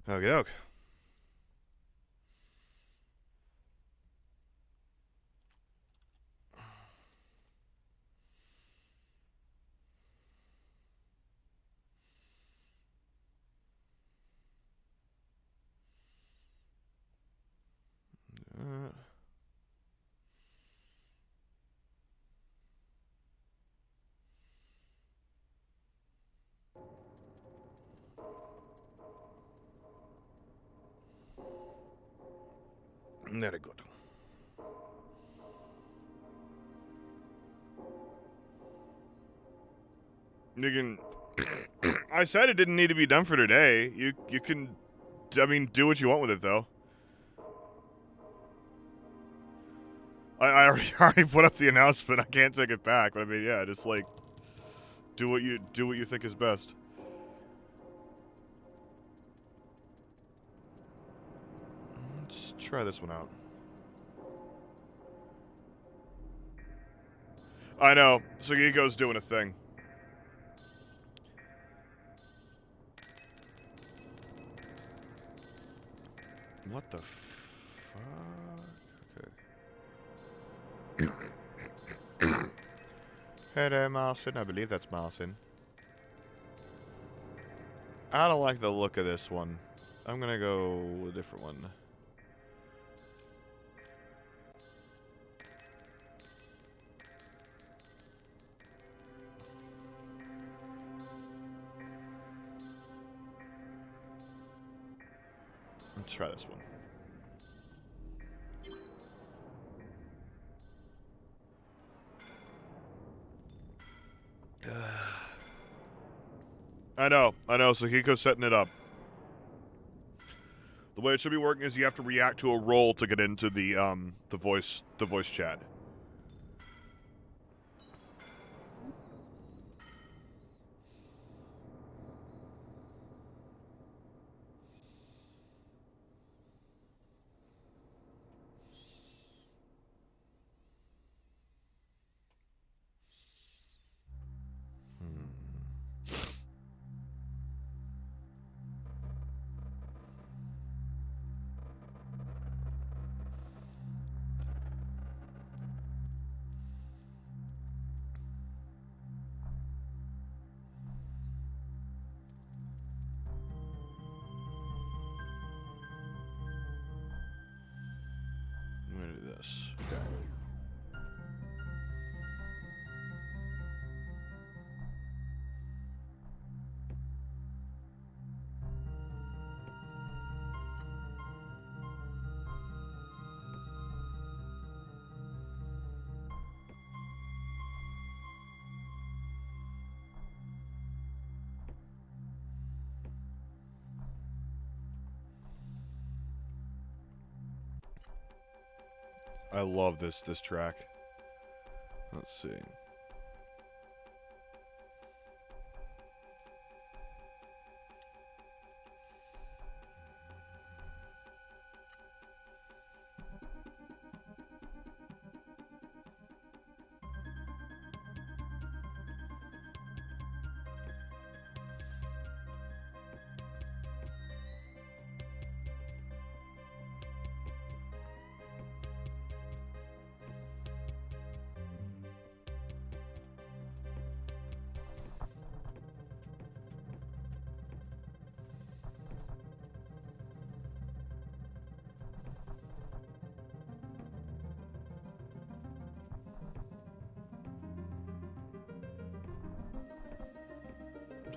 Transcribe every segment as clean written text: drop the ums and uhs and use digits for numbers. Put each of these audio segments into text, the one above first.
Okie doke. Uh, Very good. You can. I said it didn't need to be done for today. You can, I mean, do what you want with it though. I already put up the announcement. I can't take it back. But I mean, yeah, just like do what you think is best. Let's try this one out. I know. Sugigo's doing a thing. What the fuck? Okay. Hey there, Marcin. I believe that's Marcin. I don't like the look of this one. I'm gonna go with a different one. Let's try this one. I know. Sugiko's setting it up. The way it should be working is you have to react to a roll to get into the voice chat. I'm gonna do this. Okay. I love this track. Let's see.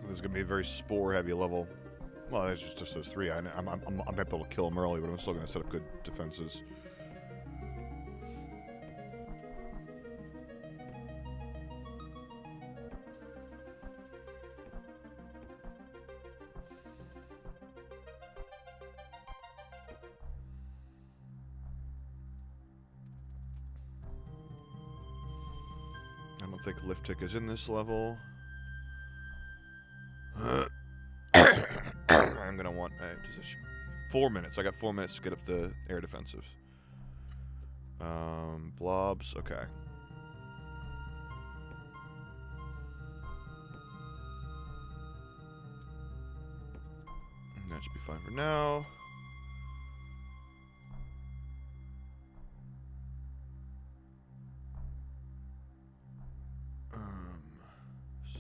This is gonna be a very spore-heavy level. Well, it's just those three. I'm able to kill them early, but I'm still gonna set up good defenses. I don't think lift tick is in this level. I'm gonna want a position. 4 minutes. I got 4 minutes to get up the air defensives. Blobs. Okay. And then That should be fine for now.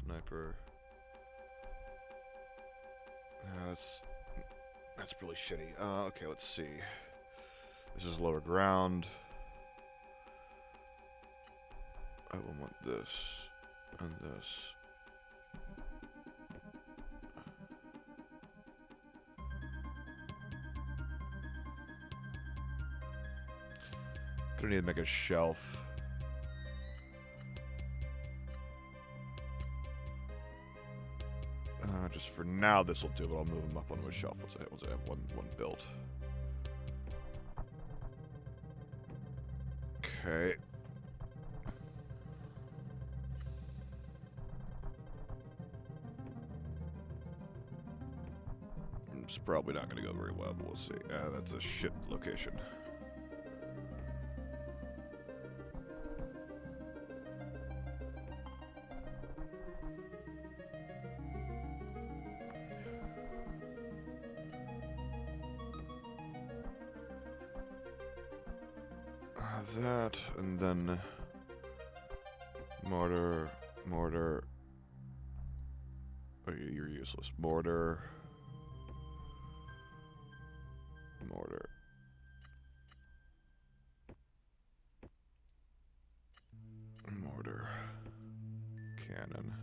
Sniper. That's really shitty. Okay, let's see. This is lower ground. I will want this and this. Gonna need to make a shelf. Just for now, this will do, but I'll move them up onto a shelf once I have one built. Okay. It's probably not going to go very well, but we'll see. That's a shit location. That, and then mortar. Oh, you're useless. Mortar. Cannon.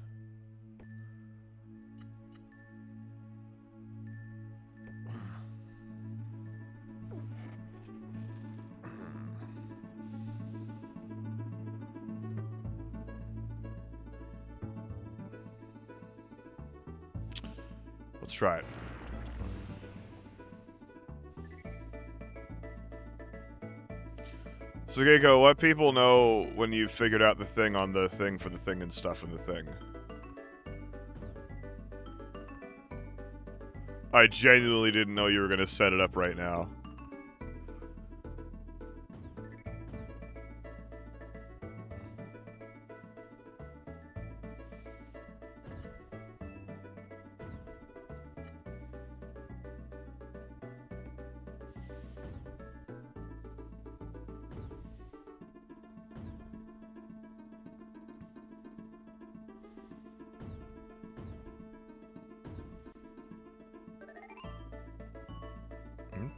Let's try it. So, Geiko, let people know when you've figured out the thing on the thing for the thing and stuff in the thing. I genuinely didn't know you were going to set it up right now.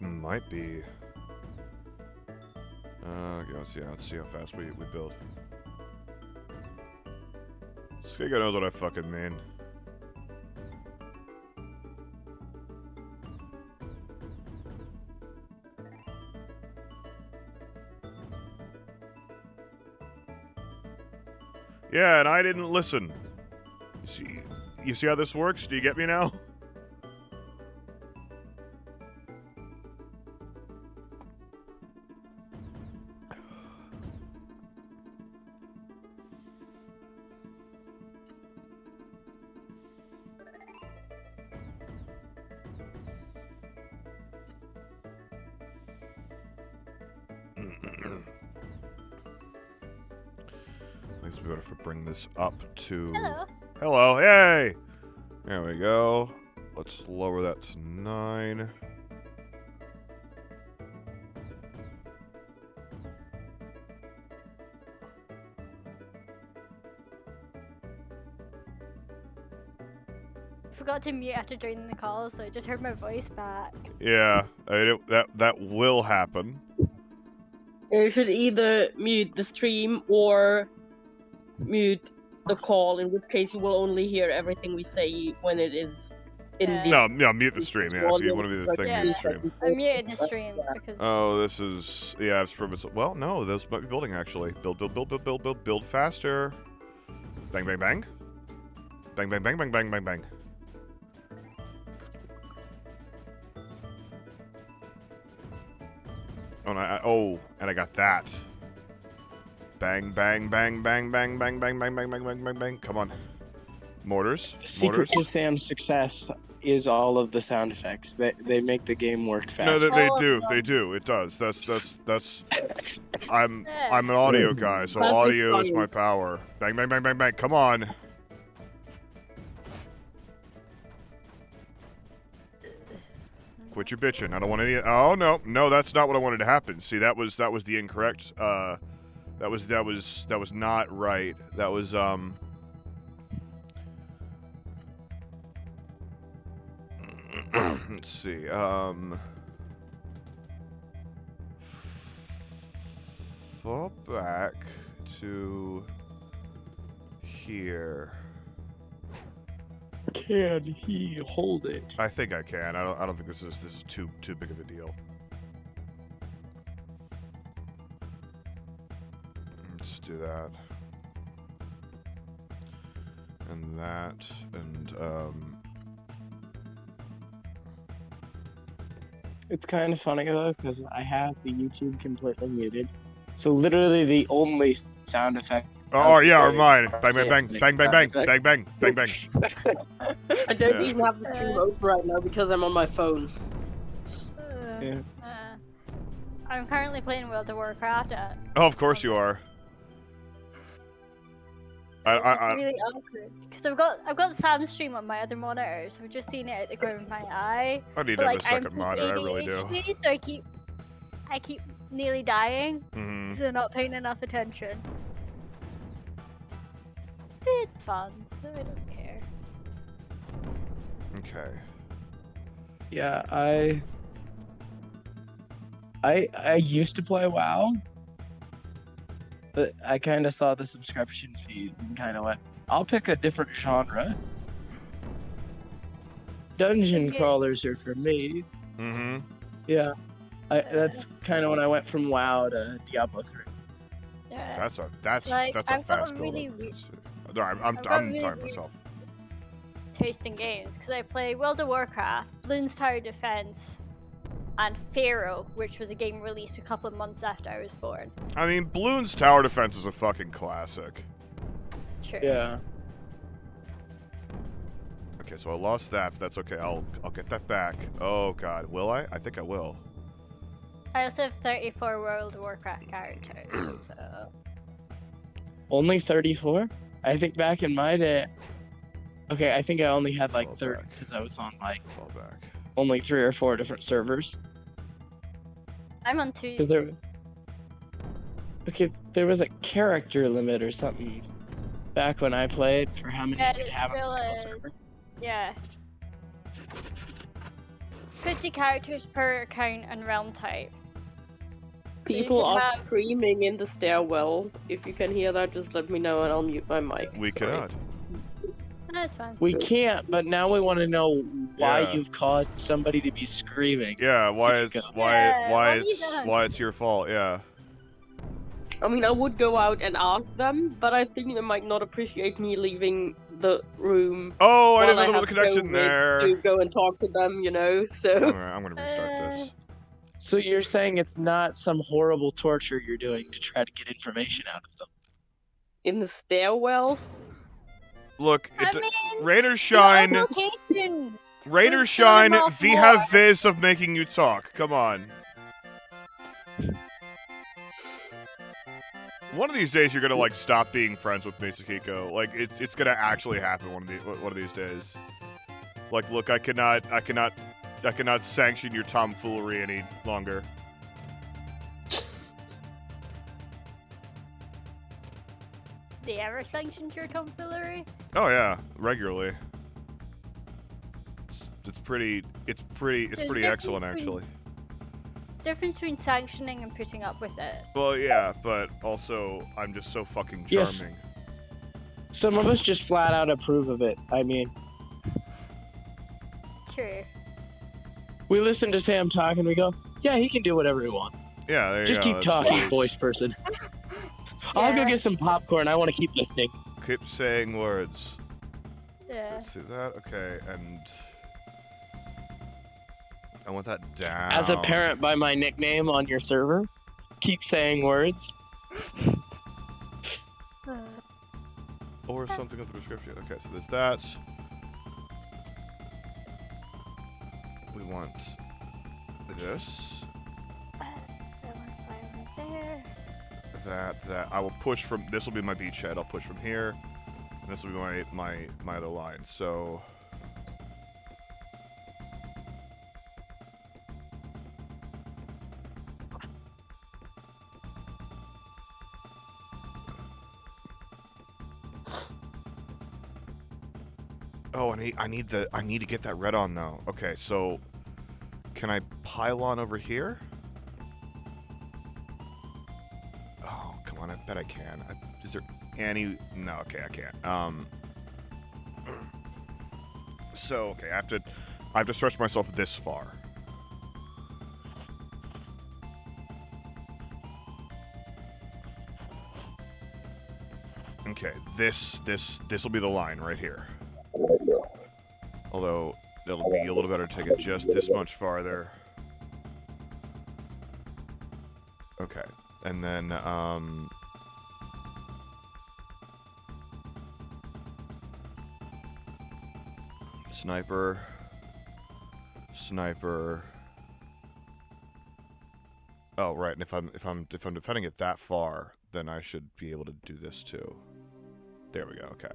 Might be. Okay, let's see how fast we build. Skiga knows what I fucking mean. Yeah, and I didn't listen. You see how this works? Do you get me now? I guess we gotta bring this up to... Hello. Hello, yay! There we go. Let's lower that to 9. Forgot to mute after joining the call, so I just heard my voice back. Yeah, I mean, that will happen. You should either mute the stream or mute the call, in which case you will only hear everything we say when it is in the... No, mute the stream, yeah. If you want to be the thing, mute the stream. I muted the stream because... Oh, this is... Yeah, it's from... Well, no, those might be building, actually. Build faster. Bang, bang, bang. Bang, bang, bang, bang, bang, bang, bang. And I got that. Bang, bang, bang, bang, bang, bang, bang, bang, bang, bang, bang, bang, bang. Come on. Mortars. The secret to Sam's success is all of the sound effects. They make the game work fast. No, they do. It does. That's. I'm an audio guy, so audio is my power. Bang, bang, bang, bang, bang. Come on. Quit your bitching. I don't want any. Oh no, no, that's not what I wanted to happen. See, that was the incorrect. That was not right. That was Let's see. Fall back to here. Can he hold it? I think I can. I don't think this is too big of a deal. Let's do that. And that and It's kind of funny though, because I have the YouTube completely muted. So literally the only sound effect. oh yeah, or mine. Bang Say bang bang bang bang bang bang bang bang bang. I don't Yeah. even have the stream open right now because I'm on my phone. Yeah. I'm currently playing World of Warcraft. Oh, of course you are. It's really awkward because I've got Sam's stream on my other monitor, so I've just seen it at the corner of my eye. I need But, to have like, a second monitor. I really do. ADHD, so I keep nearly dying Mm-hmm. because I'm not paying enough attention. It's fun, so I don't care. Okay. Yeah, I used to play WoW, but I kind of saw the subscription fees and kind of went, I'll pick a different genre. Dungeon Okay. crawlers are for me. Mm-hmm. Yeah, that's kind of when I went from WoW to Diablo 3. Yeah. That's a Like, fast I've got a build. really No, I'm I've got talking really weird- myself. Taste in games because I play World of Warcraft, Bloons Tower Defense, and Pharaoh, which was a game released a couple of months after I was born. I mean, Bloons Tower Defense is a fucking classic. True. Yeah. Okay, so I lost that, but that's okay. I'll get that back. Oh god, will I? I think I will. I also have 34 World of Warcraft characters, so Only 34? I think back in my day. Okay, I think I only had like Fall 30 back. because I was on like Fall back. only 3 or 4 different servers. I'm on 2. Because there. Okay, there was a character limit or something back when I played for how many Yeah, you could it have on a still single is. server. Yeah. 50 characters per account and realm type. So you People can are have- screaming in the stairwell. If you can hear that, just let me know and I'll mute my mic. We Sorry. cannot. No, it's fine. We can't, but now we want to know why Yeah. you've caused somebody to be screaming. Yeah, why Such a it's go. Yeah, what have you done? why it's your fault? Yeah. I mean, I would go out and ask them, but I think they might not appreciate me leaving the room. Oh, I while didn't know there have was a connection COVID there. To go and talk to them, you know. So Alright, I'm gonna restart this. So you're saying it's not some horrible torture you're doing to try to get information out of them? in the stairwell, Look, I it, mean, Raiders shine. location. Raiders Just turn shine. them off We more. have ways of making you talk. Come on. One of these days, you're gonna like stop being friends with Misakiko. Like it's gonna actually happen one of these days. Like, look, I cannot sanction your tomfoolery any longer. They ever sanctioned your tomfoolery? Oh yeah, regularly. It's pretty There's pretty excellent difference actually. Difference between sanctioning and putting up with it. Well, yeah, but also I'm just so fucking Yes. charming. Some of us just flat out approve of it. I mean, True. we listen to Sam talk and we go, yeah, he can do whatever he wants. Yeah, there you Just go. keep that's talking, great. voice person. I'll go Yeah. get some popcorn. I want to keep listening. Keep saying words. Yeah. Let's see that. Okay, and I want that down. As a parent by my nickname on your server, keep saying words. Or something with the description. Okay, so there's that. We want this, There. that. I will push from. This will be my beachhead. I'll push from here, and this will be my other line. So Oh, I need to get that red on though. Okay, so can I pile on over here? Oh, come on, I bet I can. Is there any? No, okay, I can't. So okay, I have to stretch myself this far. Okay, this will be the line right here. Although it'll be a little better to take it just this much farther. Okay, and then sniper. Oh, right. And if I'm defending it that far, then I should be able to do this too. There we go. Okay.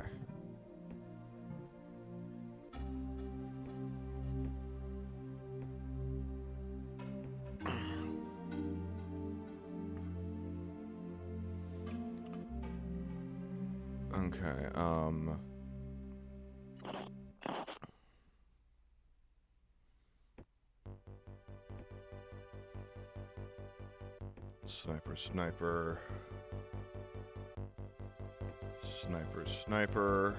Okay. Sniper.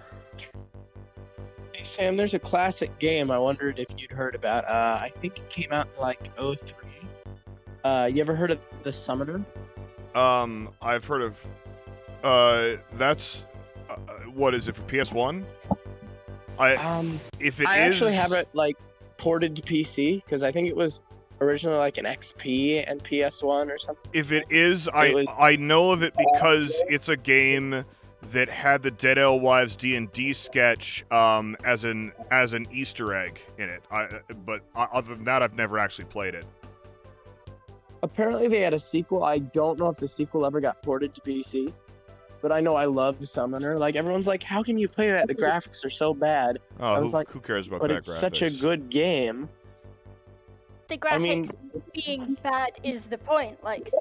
Hey Sam, there's a classic game I wondered if you'd heard about. I think it came out in like 03. You ever heard of The Summoner? I've heard of. That's. What is it for PS1? If it I is, actually have it like ported to PC because I think it was originally like an XP and PS1 or something. If it is, I know of it because it's a game that had the Dead Alewives D&D sketch as an Easter egg in it. But other than that, I've never actually played it. Apparently they had a sequel. I don't know if the sequel ever got ported to PC, but I know I love Summoner. Like everyone's like, how can you play that? The graphics are so bad. Oh, I was like, who cares about but that it's graphics? such a good game. The graphics being bad is the point. Like,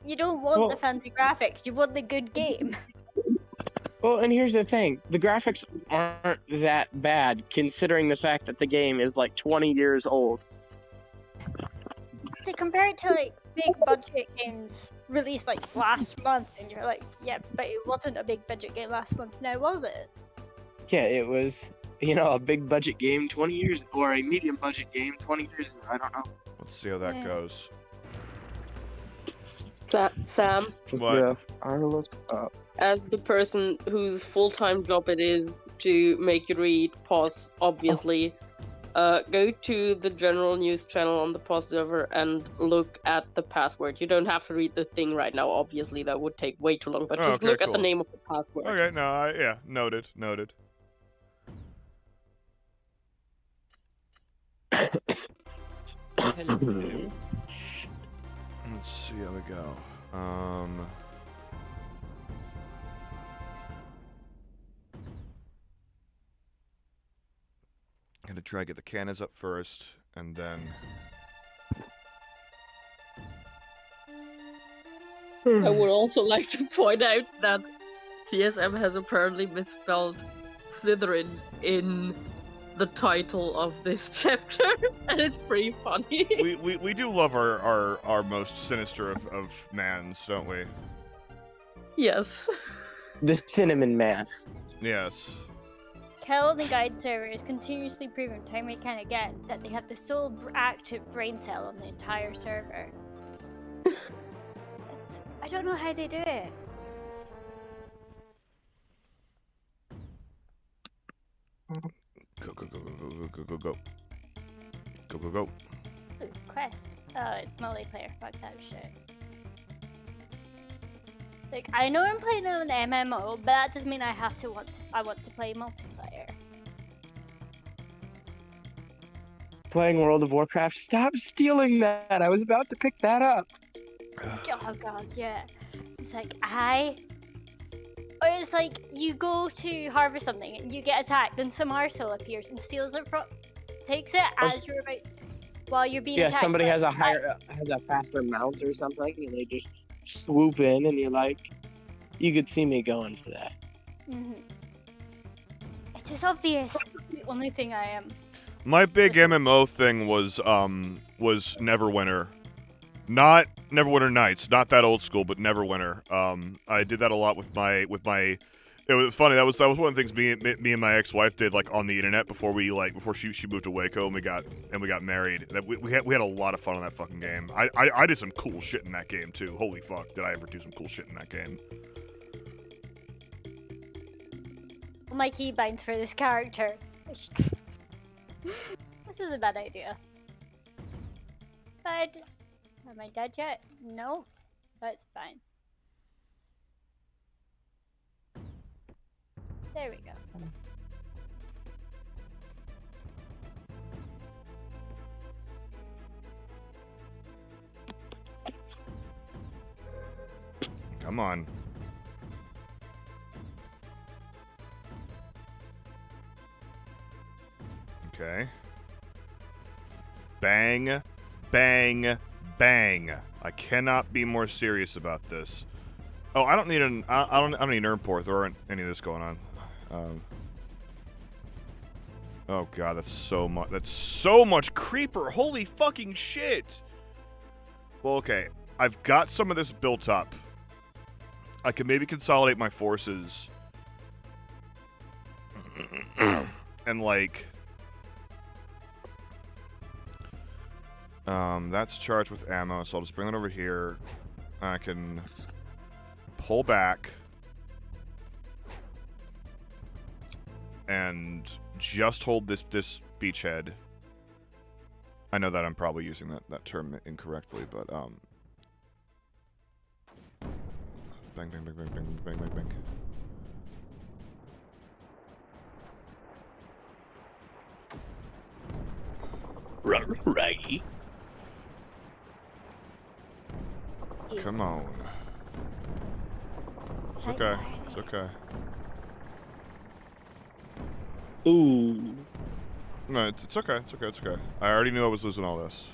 you don't want the fancy graphics. You want the good game. Well, and here's the thing. The graphics aren't that bad, considering the fact that the game is like 20 years old. To compare it to, like, big budget games released, like, last month, and you're like, yeah, but it wasn't a big budget game last month, now was it? Yeah, it was, a big budget game 20 years, or a medium budget game 20 years ago. I don't know. Let's see how that goes. Sam, What? as the person whose full-time job it is to make you read POS, obviously, go to the general news channel on the POS server and look at the password. You don't have to read the thing right now, obviously, that would take way too long, but just look at the name of the password. Okay, no, yeah, noted. Let's see how we go. Gonna try to get the cannons up first, and then. I would also like to point out that TSM has apparently misspelled Slytherin in the title of this chapter, and it's pretty funny. we do love our most sinister of mans, don't we? Yes. The Cinnamon Man. Yes. Kel on the guide server is continuously proving time and time again that they have the sole active brain cell on the entire server. I don't know how they do it. Go. Ooh, quest. Oh, it's multiplayer. Fuck that shit. Like, I know I'm playing an MMO, but that doesn't mean I want to play multiplayer. Playing World of Warcraft. Stop stealing that! I was about to pick that up. Oh god, yeah. It's like, or it's like, you go to harvest something and you get attacked, then some arsehole appears and steals it takes it as you're about, while you're being attacked. Yeah, somebody has a faster mount or something, and they just swoop in, and you're like, you could see me going for that. Mm-hmm. It's obvious. The only thing I am. My big MMO thing was Neverwinter. Not Neverwinter Nights, not that old school, but Neverwinter. I did that a lot with my. It was funny. That was one of the things me and my ex-wife did like on the internet before she moved to Waco and we got married. That we had a lot of fun on that fucking game. I did some cool shit in that game too. Holy fuck, did I ever do some cool shit in that game? My keybinds for this character. This is a bad idea. Am I dead yet? No, that's fine. There we go. Come on. Okay. Bang, bang, bang. I cannot be more serious about this. Oh, I don't need an I don't need an Urnporth or any of this going on. Oh god, that's so much creeper. Holy fucking shit. Well, okay. I've got some of this built up. I can maybe consolidate my forces. And like that's charged with ammo, so I'll just bring that over here. I can pull back and just hold this beachhead. I know that I'm probably using that term incorrectly, but bang bang bang bang bang bang bang bang. Raggy. Come on. It's okay. It's okay. Ooh. No, it's okay. It's okay. It's okay. I already knew I was losing all this.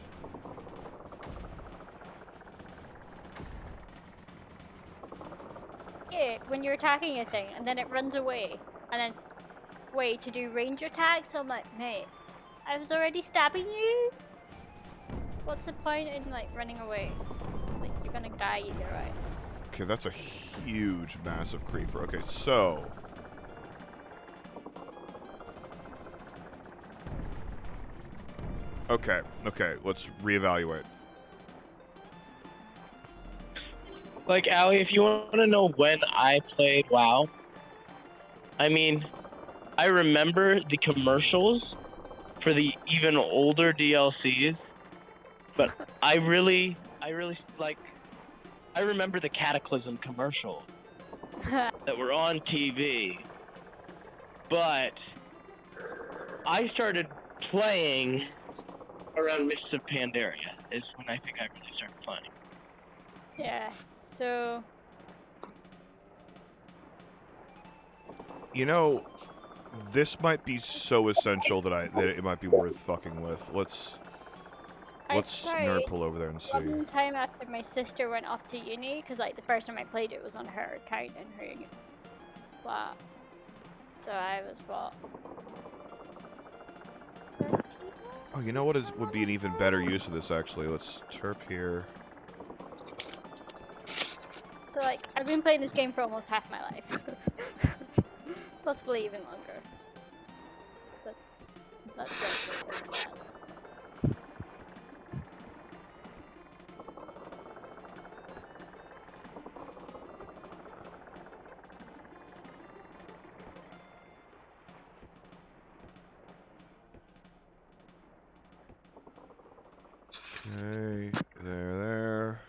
Yeah, when you're attacking a thing and then it runs away and then wait to do range attacks, so I'm like, mate, I was already stabbing you? What's the point in like running away? Like you're gonna die either way. Okay, that's a huge, massive creeper. Okay, so okay, let's reevaluate. Like, Allie, if you want to know when I played WoW, I mean, I remember the commercials for the even older DLCs, but I really, like, I remember the Cataclysm commercial that were on TV, but I started playing around Mists of Pandaria is when I think I really started playing. Yeah, so You know, this might be so essential that it might be worth fucking with. Let's nerd pull over there and see. one time after my sister went off to uni, because like the first time I played it was on her account and her uni. Wow. So I was what? 13? Oh, you know what would be an even better use of this actually? Let's terp here. So like I've been playing this game for almost half my life. Possibly even longer. But that's good. Okay, there.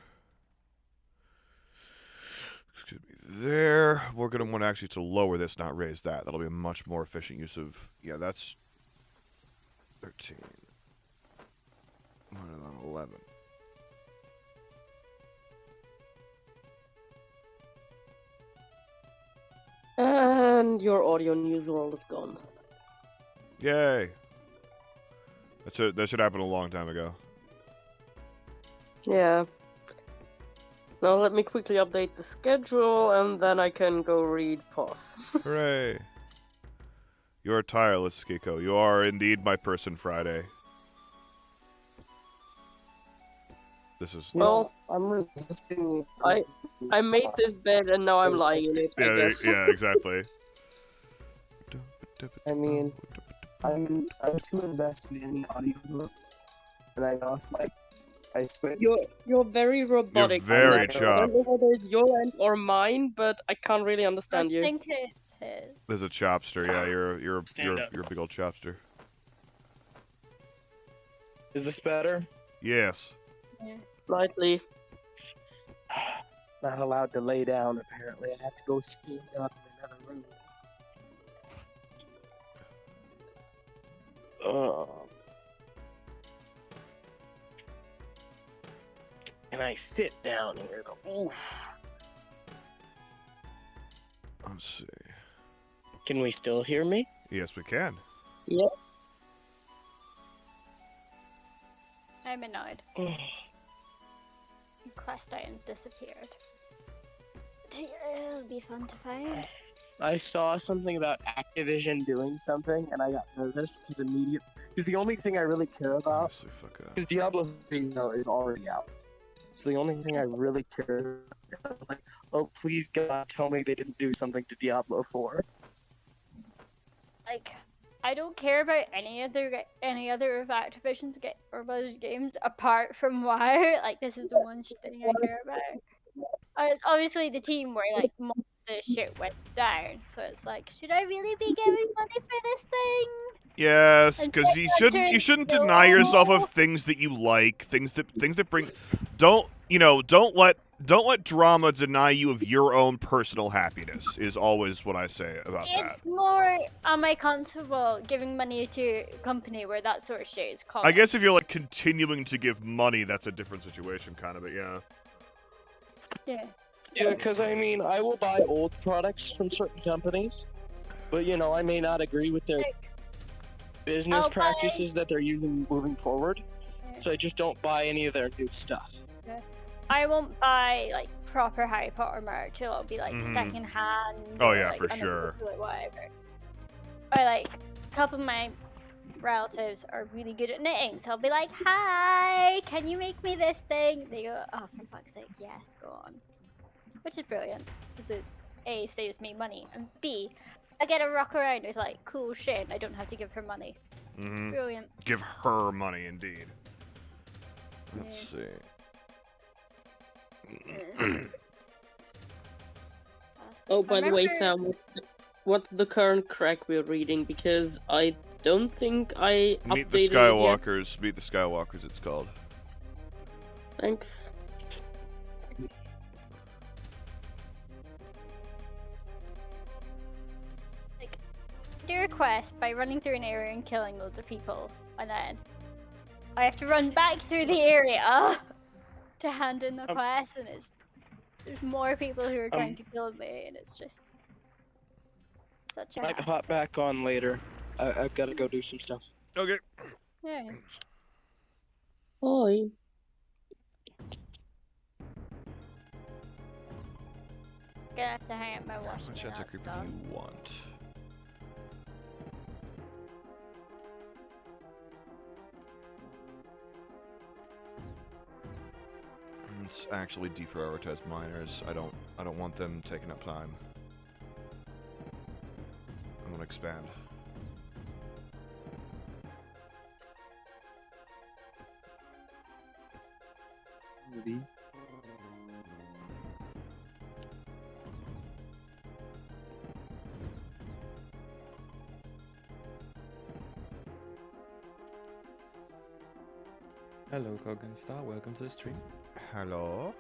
Excuse me, there. We're gonna want actually to lower this, not raise that. That'll be a much more efficient use of. Yeah, that's 13. 11. And your audio news world is gone. Yay! That should happen a long time ago. Yeah. Now let me quickly update the schedule and then I can go read POS. Hooray! You are tireless, Kiko. You are indeed my person Friday. This is... Well, I'm resisting. I made this bed and now I'm lying in it, I Yeah, guess. yeah, exactly. I mean, I'm too invested in the audiobooks, and I know if like I switch. You're very robotic. You're very I'm not I chopped. don't know whether it's your end or mine, but I can't really I understand you. think it's his. There's a chopster. Yeah, you're Stand up. a big old chopster. Is this better? Yes. Slightly. Not allowed to lay down. Apparently, I have to go stand up in another room. And I sit down here. Oof. Let's see. Can we still hear me? Yes, we can. I'm annoyed. Quest items disappeared. It'll be fun to find. I saw something about Activision doing something, and I got nervous because the only thing I really care about Honestly, fuck up. is Diablo 3 is already out. So the only thing I really care about is like, oh please God, tell me they didn't do something to Diablo 4. Like, I don't care about any other of Activision's or Blizzard's games apart from WoW. Like, this is the one thing I care about. It's obviously the team where like most of the shit went down, so it's like, should I really be giving money for this thing? Yes, And because you Blizzard shouldn't still deny yourself own. of things that you like, things that bring. Don't let drama deny you of your own personal happiness. Is always what I say about that. It's more, am I comfortable giving money to a company where that sort of shit is common? I guess if you're like continuing to give money, that's a different situation, kind of. But yeah. Yeah. Yeah, because I mean, I will buy old products from certain companies, but you know, I may not agree with their Like, business I'll buy- practices that they're using moving forward. Yeah. So I just don't buy any of their new stuff. I won't buy like proper Harry Potter merch. It'll be like Mhm. second hand. Oh, or, yeah, like, for unofficial sure. or whatever. Or like a couple of my relatives are really good at knitting, so I'll be like, "Hi, can you make me this thing?" They go, "Oh, for fuck's sake, yes, go on." Which is brilliant because it A saves me money and B, I get to rock around with like cool shit. And I don't have to give her money. Hmm. Brilliant. Give her money, indeed. Let's see. Oh, by the way, Remember- Sam, what's the current crack we're reading? Because I don't think I Meet the updated it yet. Skywalkers. Meet the Skywalkers. It's called. Thanks. Like, do a quest by running through an area and killing loads of people, and then I have to run back through the area to hand in the quest, and there's more people who are trying to kill me, and it's just such a Might hassle. hop back on later. I've got to go do some stuff. Okay. Yeah. Hi. Gonna have to hang up my How washing much and that anti-creep do stuff. you want? Let's actually deprioritize miners. I don't want them taking up time. I want to expand. Maybe. Hello, Koggenstar. Welcome to the stream. Hello.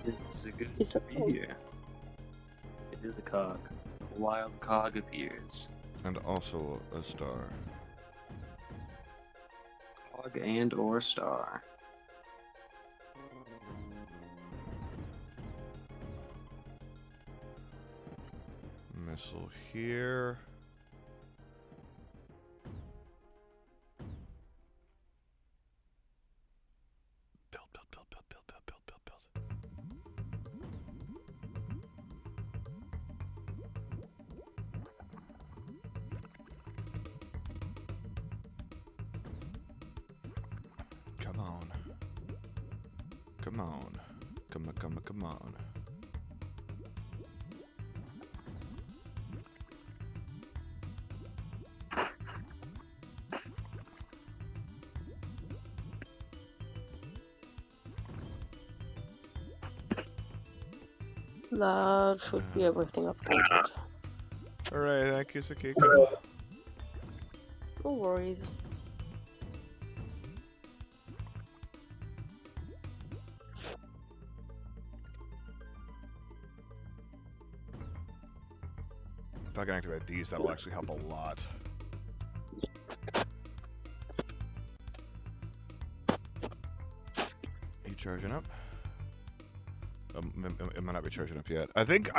It's good It's to a be cog. here. It is a cog. A wild cog appears. And also a star. Cog and or star. Missile here. Build, build, build, build, build, build, build, build, build. on. Come on. Come on. That should be everything updated. Alright, thank you, Sakiko. No worries. If I can activate these, that'll actually help a lot. Are you charging up? It might not be charging up yet. I think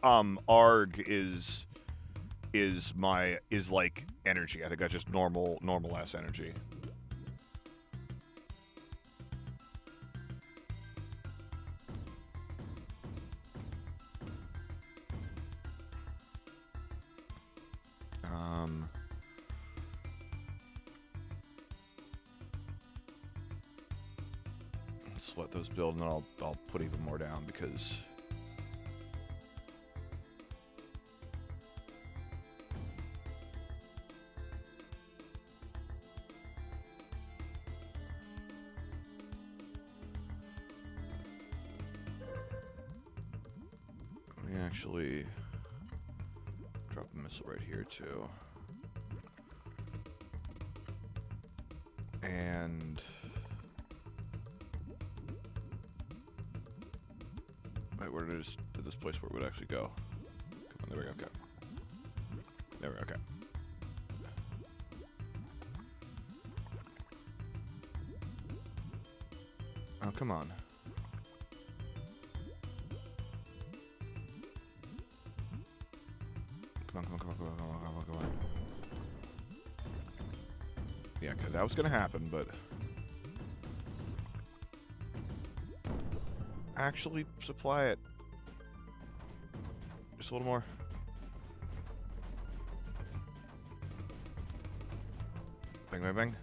ARG is like energy. I think that's just normal ass energy. Let's let those build, and then I'll put even more down because. Let me actually drop a missile right here too. And wait, where did this place where it would actually go? Come on, there we go. Okay. There we go. Okay. Oh, come on. Come on. Yeah, okay, that was gonna happen, but actually supply it. Just a little more. Bang, bang, bang.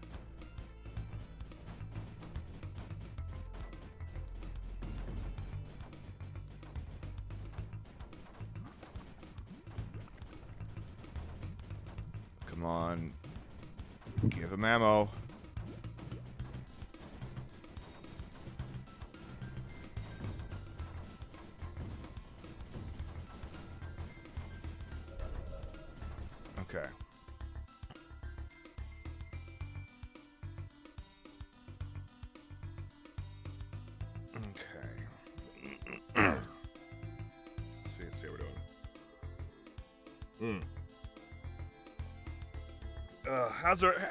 Come on. Give him ammo. Okay. Okay. Let's see how we're doing.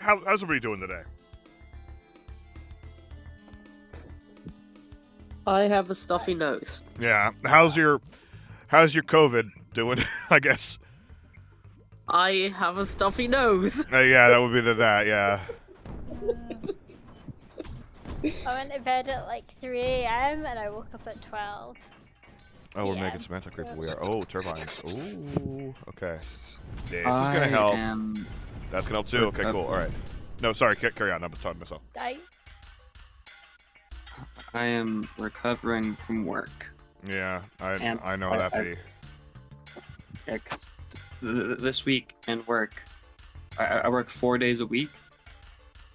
How's everybody doing today? I have a stuffy nose. Yeah. How's your COVID doing? I guess. I have a stuffy nose. Yeah, that would be that. Yeah. I went to bed at like 3 a.m. and I woke up at 12. Oh, we're Yeah. making semantic creep. We are. Oh, turbines. Ooh. Okay. This is gonna help. That's gonna help too. Okay, cool. All right. No, sorry. Carry on. I'm talking to myself. I am recovering from work. Yeah, I know how that be. Yeah, 'cause this week in work, I work 4 days a week.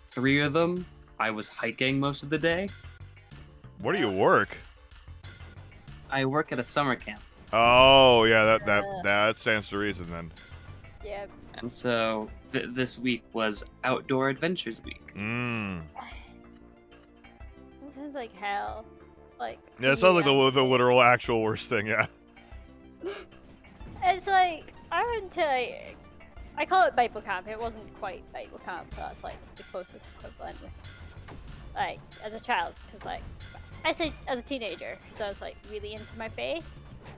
3 of them, I was hiking most of the day. Where do you work? I work at a summer camp. Oh, yeah, that stands to reason then. Yeah. And so this week was Outdoor Adventures Week. Mmm. That sounds like hell. Like. Yeah, it sounds like the literal actual worst thing, yeah. It's like, I went to like, I call it Bible camp. It wasn't quite Bible camp, but that's like the closest equivalent with, like, as a child. Because like, I say as a teenager, because I was like really into my faith.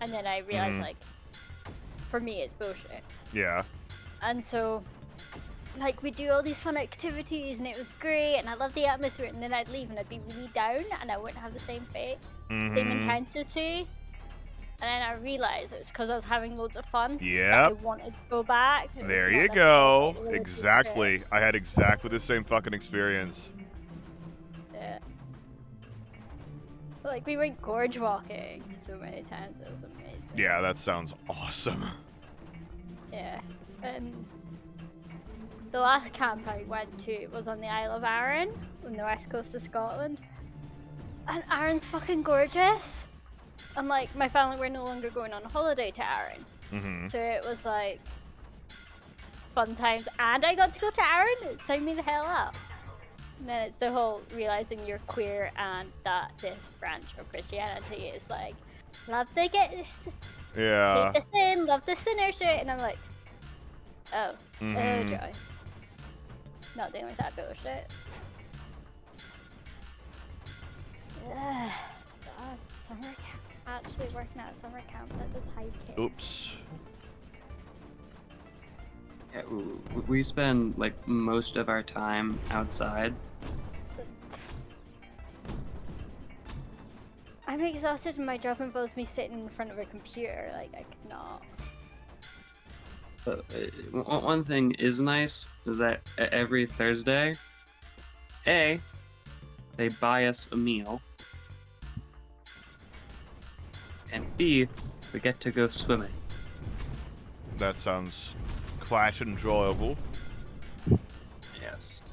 And then I realized like, for me it's bullshit. Yeah. And so, like, we'd do all these fun activities and it was great and I loved the atmosphere, and then I'd leave and I'd be really down and I wouldn't have the same faith, same intensity. And then I realized it was because I was having loads of fun. Yeah. I wanted to go back. and There it's not you necessarily go. like religious Exactly. shit. I had exactly the same fucking experience. Yeah. Like, we went gorge walking so many times, it was amazing. Yeah, that sounds awesome. Yeah. The last camp I went to was on the Isle of Arran, on the west coast of Scotland. And Arran's fucking gorgeous. And like, my family were no longer going on holiday to Arran. Mm-hmm. So it was like, fun times. And I got to go to Arran, it signed me the hell up. And then it's the whole realizing you're queer and that this branch of Christianity is like, love the Yeah. hate the sin, love the sinner shit. And I'm like, oh, Mhm. oh joy. Not dealing with that bullshit. Ugh, God, summer camp. Actually working at a summer camp that does hiking. Oops. Yeah, we spend like most of our time outside. I'm exhausted and my job involves me sitting in front of a computer. Like, I could not. But one thing is nice is that every Thursday, A, they buy us a meal, and B, we get to go swimming. That sounds quite enjoyable. Yes,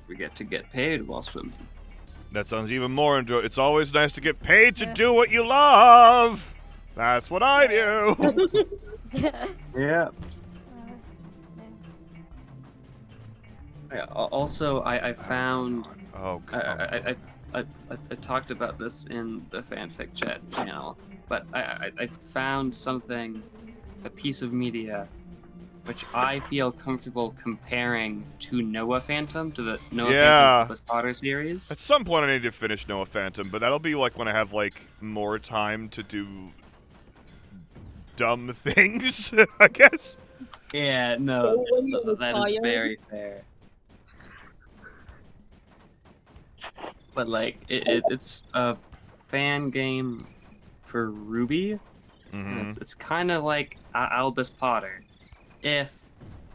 we get to get paid while swimming. That sounds even more enjoyable. It's always nice to get paid to Yeah. do what you love. That's what I do. Yeah. Also, I found Oh, God. I talked about this in the fanfic chat channel, but I found something, a piece of media, which I feel comfortable comparing to Noah Phantom, to the Noah Yeah. Phantom plus Potter series. At some point, I need to finish Noah Phantom, but that'll be like when I have like more time to do dumb things, I guess. Yeah, So no, when you that is retire- very fair. But like, it's a fan game for Ruby. Mm-hmm. And it's kind of like Albus Potter. If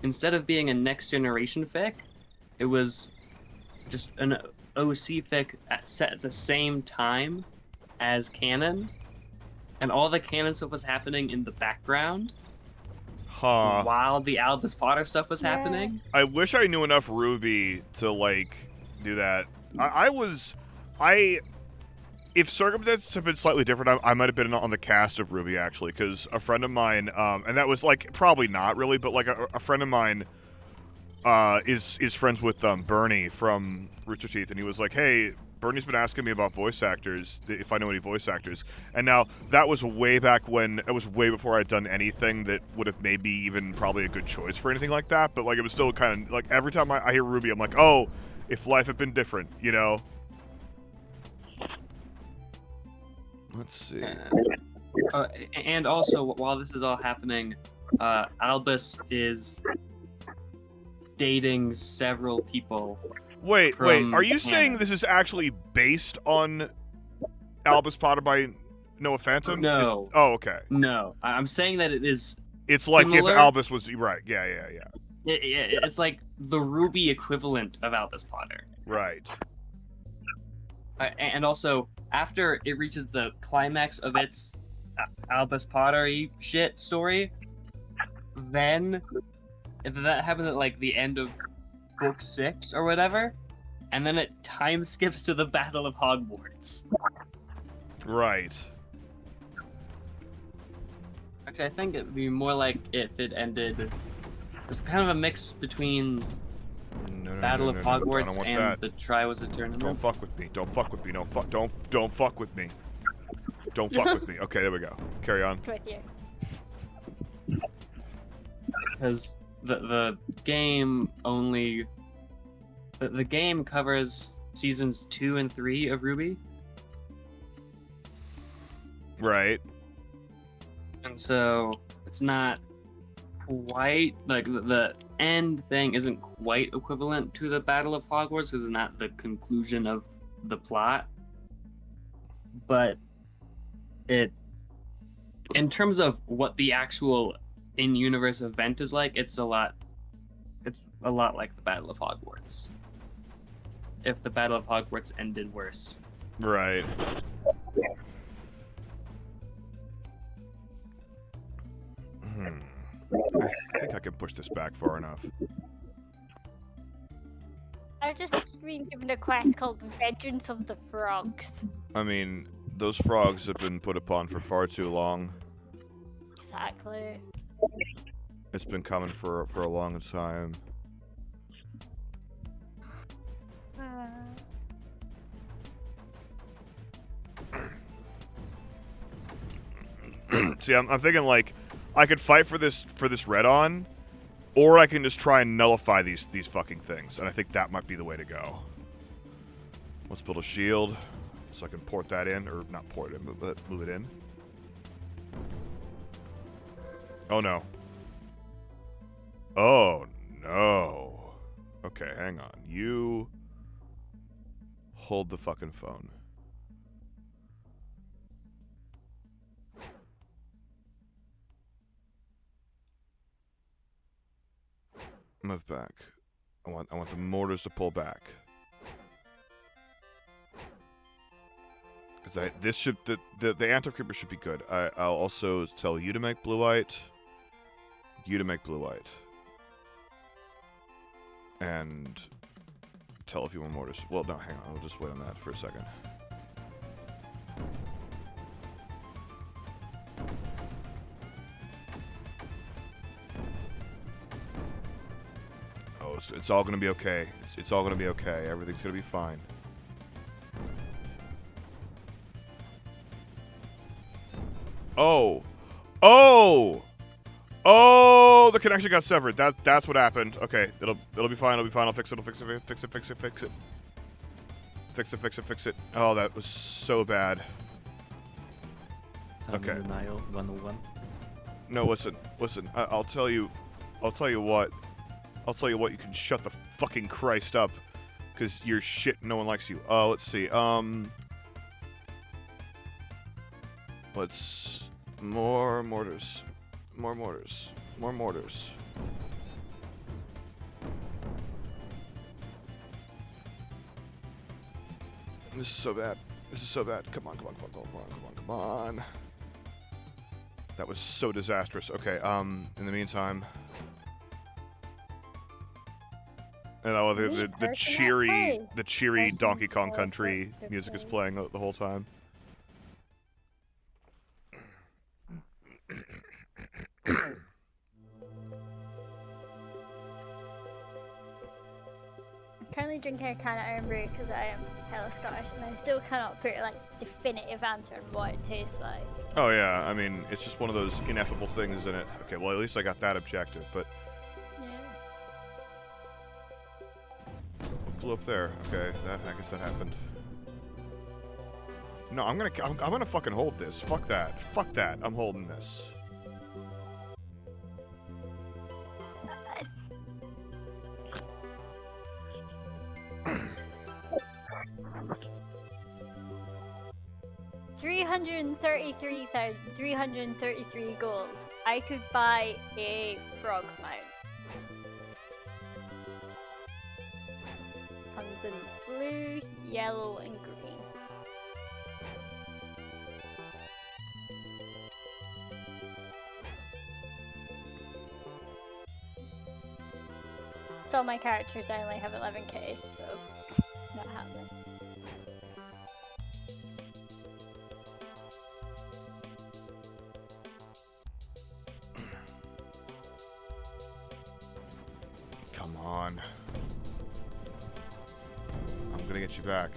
instead of being a next generation fic, it was just an OC fic set at the same time as canon, and all the canon stuff was happening in the background Huh. while the Albus Potter stuff was Yeah. happening. I wish I knew enough Ruby to like do that. If circumstances had been slightly different, I might have been on the cast of Ruby actually, because a friend of mine, and that was like probably not really, but like a friend of mine, is friends with Bernie from Rooster Teeth, and he was like, "Hey, Bernie's been asking me about voice actors, if I know any voice actors." And now that was way back when, it was way before I'd done anything that would have made me even probably a good choice for anything like that. But like, it was still kind of like every time I hear Ruby, I'm like, oh, if life had been different, you know. Let's see. And also, while this is all happening, Albus is dating several people. Wait, From are you saying canon. this is actually based on Albus Potter by Noah Phantom? No. Oh, okay. No, I'm saying that it is. It's like Similar? if Albus was right. Yeah. It's like the Ruby equivalent of Albus Potter. Right. And also, after it reaches the climax of its Albus Potter-y shit story, then that happens at like the end of book 6 or whatever, and then it time skips to the Battle of Hogwarts. Right. Actually, I think it'd be more like if it ended. It's kind of a mix between No, Battle of I Hogwarts don't want and that. the Triwizard Tournament. Don't fuck with me. Don't fuck with me. Don't fuck with me. Don't fuck with me. Okay, there we go. Carry on. With you. Because the game only the game covers seasons 2 and 3 of Ruby, Right. and so it's not quite like the end thing isn't quite equivalent to the Battle of Hogwarts because it's not the conclusion of the plot, but it in terms of what the actual in-universe event is like, it's a lot like the Battle of Hogwarts. If the Battle of Hogwarts ended worse. Right. I think I can push this back far enough. I've just been given a quest called Vengeance of the Frogs. I mean, those frogs have been put upon for far too long. Exactly. It's been coming for a long time. See, I'm thinking like I could fight for this red on, or I can just try and nullify these fucking things, and I think that might be the way to go. Let's build a shield so I can port that in, or not port it in, but move it in. Oh no. Oh no. Okay, hang on. You hold the fucking phone. Move back. I want the mortars to pull back. Because this should the anti-creeper should be good. I'll also tell you to make blue-white. You to make blue-white. And tell if you want mortars. Well, no, hang on. I'll just wait on that for a second. Oh, it's all gonna be okay. It's all gonna be okay. Everything's gonna be fine. Oh! Oh! Oh! The connection got severed. That's what happened. Okay, it'll be fine. It'll be fine. I'll fix it. I'll fix it. Fix it. Fix it. Fix it. Fix it. Fix it. Fix it. Oh, that was so bad. Okay. Denial 101. No, listen. I'll tell you what. I'll tell you what. You can shut the fucking Christ up, because you're shit. No one likes you. Let's see. Let's more mortars. More mortars. More mortars. This is so bad. This is so bad. Come on, come on, come on, come on, come on, come on. That was so disastrous. Okay, in the meantime. And the cheery Donkey Kong Country music is playing the whole time. I'm currently drinking a can of Iron Brew because I am hella Scottish and I still cannot put like definitive answer on what it tastes like. Oh yeah, I mean, it's just one of those ineffable things, isn't it? Okay, well at least I got that objective, but... Yeah. Blew up there. Okay, I guess that happened. No, I'm gonna fucking hold this. Fuck that. Fuck that. I'm holding this. $333,333 gold. I could buy a frog mount. Comes in blue, yellow, and green. So my characters, I only have 11k, so not happening. Come on. I'm gonna get you back.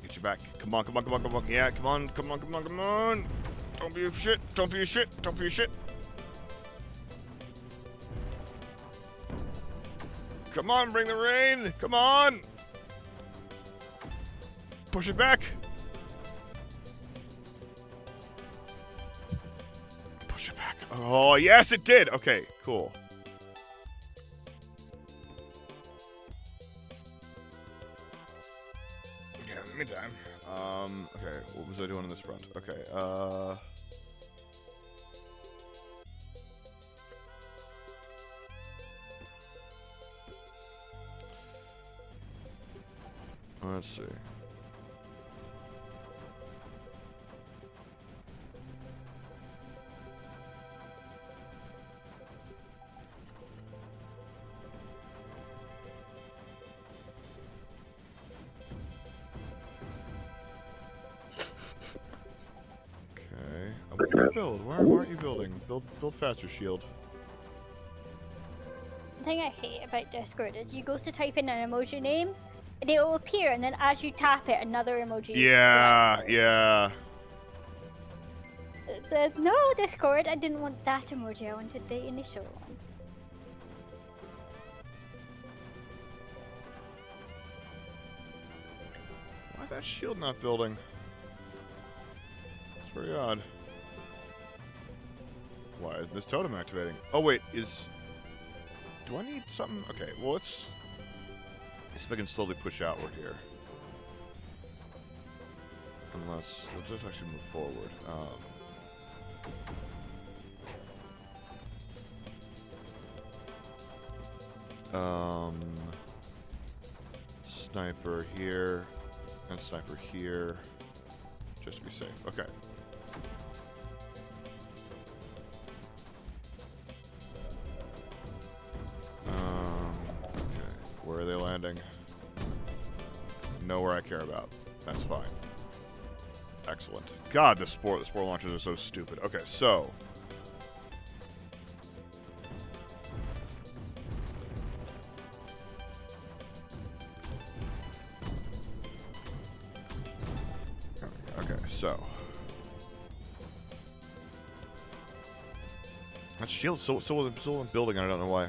Get you back. Come on, come on, come on, come on. Yeah, come on, come on, come on, come on. Don't be a shit. Don't be a shit. Don't be a shit. Come on, bring the rain. Come on. Push it back. Push it back. Oh, yes, it did. Okay, cool. Yeah, meantime. Okay, what was I doing on this front? Okay, let's see. Build. Why aren't you building? Build faster, Shield. The thing I hate about Discord is you go to type in an emoji name, and it will appear, and then as you tap it, another emoji. Yeah, yeah. It says, no, Discord, I didn't want that emoji, I wanted the initial one. Why that shield not building? It's very odd. Why is this totem activating? Oh wait, do I need something? Okay, well let's see if I can slowly push outward here. Unless, let's just actually move forward. Sniper here, and sniper here, just to be safe. Okay. Okay. Where are they landing? Nowhere I care about. That's fine. Excellent. God, the spore launchers are so stupid. Okay, so. Okay, so. That shield's still in building, and I don't know why.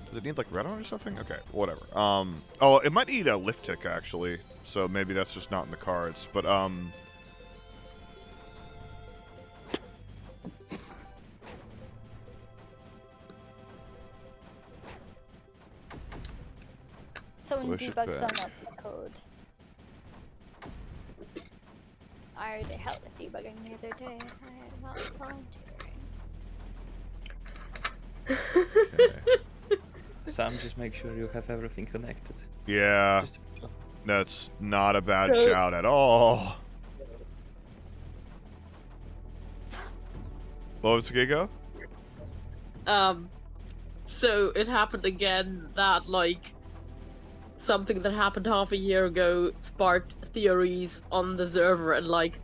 Does it need like red on or something? Okay, whatever. Oh, it might need a lift tick actually. So maybe that's just not in the cards. But Someone Push it debug some back. of the code. I already helped with debugging the other day. I am not volunteering. okay. Sam, just make sure you have everything connected. Yeah, Just to- that's not a bad shout at all. What was Gigo? So it happened again that, like, something that happened half a year ago sparked theories on the server, and, like,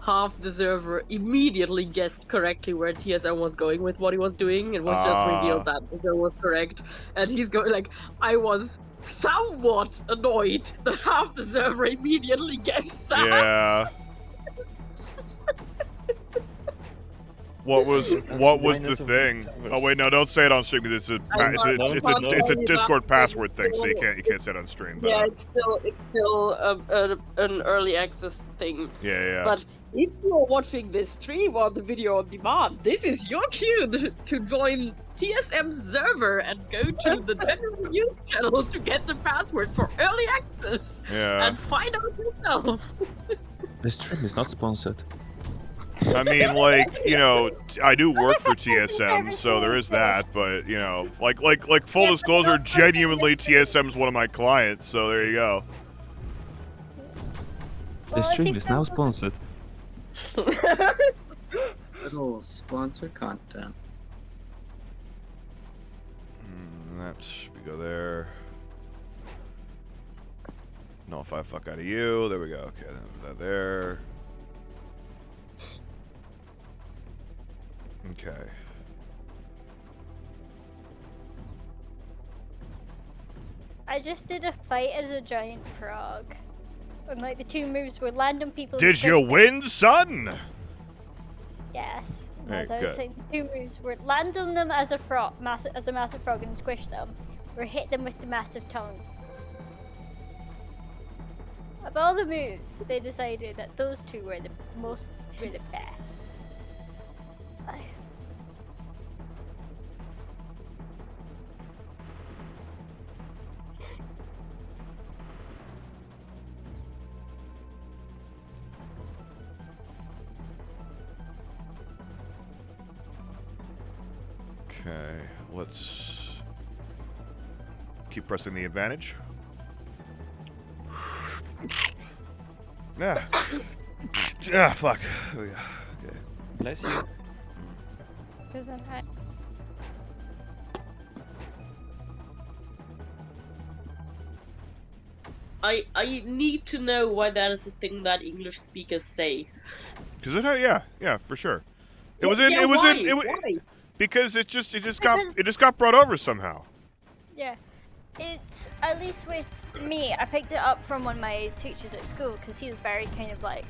half the server immediately guessed correctly where TSM was going with what he was doing. It was just revealed that the server was correct. And he's going, like, I was somewhat annoyed that half the server immediately guessed that. Yeah. What was the thing? Oh wait, no, don't say it on stream because it's a Discord password thing, so you can't say it on stream. But, Yeah, it's still an early access thing. yeah. But if you're watching this stream or the video on demand, this is your cue to join TSM server and go to the general news channel to get the password for early access Yeah. and find out yourself. This stream is not sponsored. I mean, like, you know, I do work for TSM, so there is that. But you know, like full disclosure, genuinely, TSM's one of my clients. So there you go. This stream is now sponsored. Little sponsored content. That should go there. Nullify fuck out of you. There we go. Okay, then put that there. Okay. I just did a fight as a giant frog. And like the two moves were land on people. Did you win, son? Yes. Alright, As I was good. saying, the two moves were land on them as a massive frog and squish them, or hit them with the massive tongue. Of all the moves, they decided that those two were the best. Okay, let's keep pressing the advantage. Yeah. Yeah, fuck. There we go. Okay. Bless you. I need to know why that is a thing that English speakers say. Cause yeah, for sure. It was in. Yeah, It was why? in. It, Why? because it just got brought over somehow. Yeah. It's, at least with me, I picked it up from one of my teachers at school because he was very kind of like,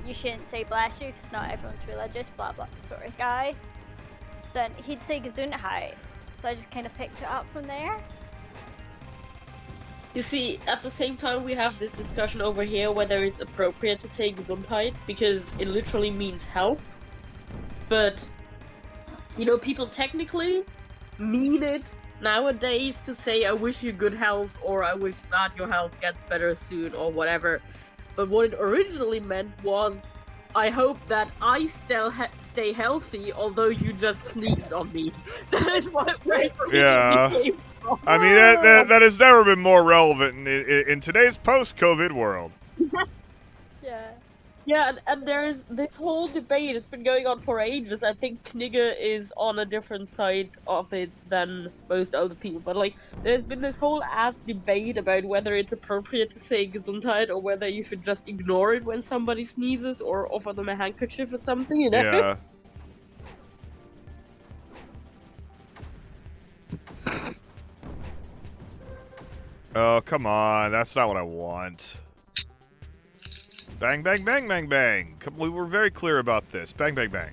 you shouldn't say bless you because not everyone's religious, blah blah sort of guy. So then he'd say Gesundheit. So I just kind of picked it up from there. You see, at the same time, we have this discussion over here whether it's appropriate to say Gesundheit because it literally means health. But, you know, people technically mean it nowadays to say, I wish you good health, or I wish that your health gets better soon, or whatever. But what it originally meant was, I hope that I still stay healthy, although you just sneezed on me. That is what it originally came from. I mean, that has never been more relevant in today's post-COVID world. Yeah. Yeah, and there's this whole debate. It's been going on for ages. I think Knigge is on a different side of it than most other people. But, like, there's been this whole ass debate about whether it's appropriate to say Gesundheit or whether you should just ignore it when somebody sneezes or offer them a handkerchief or something, you know? Yeah. Oh, come on. That's not what I want. Bang, bang, bang, bang, bang. We were very clear about this. Bang, bang, bang.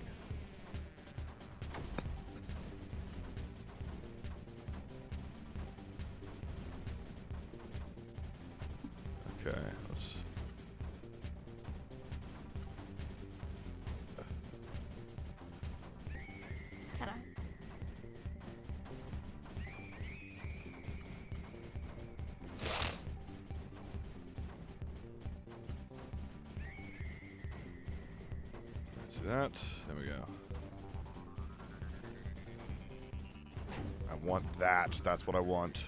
Okay, let's... Can I? That. There we go. I want that. That's what I want.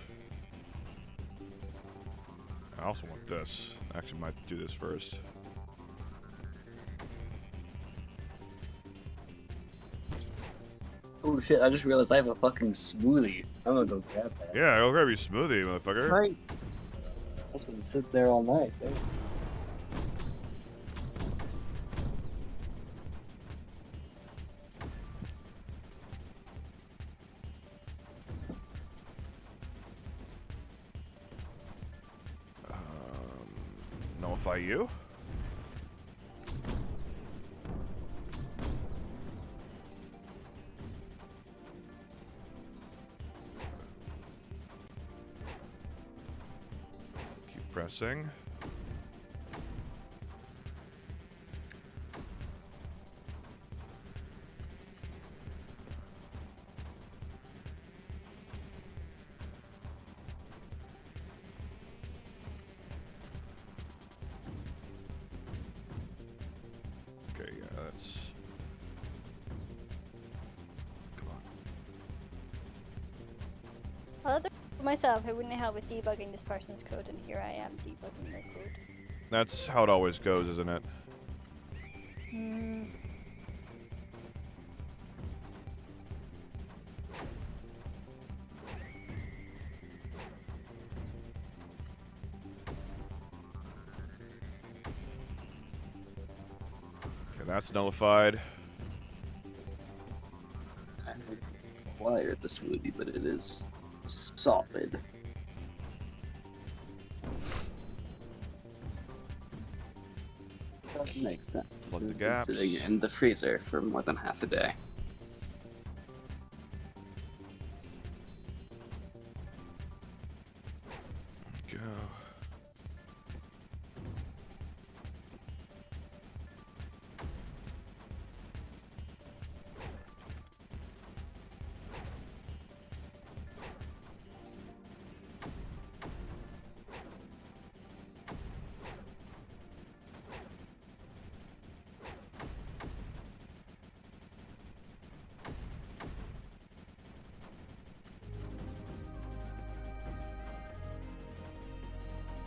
I also want this. Actually, might do this first. Oh shit, I just realized I have a fucking smoothie. I'm gonna go grab that. Yeah, go grab your smoothie, motherfucker. Right. I was gonna sit there all night. Nullify you. Keep pressing. Okay, yeah, that's... Come on. Well, for myself, it wouldn't help with debugging this person's code, and here I am debugging their code. That's how it always goes, isn't it? Hmm. Okay, that's nullified. I acquired the smoothie, but it is solid. Doesn't make sense. Plug the It's been gaps. sitting in the freezer for more than half a day. Go.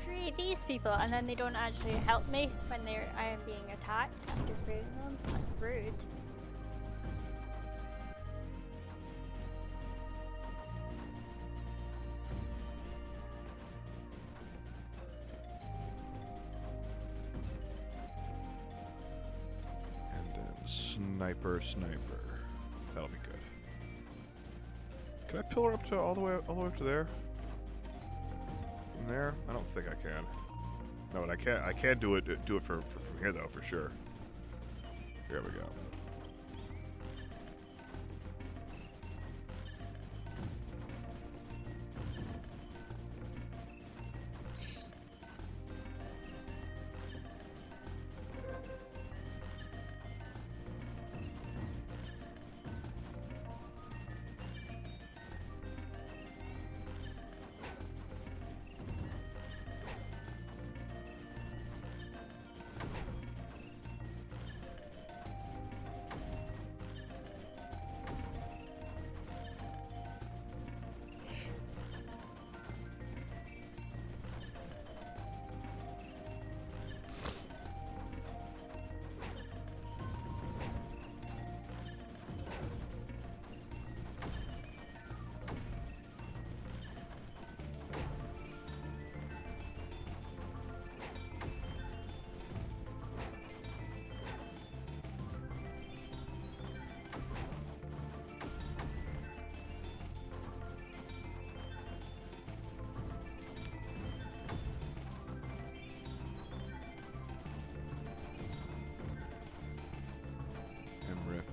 Free these people, and then they don't actually help me when I am being attacked after freeing them. That's rude. And then Sniper. That'll be good. Can I pillar up to all the way up to there? From there? I don't think I can. No, and I can't do it from here though, for sure. Here we go.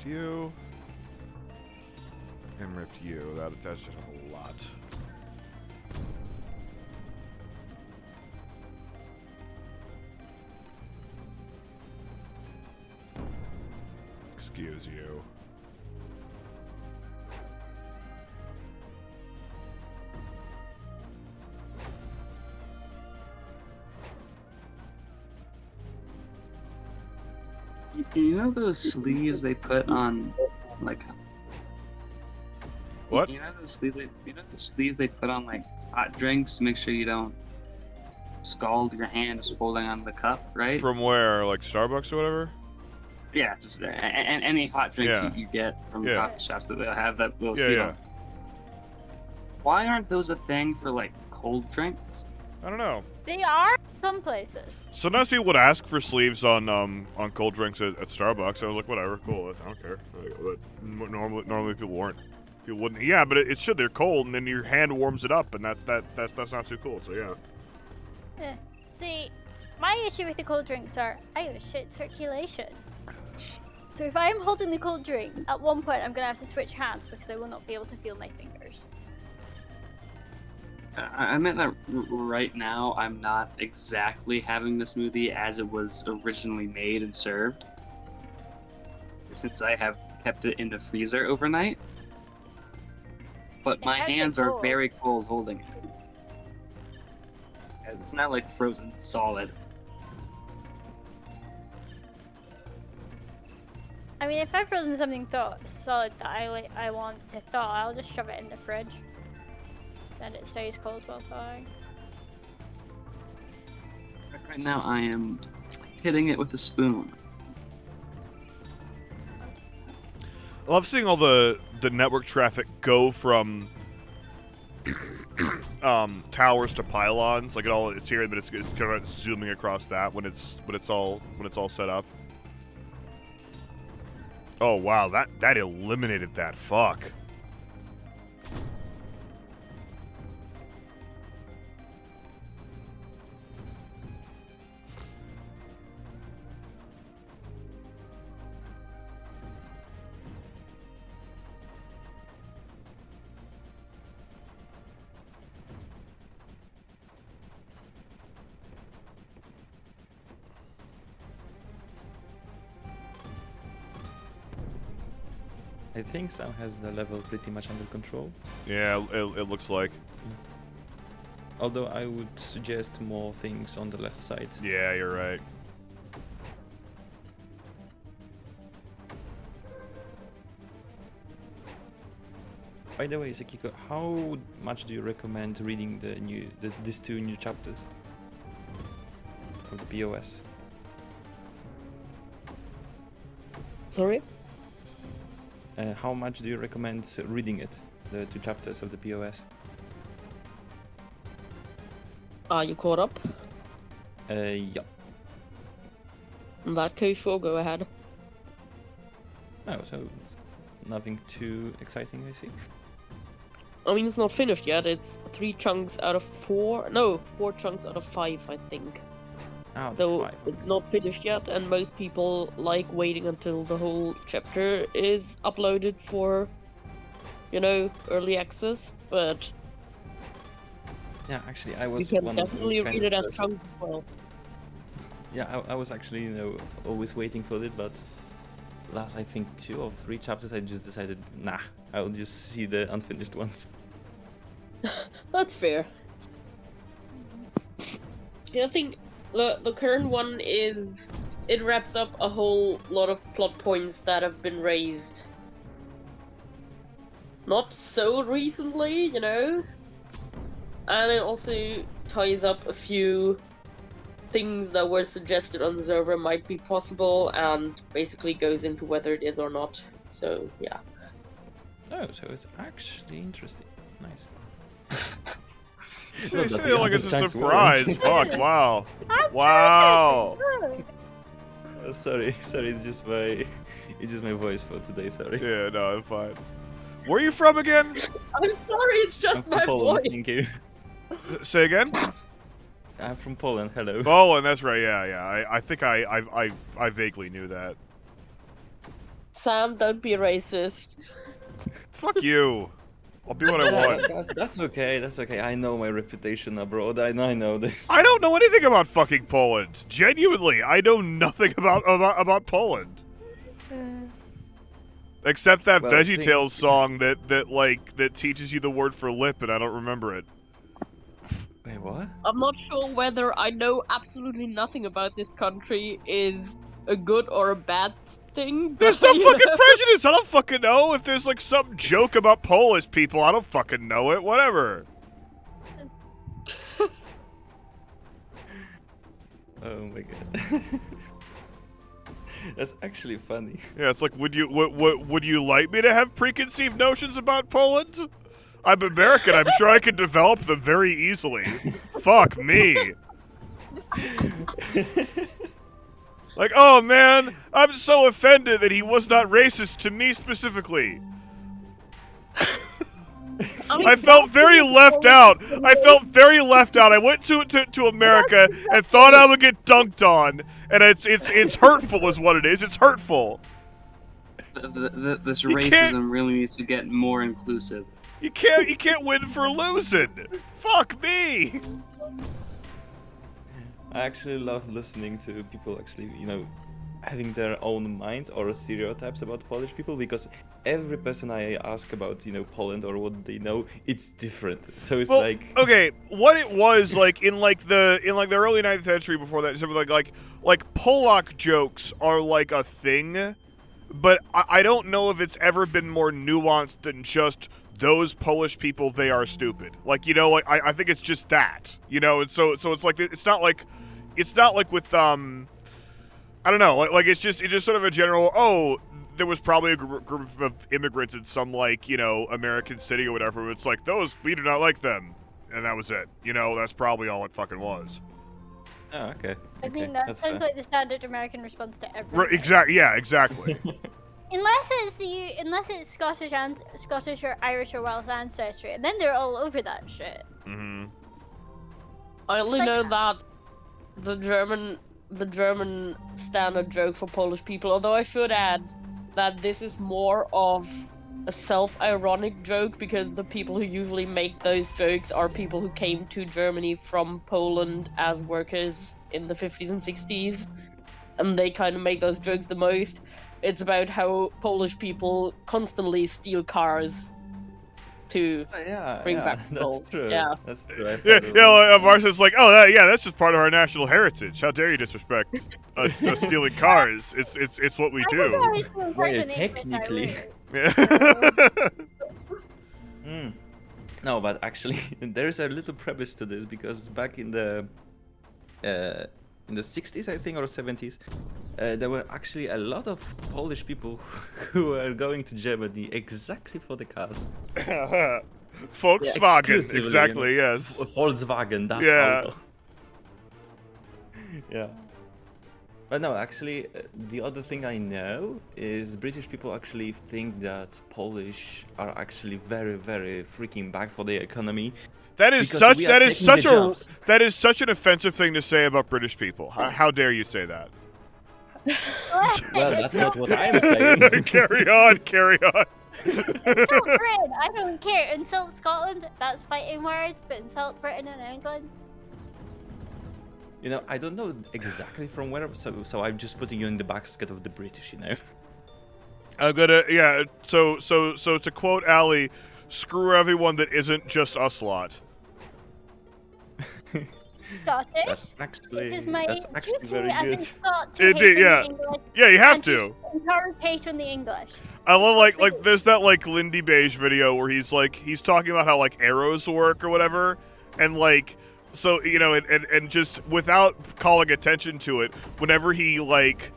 You. Rift you. That's just a lot. Excuse you. You know those sleeves they put on, like. What? You know those sleeves they put on like hot drinks to make sure you don't scald your hand just holding on the cup, right? From where? Like Starbucks or whatever? Yeah, just and any hot drinks you get from coffee shops that they'll have that little sleeve on. Why aren't those a thing for like cold drinks? I don't know. They are some places. Sometimes people would ask for sleeves on cold drinks at Starbucks. I was like, whatever, cool, I don't care. But normally people weren't. People wouldn't. Yeah, but it should. They're cold, and then your hand warms it up, and that's not too cool. So yeah. See, my issue with the cold drinks are I have shit circulation. So if I'm holding the cold drink, at one point I'm gonna have to switch hands because I will not be able to feel my fingers. I meant that right now I'm not exactly having the smoothie as it was originally made and served, since I have kept it in the freezer overnight. But my hands are very cold holding it. It's not like frozen solid. I mean, if I've frozen something solid that I want to thaw, I'll just shove it in the fridge. And it stays cold while thawing. Right now I am hitting it with a spoon. I love seeing all the network traffic go from towers to pylons. Like it's here, but it's kind of zooming across that when it's all set up. Oh wow, that eliminated that. Fuck. I think Sam has the level pretty much under control. Yeah, it looks like. Although I would suggest more things on the left side. Yeah, you're right. By the way, Sekiko, how much do you recommend reading these two new chapters of the POS? Sorry? How much do you recommend reading it, the two chapters of the POS? Are you caught up? Yeah. In that case, sure, go ahead. Oh, so it's nothing too exciting, I see. I mean, it's not finished yet. It's 3 chunks out of 4. No, 4 chunks out of 5, I think. Oh, So 5. it's not finished yet, and most people like waiting until the whole chapter is uploaded for, early access. But Yeah, actually, I you was can one of definitely those kind read it of as person. chunks as well. Yeah, I was actually, always waiting for it, but last, I think, 2 or 3 chapters, I just decided, nah, I'll just see the unfinished ones. That's fair. Yeah, I think the current one it wraps up a whole lot of plot points that have been raised not so recently, and it also ties up a few things that were suggested on the server might be possible, and basically goes into whether it is or not. So yeah. Oh, so it's actually interesting. Nice. Say Not that say the it like other it's a chunks surprise. weren't. Fuck, wow. I'm Wow. trying Sorry, it's just my voice for today. Sorry. Yeah, no, I'm fine. Where are you from again? I'm sorry, it's I'm just from my Poland. voice. Thank you. Say again? I'm from Poland. Hello. Poland, that's right. Yeah. I think I vaguely knew that. Sam, don't be racist. Fuck you. I'll be what I want. That's okay. That's okay. I know my reputation abroad. I know this. I don't know anything about fucking Poland. Genuinely, I know nothing about Poland. Except that Well, I VeggieTales think- song that teaches you the word for lip, and I don't remember it. Wait, what? I'm not sure whether I know absolutely nothing about this country is a good or a bad thing. There's but, no you fucking know. prejudice. I don't fucking know. If there's like some joke about Polish people, I don't fucking know it. Whatever. Oh my god. That's actually funny. Yeah, it's like, would you like me to have preconceived notions about Poland? I'm American. I'm sure I could develop them very easily. Fuck me. Like, oh man, I'm so offended that he was not racist to me specifically. I felt very left out. I felt very left out. I went to America and thought I would get dunked on, and it's hurtful, is what it is. It's hurtful. This You can't- racism really needs to get more inclusive. You can't win for losing. Fuck me. I actually love listening to people actually, having their own minds or stereotypes about Polish people, because every person I ask about, Poland or what they know, it's different. So it's Well, like, okay, what it was like in the early 9th century before that, something like Polak jokes are like a thing, but I don't know if it's ever been more nuanced than just those Polish people, they are stupid. Like, I think it's just that, and so it's like it's not like with I don't know, like it's just sort of a general, oh, there was probably a group of immigrants in some American city or whatever. It's like, those, we do not like them, and that was it. That's probably all it fucking was. oh, okay. I okay, mean, that that's sounds fair. like the standard American response to everything. Right, exactly. Yeah, exactly. Unless it's Scottish or Irish or Welsh ancestry, and then they're all over that shit. hmm I only Like- know that the German standard joke for Polish people, although I should add that this is more of a self-ironic joke, because the people who usually make those jokes are people who came to Germany from Poland as workers in the 50s and 60s, and they kind of make those jokes the most. It's about how Polish people constantly steal cars to bring back that's gold. true. Yeah. That's true. I've Yeah, heard of yeah. it. Marcia's like, oh, that's just part of our national heritage. How dare you disrespect us stealing cars? It's what we I do. think I was Well, impersonating Miss technically. Irene. Yeah. Mm. No, but actually, there's a little premise to this, because back in the 60s, I think, or 70s, there were actually a lot of Polish people who were going to Germany exactly for the cars. Volkswagen, exclusively, exactly. Yes. Volkswagen, that's Yeah. auto. Yeah. But no, actually, the other thing I know is British people actually think that Polish are actually very, very freaking bad for the economy. That is Because such we are that is taking the such a jobs. that is such an offensive thing to say about British people. How dare you say that? Well, that's not what I'm saying. Carry on, carry on. Insult Britain, I don't care. Insult Scotland, that's fighting words, but insult Britain and England. You know, I don't know exactly from where, so I'm just putting you in the basket of the British, you know. I'm gonna So to quote Ali, screw everyone that isn't just us lot. Scottish. That's actually It is my duty very as a good. Scot to Indeed, hate on yeah. the English Yeah, you have and to. encourage hate on the English. I love like there's that like Lindy Beige video where he's talking about how like arrows work or whatever, and like so you know and just without calling attention to it, whenever he like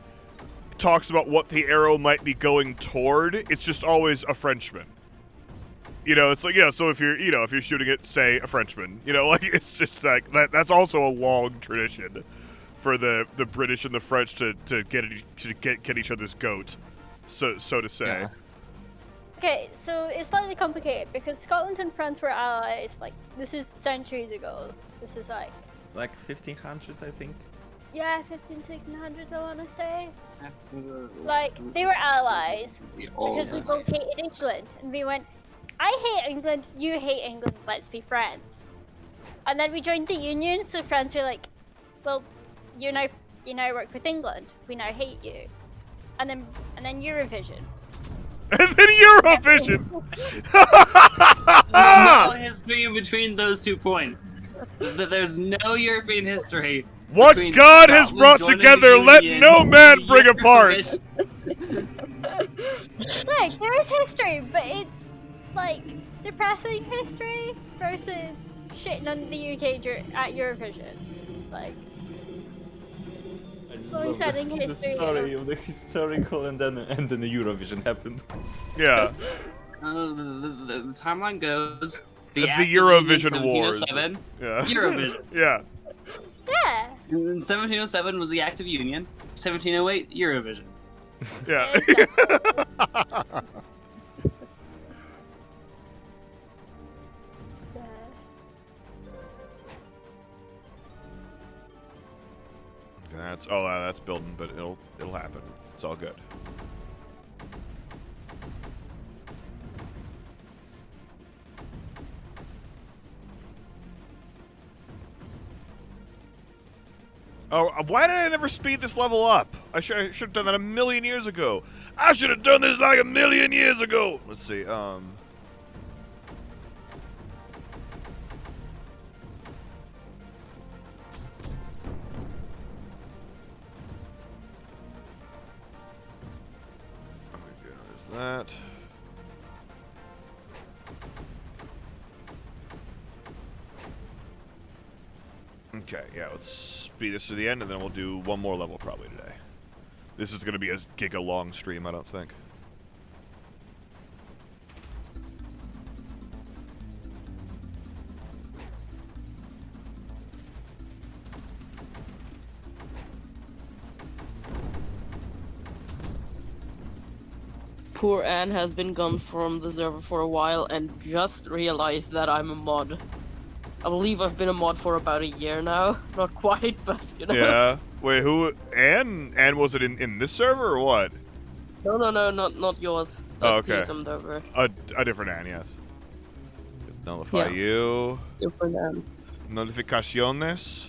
talks about what the arrow might be going toward, it's just always a Frenchman. You know, it's like so if you're shooting at say a Frenchman, like it's just like that's also a long tradition for the British and the French to get each other's goat. So to say. Yeah. Okay, so it's slightly complicated because Scotland and France were allies. Like this is centuries ago. This is like 1500s, I think. yeah, 1600s. I want to say. Like they were allies because we both hated England, and we went, I hate England, you hate England, let's be friends. And then we joined the Union, so France were like, well, you now work with England, we now hate you. And then Eurovision. And then Eurovision. No history in between those 2 points. There's no European history. What between God has Scotland brought joining together, the let Union no man and bring apart. Eurovision. Look, there is history, but it's like depressing history versus shitting on the UK at Eurovision. Like, Love setting the history, story of the historical and then the Eurovision happened. Yeah. The timeline goes. The Act of Eurovision Union, Wars. 1707, Yeah. Eurovision. Yeah. yeah. In 1707 was the Act of Union. 1708, Eurovision. Yeah. That's building, but it'll happen. It's all good. Oh, why did I never speed this level up? I should have done that a million years ago. I should have done this like a million years ago. Let's see. There's that. Okay, yeah, let's speed this to the end, and then we'll do one more level probably today. This is going to be a giga-long stream, I don't think. Poor Anne has been gone from the server for a while and just realized that I'm a mod. I believe I've been a mod for about a year now. Not quite, but you know. Yeah. Wait, who? Anne? Anne, was it in this server or what? No, not yours. Oh, okay. Over. A different Anne, yes. Nullify Yeah. you. Different Anne. Notificaciones.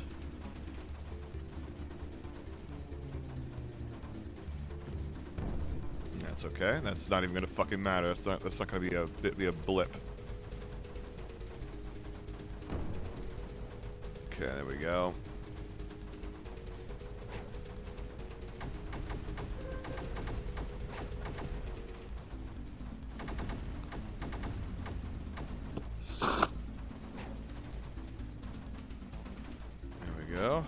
That's okay. That's not even gonna fucking matter. That's not gonna be a blip. Okay, there we go. There we go.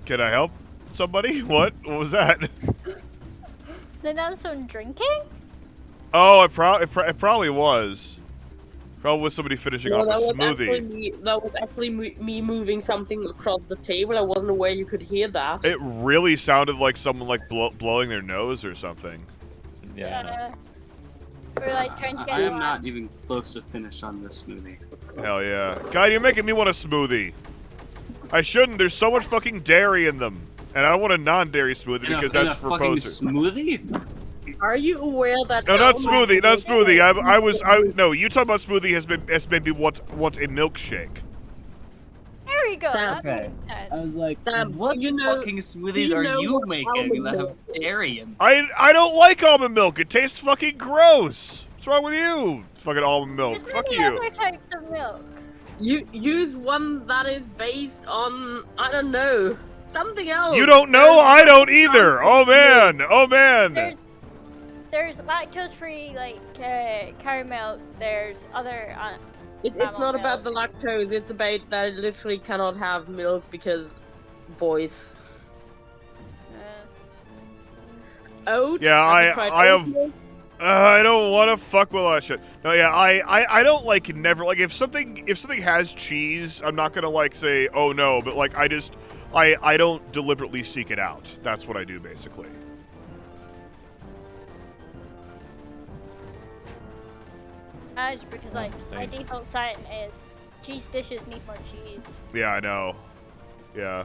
Can I help somebody? What was that? Then that was someone drinking? Oh, it probably was. Probably with somebody finishing No, off that a was smoothie. actually me. That was actually me moving something across the table. I wasn't aware you could hear that. It really sounded like someone like blowing their nose or something. Yeah. We're like trying to get I am you not out. even close to finish on this smoothie. Hell yeah. God, you're making me want a smoothie. I shouldn't. There's so much fucking dairy in them. And I don't want a non-dairy smoothie because in a that's for fucking posers. smoothie? Are you aware that? No, not Elmo smoothie, not is- smoothie. No, you talking about smoothie has made me want a milkshake. There we go. Sam. That makes sense. I was like, Sam, what you know- fucking smoothies you are know you what making almond that have milk is? dairy in them? I don't like almond milk. It tastes fucking gross. What's wrong with you? Fucking almond milk. There's Fuck many you. other types of milk. You use one that is based on, I don't know, something else. You don't know? I don't either. Oh man. Oh man. There's lactose-free like cow milk. There's other. It's Almond not about the milk. lactose. It's about that it literally cannot have milk because voice. Oat. Yeah, you tried I oat have. milk? I don't want to fuck with all that shit. No, yeah, I don't like never like if something has cheese, I'm not gonna like say oh no, but like I don't deliberately seek it out. That's what I do basically. Just because like my default setting is cheese dishes need more cheese. Yeah, I know. Yeah.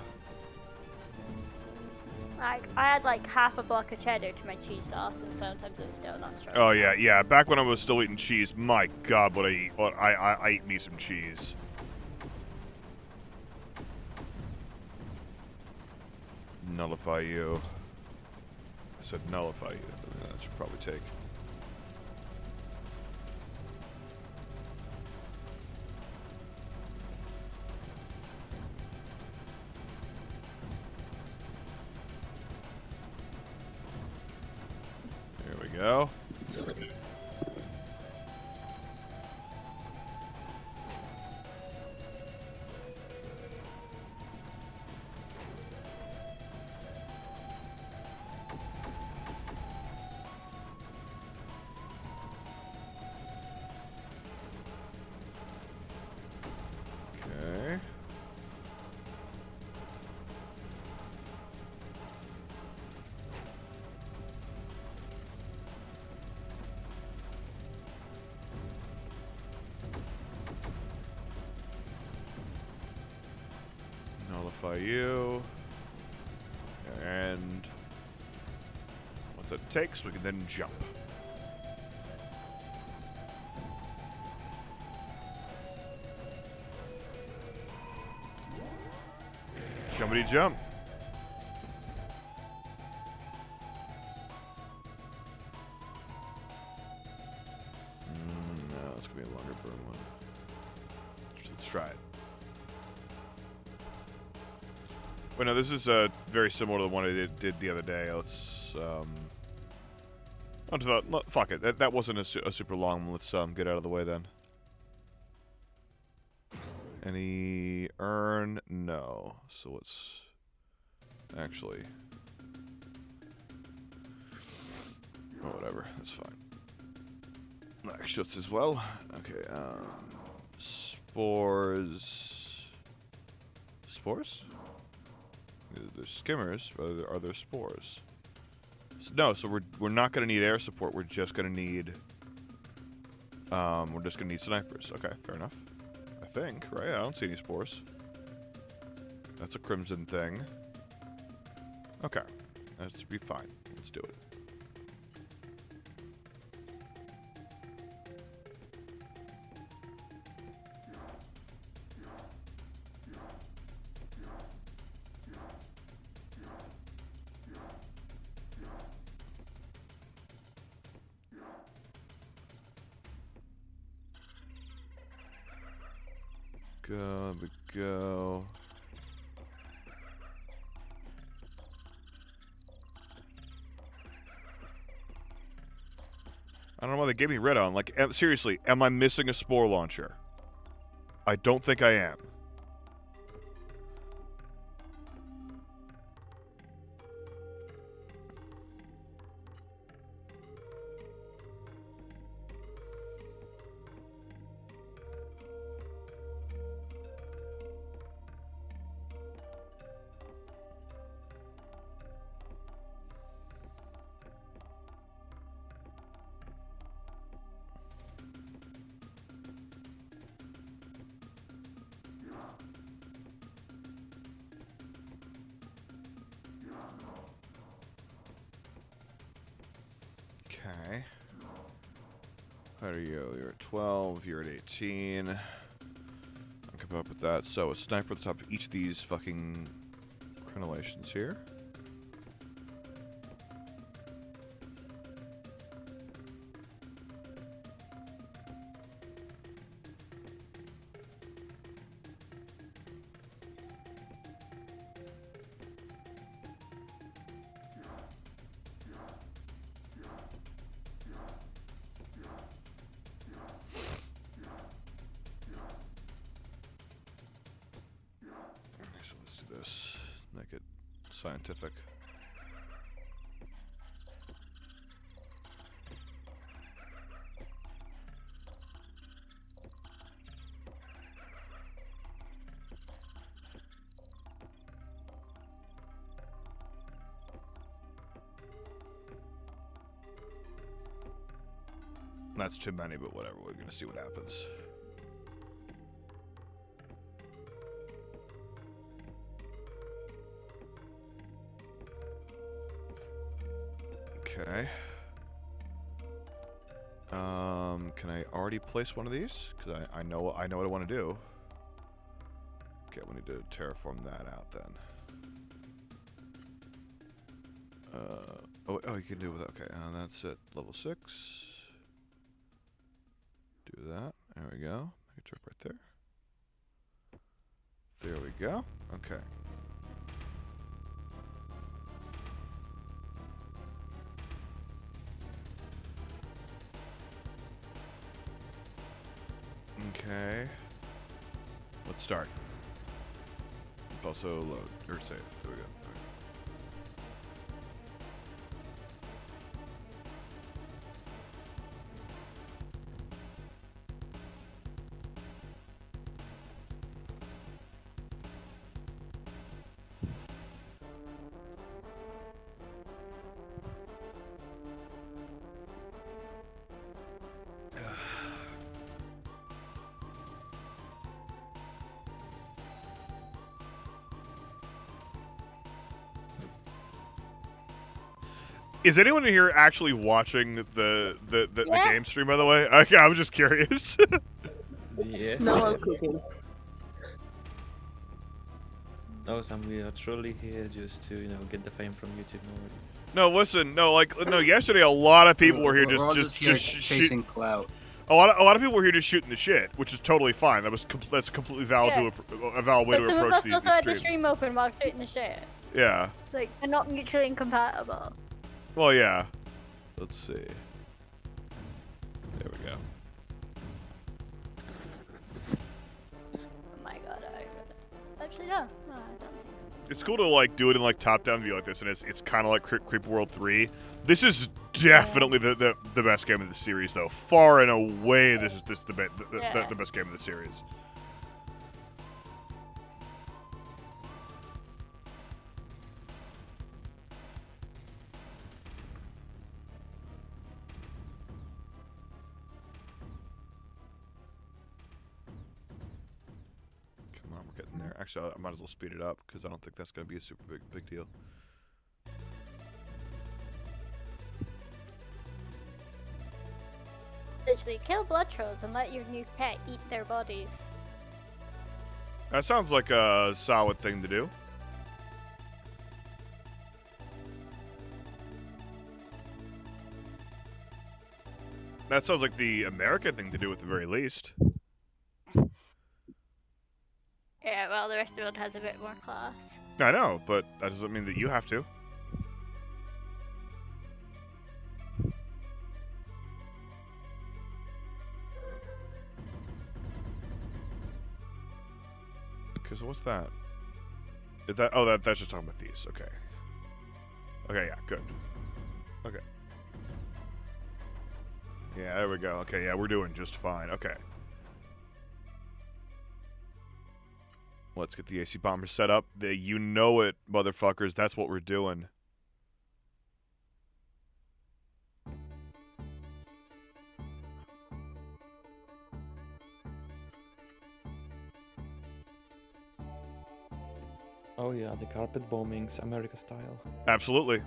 Like I add like half a block of cheddar to my cheese sauce, and sometimes it's still not strong. Oh yeah, yeah. Back when I was still eating cheese, my God, what I eat! What I eat me some cheese. Nullify you. I said nullify you. That should probably take. There we go. Okay. Nullify you. And once that takes, we can then jump. Jumpity jump. No, it's gonna be a longer burn one. Let's try it. Wait, no, this is very similar to the one I did the other day. Let's fuck it. That wasn't a super long one. Let's get out of the way then. Any urn? No. So let's actually. Oh, whatever. That's fine. That shuts as well. Okay. Spores. Spores? There's skimmers, but are there spores? No. So we're not gonna need air support. We're just gonna need. We're just gonna need snipers. Okay, fair enough. I think, right? I don't see any spores. That's a crimson thing. Okay. That should be fine. Let's do it. Go. I don't know why they gave me red on. Like, seriously, am I missing a spore launcher? I don't think I am. Okay. What are you? You're at 12. You're at 18. I'll keep up with that. So a sniper at the top of each of these fucking crenellations here. So let's do this. Make it scientific. That's too many, but whatever. We're gonna see what happens. Okay. Can I already place one of these? Because I know what I want to do. Okay, we need to terraform that out then. Oh, you can do it. Okay, that's at level 6. Do that. There we go. Make a trip right there. There we go. Okay. Okay. Let's start. Also load or save. There we go. Is anyone in here actually watching the game stream, by the way? Okay, I was just curious. Yeah. No, I'm cooking. No, Sam, we are truly here just to, get the fame from YouTube. No, listen, no, yesterday a lot of people were here We're all just chasing clout. a lot of people were here just shooting the shit, which is totally fine. That's a completely valid a valid way But to some of approach us these also had the streams. stream open while shooting the shit. Yeah. Like, they're not mutually incompatible. Well, yeah. Let's see. There we go. Oh my god, actually, no. No, I don't think so. It's cool to do it in top-down view like this, and it's kind of like Creeper World 3. This is definitely the best game of the series, though. Far and away, this is the best game of the series. Come on, we're getting there. Actually, I might as well speed it up because I don't think that's going to be a super big deal. Literally, kill blood trolls and let your new pet eat their bodies. That sounds like a solid thing to do. That sounds like the American thing to do at the very least. Yeah, well, the rest of the world has a bit more class. I know, but that doesn't mean that you have to. Okay, so what's that? Is that that's just talking about these. Okay. Okay, yeah, good. Okay. Yeah, there we go. Okay, yeah, we're doing just fine. Okay. Let's get the AC bomber set up. You know it, motherfuckers. That's what we're doing. Oh yeah, the carpet bombings, America style. Absolutely.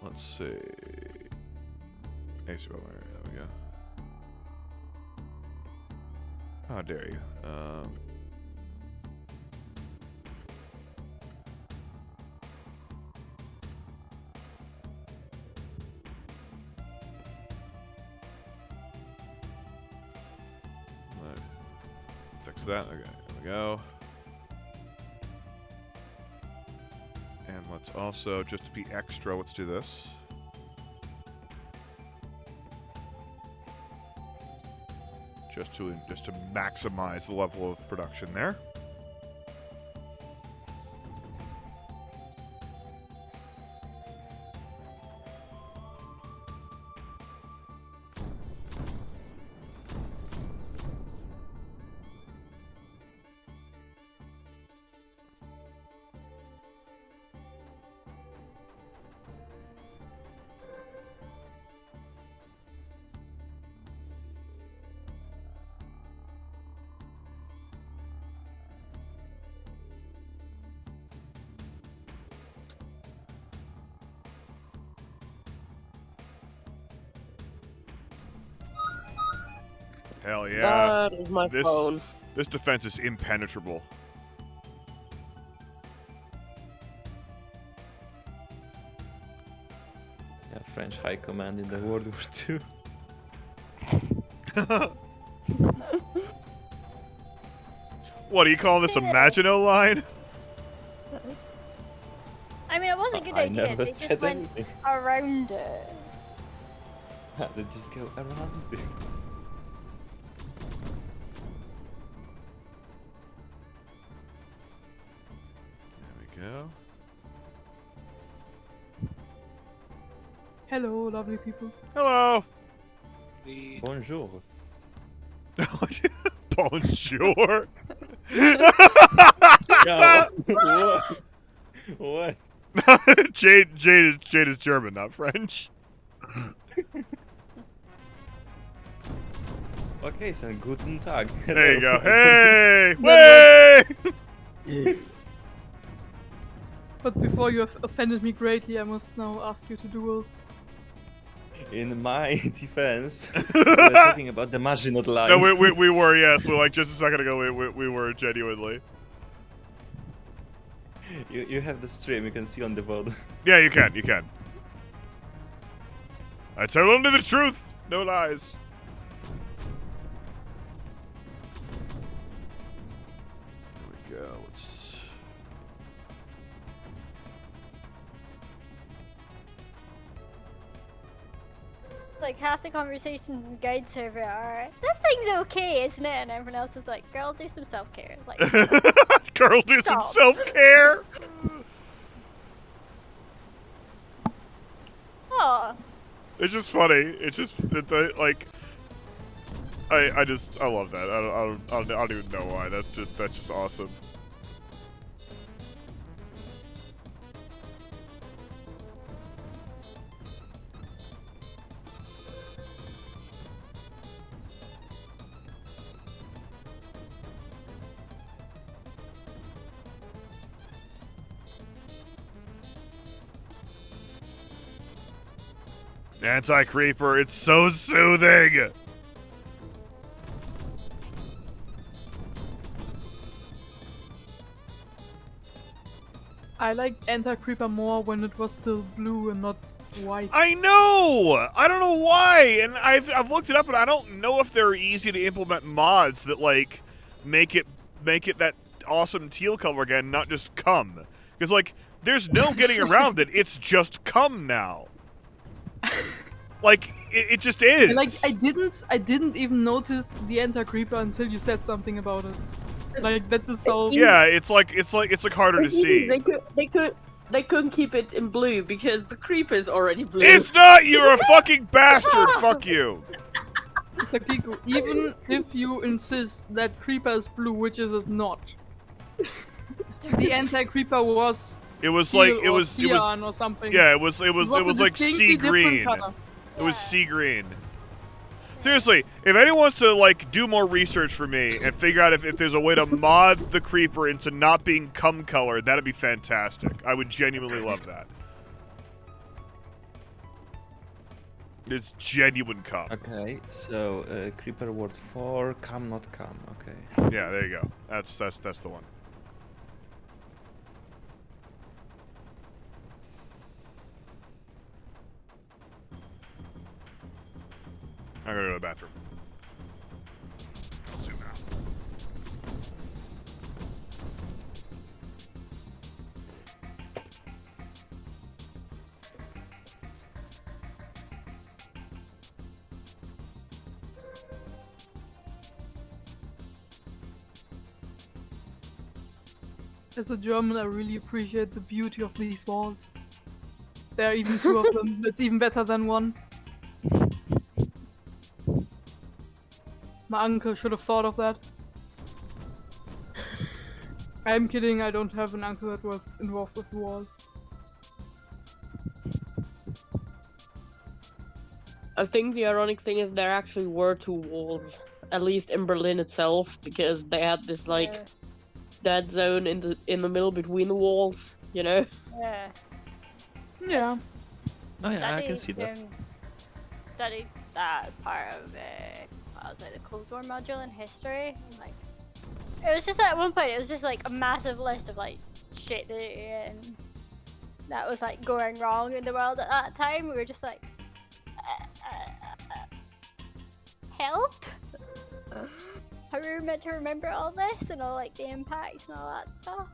Let's see. AC Bowler, there we go. How dare you? Fix that. Okay, there we go. And let's also, just to be extra, let's do this. Just to maximize the level of production there. Hell yeah. That is my phone. This defense is impenetrable. Yeah, French high command in the World War II. What, are you calling this a Maginot Line? I mean, it was a good I idea. never They just said went anything. around it. How did just go around it? There we go. Hello, lovely people. Hello. Bonjour. Bonjour. Yeah, what? Jade is German, not French. Okay, so guten Tag. There you go. Hey! Way! But before you have offended me greatly, I must now ask you to duel. In my defense, we're talking about the Maginot Line. No, we were, yes. Well, like just a second ago, we were genuinely. You have the stream, you can see on the board. Yeah, you can. I tell only the truth, no lies. There we go. Let's... Like half the conversations in the guide server are, this thing's okay, isn't it? And everyone else is like, girl, do some self-care. Like, Girl, do some Stop. self-care. oh, It's just funny. It's just like I love that. I don't even know why. That's just awesome. Anti-creeper, it's so soothing! I liked Anti-Creeper more when it was still blue and not white. I know! I don't know why! And I've looked it up and I don't know if they're easy to implement mods that, like, make it that awesome teal color again, not just cum. Because, like, there's no getting around it, it's just cum now. Like, it just is. And, like, I didn't even notice the Anti-Creeper until you said something about it. Like, that is so... Yeah, it's like harder to see. They couldn't keep it in blue because the creeper is already blue. It's not! You're a fucking bastard! Fuck you! Sakiku, even if you insist that Creeper is blue, which is it not, the Anti-Creeper was... It was teal like it or was cyan or something. yeah, it was a like sea distinctly different green. color. It was sea green. Seriously, if anyone wants to like do more research for me and figure out if there's a way to mod the creeper into not being cum colored, that'd be fantastic. I would genuinely love that. It's genuine cum. Okay, so Creeper Ward 4, come not come. Okay. Yeah, there you go. That's the one. I'm gonna go to the bathroom. Zoom out. As a German, I really appreciate the beauty of these walls. There are even two of them. It's even better than one. My uncle should have thought of that. I'm kidding, I don't have an uncle that was involved with the wall. I think the ironic thing is there actually were two walls, at least in Berlin itself, because they had this like dead zone in the middle between the walls, you know? Yeah. Yeah. Oh yeah, I can see that. Studied that as part of the Cold War module in history. And, like, it was just at one point, it was just like a massive list of like shit that was like going wrong in the world at that time. We were just like, help? How are we meant to remember all this and all like the impacts and all that stuff?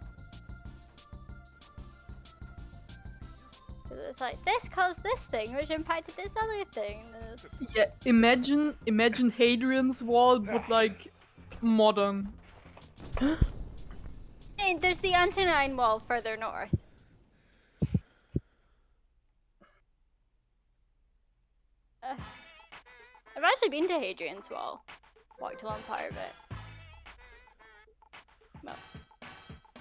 It's like this caused this thing, which impacted this other thing. Yeah, imagine Hadrian's Wall, but like modern. Hey, there's the Antonine Wall further north. I've actually been to Hadrian's Wall. Walked along part of it. Well,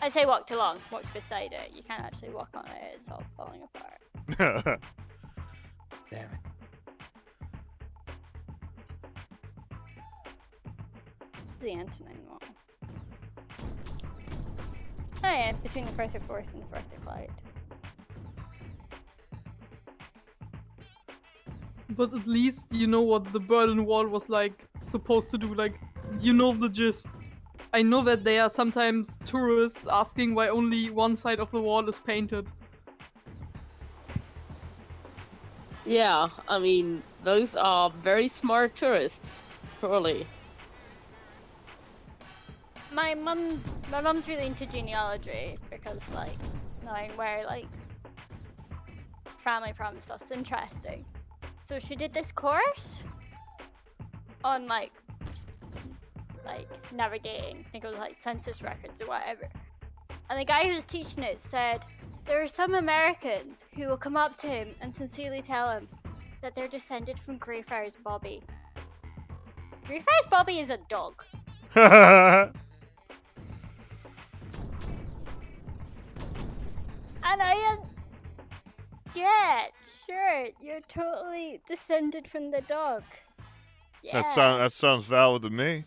I say walked along, walked beside it. You can't actually walk on it, it's all falling apart. Damn it. The Antonine Wall. Oh yeah, between the Firth of Forth and the Firth of Clyde. But at least you know what the Berlin Wall was like supposed to do, like, you know the gist. I know that there are sometimes tourists asking why only one side of the wall is painted. Yeah, I mean, those are very smart tourists, surely. My mom's really into genealogy because, like, knowing where, like, family from stuff's interesting. So she did this course on, like navigating, I think it was, like, census records or whatever. And the guy who was teaching it said, there are some Americans who will come up to him and sincerely tell him that they're descended from Greyfriars Bobby. Greyfriars Bobby is a dog. And yeah, sure, you're totally descended from the dog. Yeah. That sounds valid to me.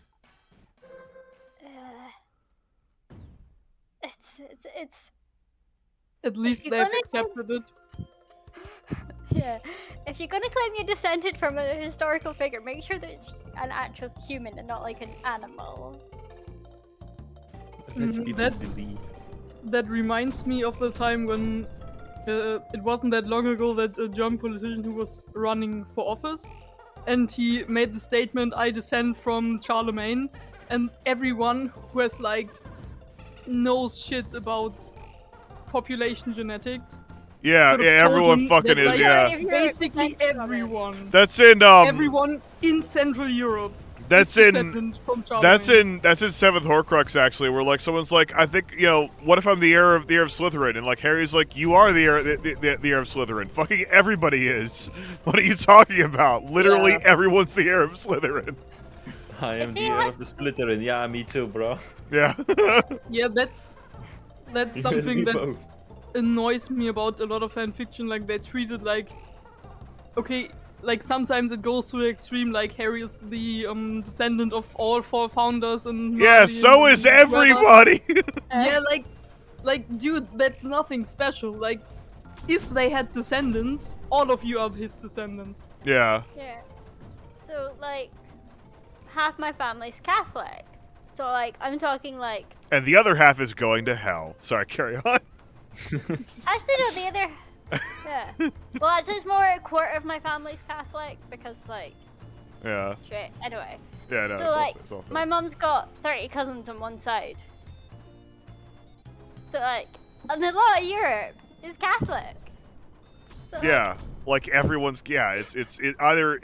It's. At least they've accepted it. Yeah, if you're gonna claim you're descended from a historical figure, make sure that it's an actual human and not like an animal. Let's be believe. That reminds me of the time when it wasn't that long ago that a German politician who was running for office, and he made the statement, I descend from Charlemagne, and everyone who has like knows shit about population genetics. Yeah, everyone fucking is, like, yeah. Basically everyone. That's in everyone in Central Europe. That's in Seventh Horcrux actually, where like someone's like, I think, you know, what if I'm the heir of Slytherin? And like Harry's like, you are the heir of Slytherin. Fucking everybody is. What are you talking about? Literally everyone's the heir of Slytherin. I am the heir of the Slytherin. Yeah, me too, bro. Yeah. Yeah, that's something that annoys me about a lot of fanfiction. Like they treat it like, okay, like sometimes it goes to the extreme, like Harry is the descendant of all 4 founders, and yeah, so is everybody. Yeah, like dude, that's nothing special. Like if they had descendants, all of you are his descendants. Yeah. Yeah. So like, half my family's Catholic. So like, I'm talking like. And the other half is going to hell. Sorry, carry on. Actually, no, the other. Yeah. Well, actually, it's more a quarter of my family's Catholic because like. Yeah. Shit. Anyway. Yeah, no. So it's all- like, it's all fair. my mum's got 30 cousins on one side. So like, and a lot of Europe is Catholic. So, like, Yeah, like everyone's. Yeah, it's either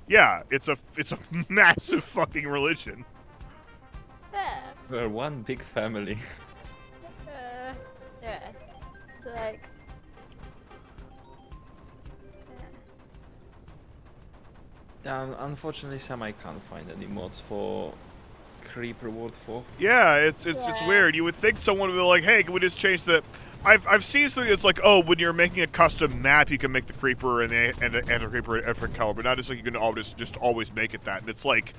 yeah, it's a massive fucking religion. yeah. We're one big family. Yeah. So like. Unfortunately, Sam, I can't find any mods for Creeper World 4. Yeah, it's Yeah. weird. You would think someone would be like, "Hey, can we just change the?" I've seen something that's like, "Oh, when you're making a custom map, you can make the creeper and a creeper a different color, but not just like you can always make it that." And it's like,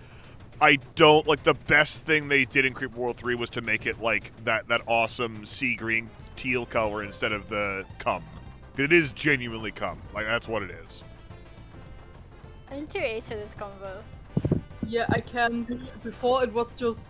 I don't like the best thing they did in Creeper World 3 was to make it like that awesome sea green teal color instead of the cum. It is genuinely cum. Like that's what it is. I'm too ace for this combo. Yeah, I can't. Before it was just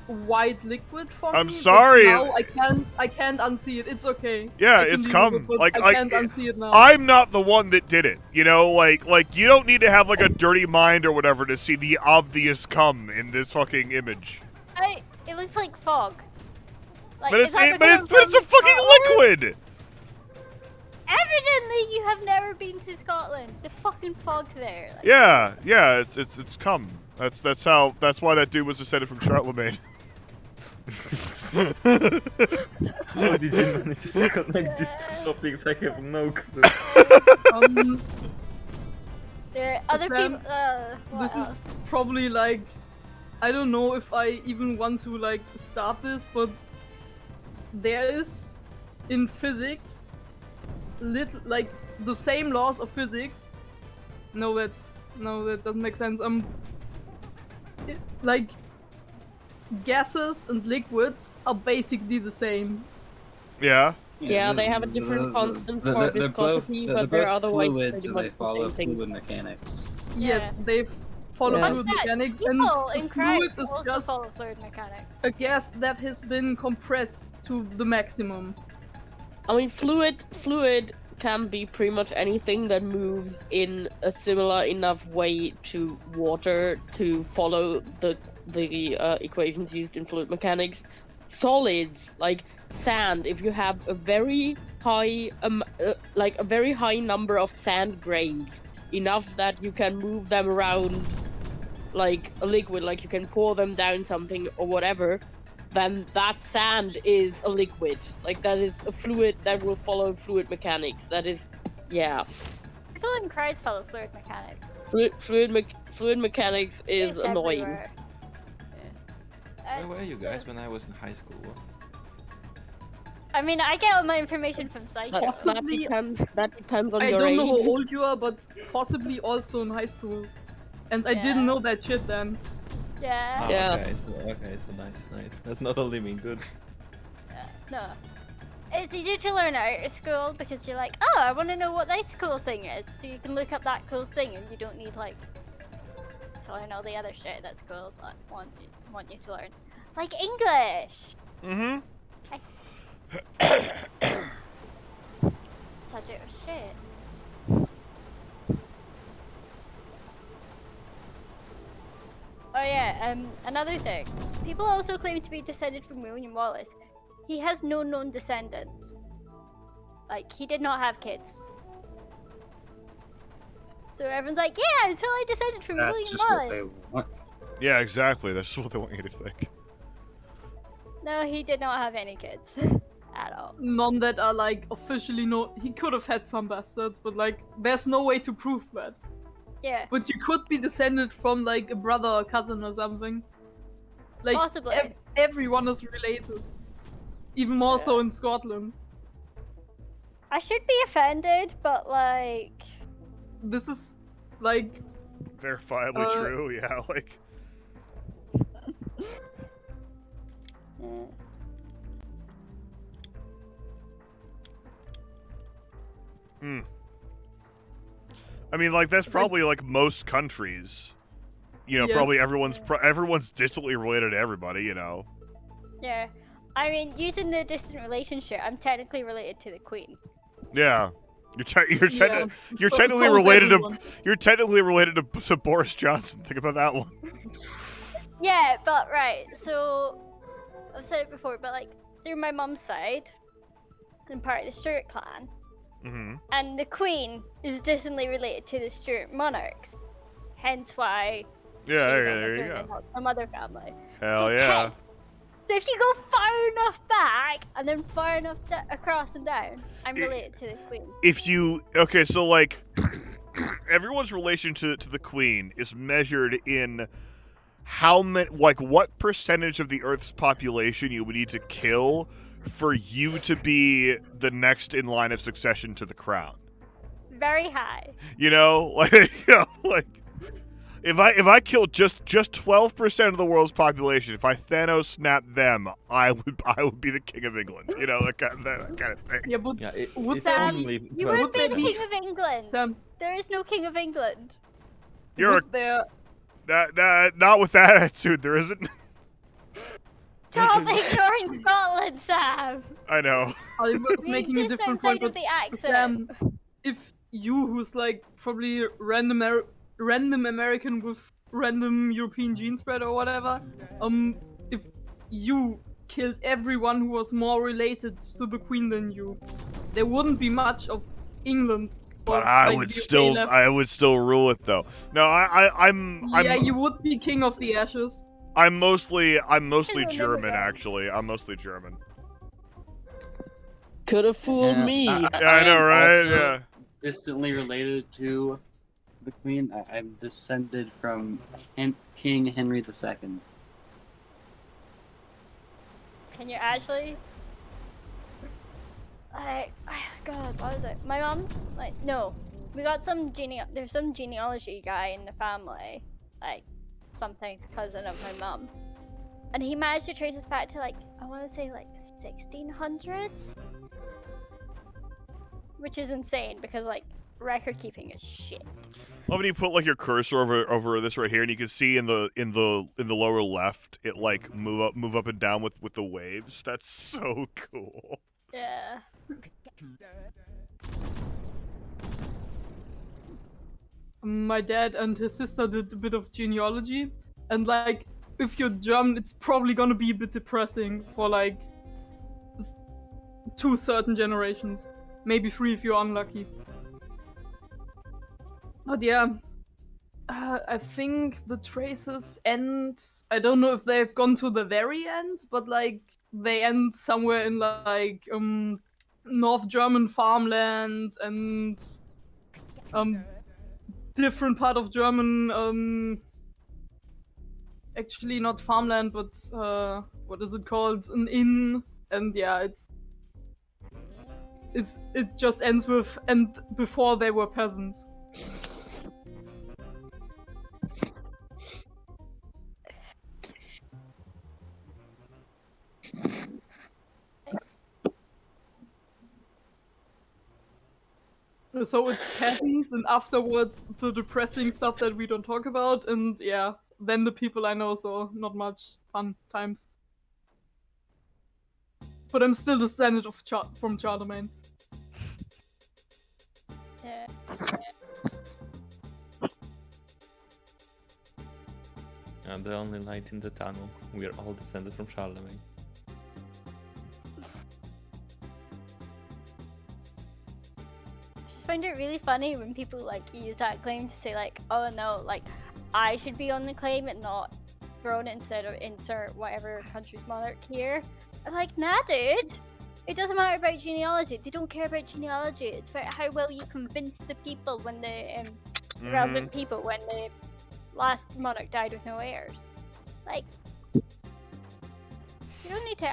white liquid for I'm me. but sorry. Now I can't unsee it. It's okay. Yeah, I can it's deal cum. with it, but Like I can't unsee it now. I'm not the one that did it. You know, like you don't need to have like a dirty mind or whatever to see the obvious cum in this fucking image. It looks like fog. Like, But is it's that but because it's a I'm from fucking Scotland? liquid. Evidently, you have never been to Scotland. The fucking fog there. Like, Yeah, it's cum. That's why that dude was descended from Charlemagne. How did you manage to connect these two topics? I have no clue. There are other Sam, people. What This else? is probably like, I don't know if I even want to like start this, but there is in physics like the same laws of physics. No, that doesn't make sense. Like gases and liquids are basically the same. Yeah. Yeah, they have a different constant for viscosity, but they're otherwise fluid, pretty so much they the follow same thing. fluid mechanics. Yes, they follow Yeah. fluid Yeah, mechanics, people in and crime fluid is also just follow fluid mechanics. a gas that has been compressed to the maximum. I mean, fluid can be pretty much anything that moves in a similar enough way to water to follow the equations used in fluid mechanics. Solids like sand, if you have a very high a very high number of sand grains, enough that you can move them around like a liquid, like you can pour them down something or whatever, then that sand is a liquid. Like that is a fluid that will follow fluid mechanics. That is, yeah. People in crowds follow fluid mechanics. Fluid mechanics is It's annoying. everywhere. Yeah. Where were you guys when I was in high school? I mean, I get all my information from sites. That Possibly- depends on I your don't age. know how old you are, but possibly also in high school. And I Yeah. didn't know that shit then. Yeah. Ah, Yeah. Okay, so nice. That's not only me, good. No. It's easier to learn out of school because you're like, oh, I want to know what this cool thing is. So you can look up that cool thing and you don't need, like, to learn all the other shit that schools want you to learn. Like English! Mm-hmm. Subject of shit. Oh yeah, another thing. People also claim to be descended from William Wallace. He has no known descendants. Like, he did not have kids. So everyone's like, yeah, I'm totally descended from That's William just what Wallace. they want. Yeah, exactly. That's what they want you to think. No, he did not have any kids. At all. None that are like officially known. He could have had some bastards, but like there's no way to prove that. Yeah, But you could be descended from like a brother or cousin or something. Like possibly. everyone is related. Even more so in Scotland. I should be offended, but like... This is like Verifiably true, yeah, like. Hmm. I mean, like that's probably like most countries. You know, Yes. probably everyone's distantly related to everybody. You know. Yeah. I mean, using the distant relationship, I'm technically related to the Queen. Yeah. You're Yeah. technically So is related everyone. to Boris Johnson. Think about that one. Yeah, but right, so I've said it before, but like through my mum's side, I'm part of the Stuart clan, Mm-hmm. and the Queen is distantly related to the Stuart monarchs. Hence why Yeah, she's there you also go. in the mother family. Hell So yeah. So if you go far enough back and then far enough across and down, I'm related to the Queen. If you okay, so like everyone's relation to the Queen is measured in how many, like what percentage of the Earth's population you would need to kill for you to be the next in line of succession to the crown. Very high. You know, like if I killed just 12% of the world's population, if I Thanos snapped them, I would be the king of England. You know, that kind of thing. Yeah, but Yeah, would it's there only You would be the 12%. king of England. Sam, There is no king of England. You're would there that not with that attitude. There isn't. Stop ignoring Scotland, Sam. I know. I was Read making a this different outside point, of but the accent. Sam, if you, who's like probably random American with random European gene spread or whatever, if you killed everyone who was more related to the Queen than you, there wouldn't be much of England. But or, I like, would the UK still left. I would still rule it though. No, I'm Yeah, you would be king of the ashes. I'm mostly Hello, German Linda. actually. I'm mostly German. Could have fooled Yeah, me. Yeah, I know, am right? also Yeah. Distantly related to the Queen. I'm descended from King Henry II. Can you actually? God, what is it? My mom, like, no. We got there's some genealogy guy in the family, like, something cousin of my mum. And he managed to trace us back to, like, I want to say, like, 1600s? Which is insane, because, like, record keeping is shit. Well, when you put like your cursor over this right here, and you can see in the lower left, it like move up and down with the waves. That's so cool. Yeah. My dad and his sister did a bit of genealogy, and like, if you're German, it's probably gonna be a bit depressing for like 2 certain generations, maybe 3 if you're unlucky. But yeah, I think the traces end. I don't know if they've gone to the very end, but like they end somewhere in like North German farmland and different part of German, actually not farmland, but what is it called? An inn. And yeah, it just ends with and before they were peasants. So it's peasants, and afterwards the depressing stuff that we don't talk about, and yeah, then the people I know, so not much fun times. But I'm still descended from Charlemagne. Yeah. I'm the only light in the tunnel. We are all descended from Charlemagne. I just find it really funny when people like use that claim to say like, oh no, like I should be on the claim and not throne instead of insert whatever country's monarch here. I'm like, nah, dude. It doesn't matter about genealogy. They don't care about genealogy. It's about how well you convince the people when the relevant people when the last monarch died with no heirs. Like, you don't need to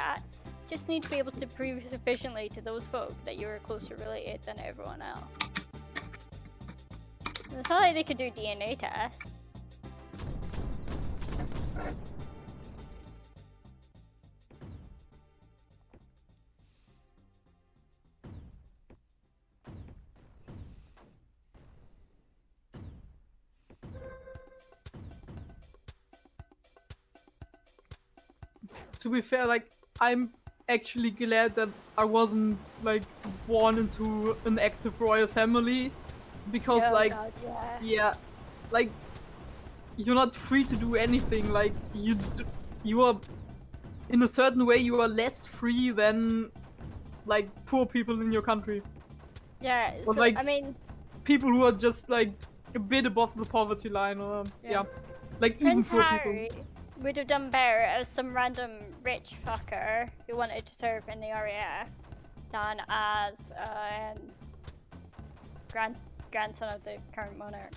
just need to be able to prove sufficiently to those folk that you're closer related than everyone else. It's not like they could do DNA tests. to be fair, like, I'm actually glad that I wasn't, like, born into an active royal family. Because, Oh like, God, yeah. yeah, like, you're not free to do anything. Like, you are, in a certain way, you are less free than, like, poor people in your country. Yeah, Or, so, like, I mean, people who are just, like, a bit above the poverty line, or, yeah. Like, even Prince poor Harry people. would have done better as some random rich fucker who wanted to serve in the RAF than as grandson of the current monarch.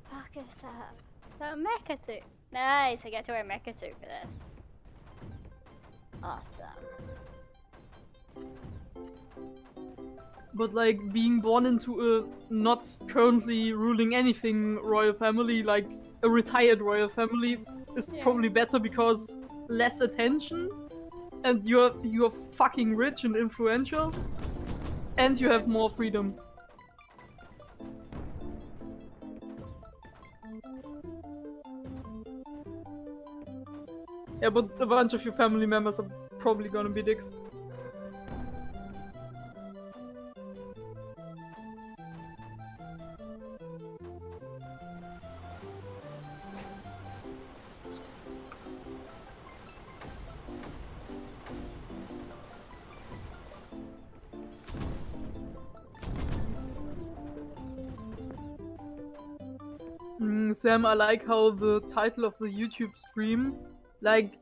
Fuck is that? Is that a mecha suit? Nice, I get to wear a mecha suit for this. Awesome. But, like, being born into a not currently ruling anything royal family, like a retired royal family, is probably better because less attention, and you're fucking rich and influential, and you have more freedom. Yeah, but a bunch of your family members are probably gonna be dicks. Sam, I like how the title of the YouTube stream, like,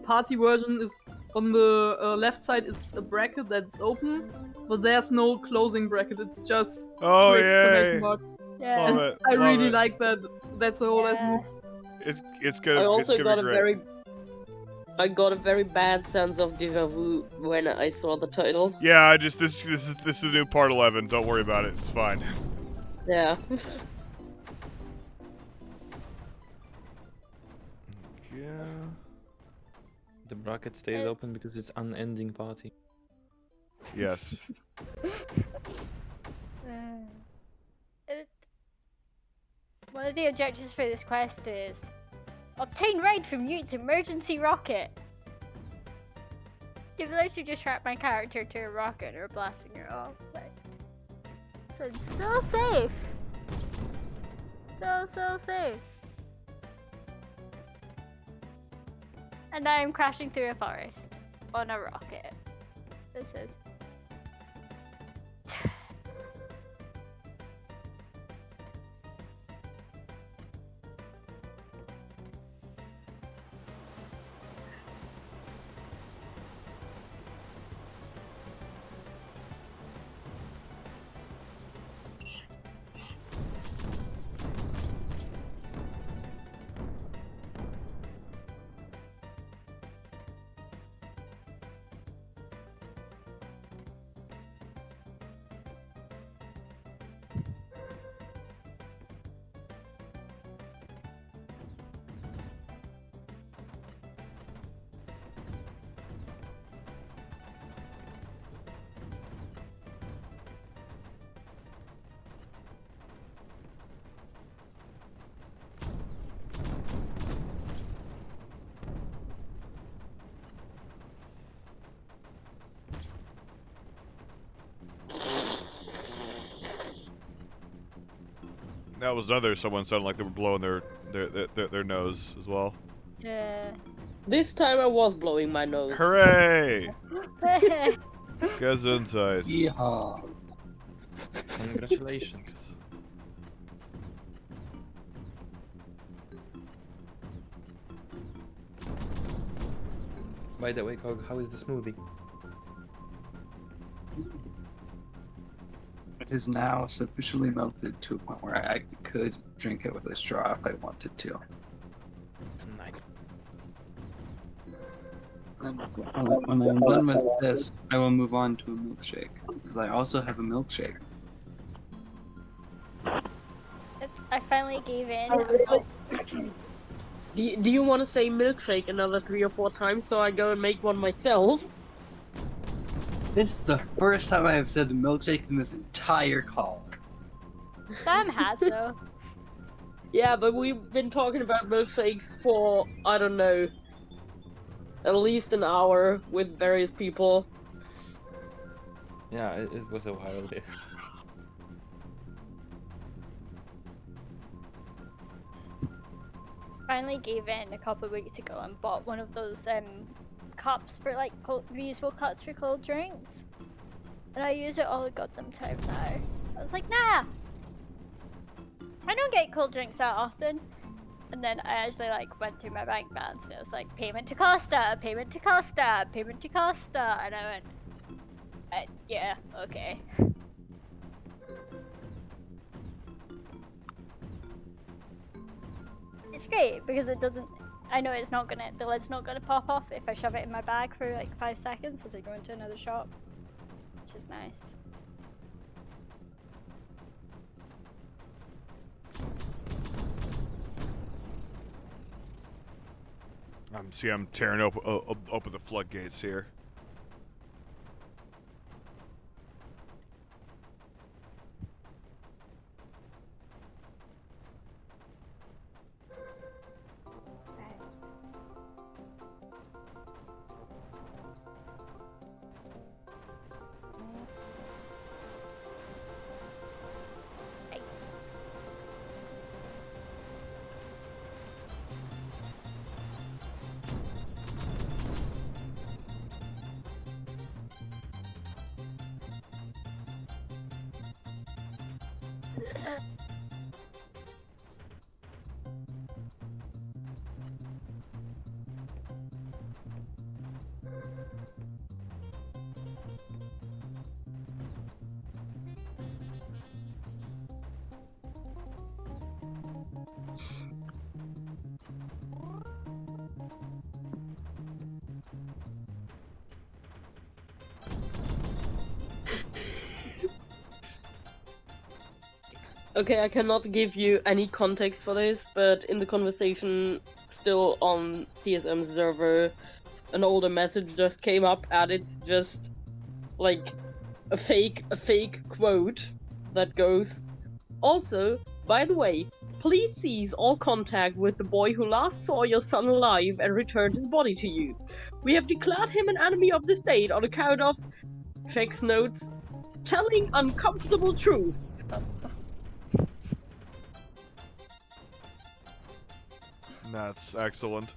party version is on the left side is a bracket that's open, but there's no closing bracket. It's just two exclamation marks. Yeah. And Love it. I love really it. like that. That's a whole ass move. It's gonna. I also it's gonna got be a great. I got a very bad sense of déjà vu when I saw the title. Yeah, I just this is the new part 11. Don't worry about it. It's fine. Yeah. Yeah. The bracket stays open because it's unending party. Yes. One of the objectives for this quest is obtain ride from Newt's emergency rocket. You've literally just strapped my character to a rocket or blasting it off. Like, so it's so safe. So safe. And now I'm crashing through a forest on a rocket. This is. That was another someone sounded like they were blowing their nose as well. Yeah. This time I was blowing my nose. Hooray! Gesundheit. Yeehaw. Congratulations. By the way, Cog, how is the smoothie? It is now sufficiently melted to a point where I could drink it with a straw if I wanted to. Nice. And when I'm done with this, I will move on to a milkshake. Because I also have a milkshake. I finally gave in. Do you want to say milkshake another 3 or 4 times so I go and make one myself? This is the first time I have said the milkshake in this entire call. Sam has though. Yeah, but we've been talking about milkshakes for, I don't know, at least an hour with various people. Yeah, it was a while there. Finally gave in a couple of weeks ago and bought one of those cups for like reusable cups for cold drinks. And I use it all the goddamn time now. I was like, nah! I don't get cold drinks that often. And then I actually like went through my bank balance and it was like payment to Costa, payment to Costa, payment to Costa, and I went, yeah, okay. It's great because it doesn't. I know it's not gonna. The lid's not gonna pop off if I shove it in my bag for like 5 seconds as I go into another shop, which is nice. I'm tearing open the floodgates here. Okay, I cannot give you any context for this, but in the conversation still on TSM server, an older message just came up and it's just like a fake quote that goes, "Also, by the way, please cease all contact with the boy who last saw your son alive and returned his body to you. We have declared him an enemy of the state on account of," checks notes, "telling uncomfortable truth." That's excellent.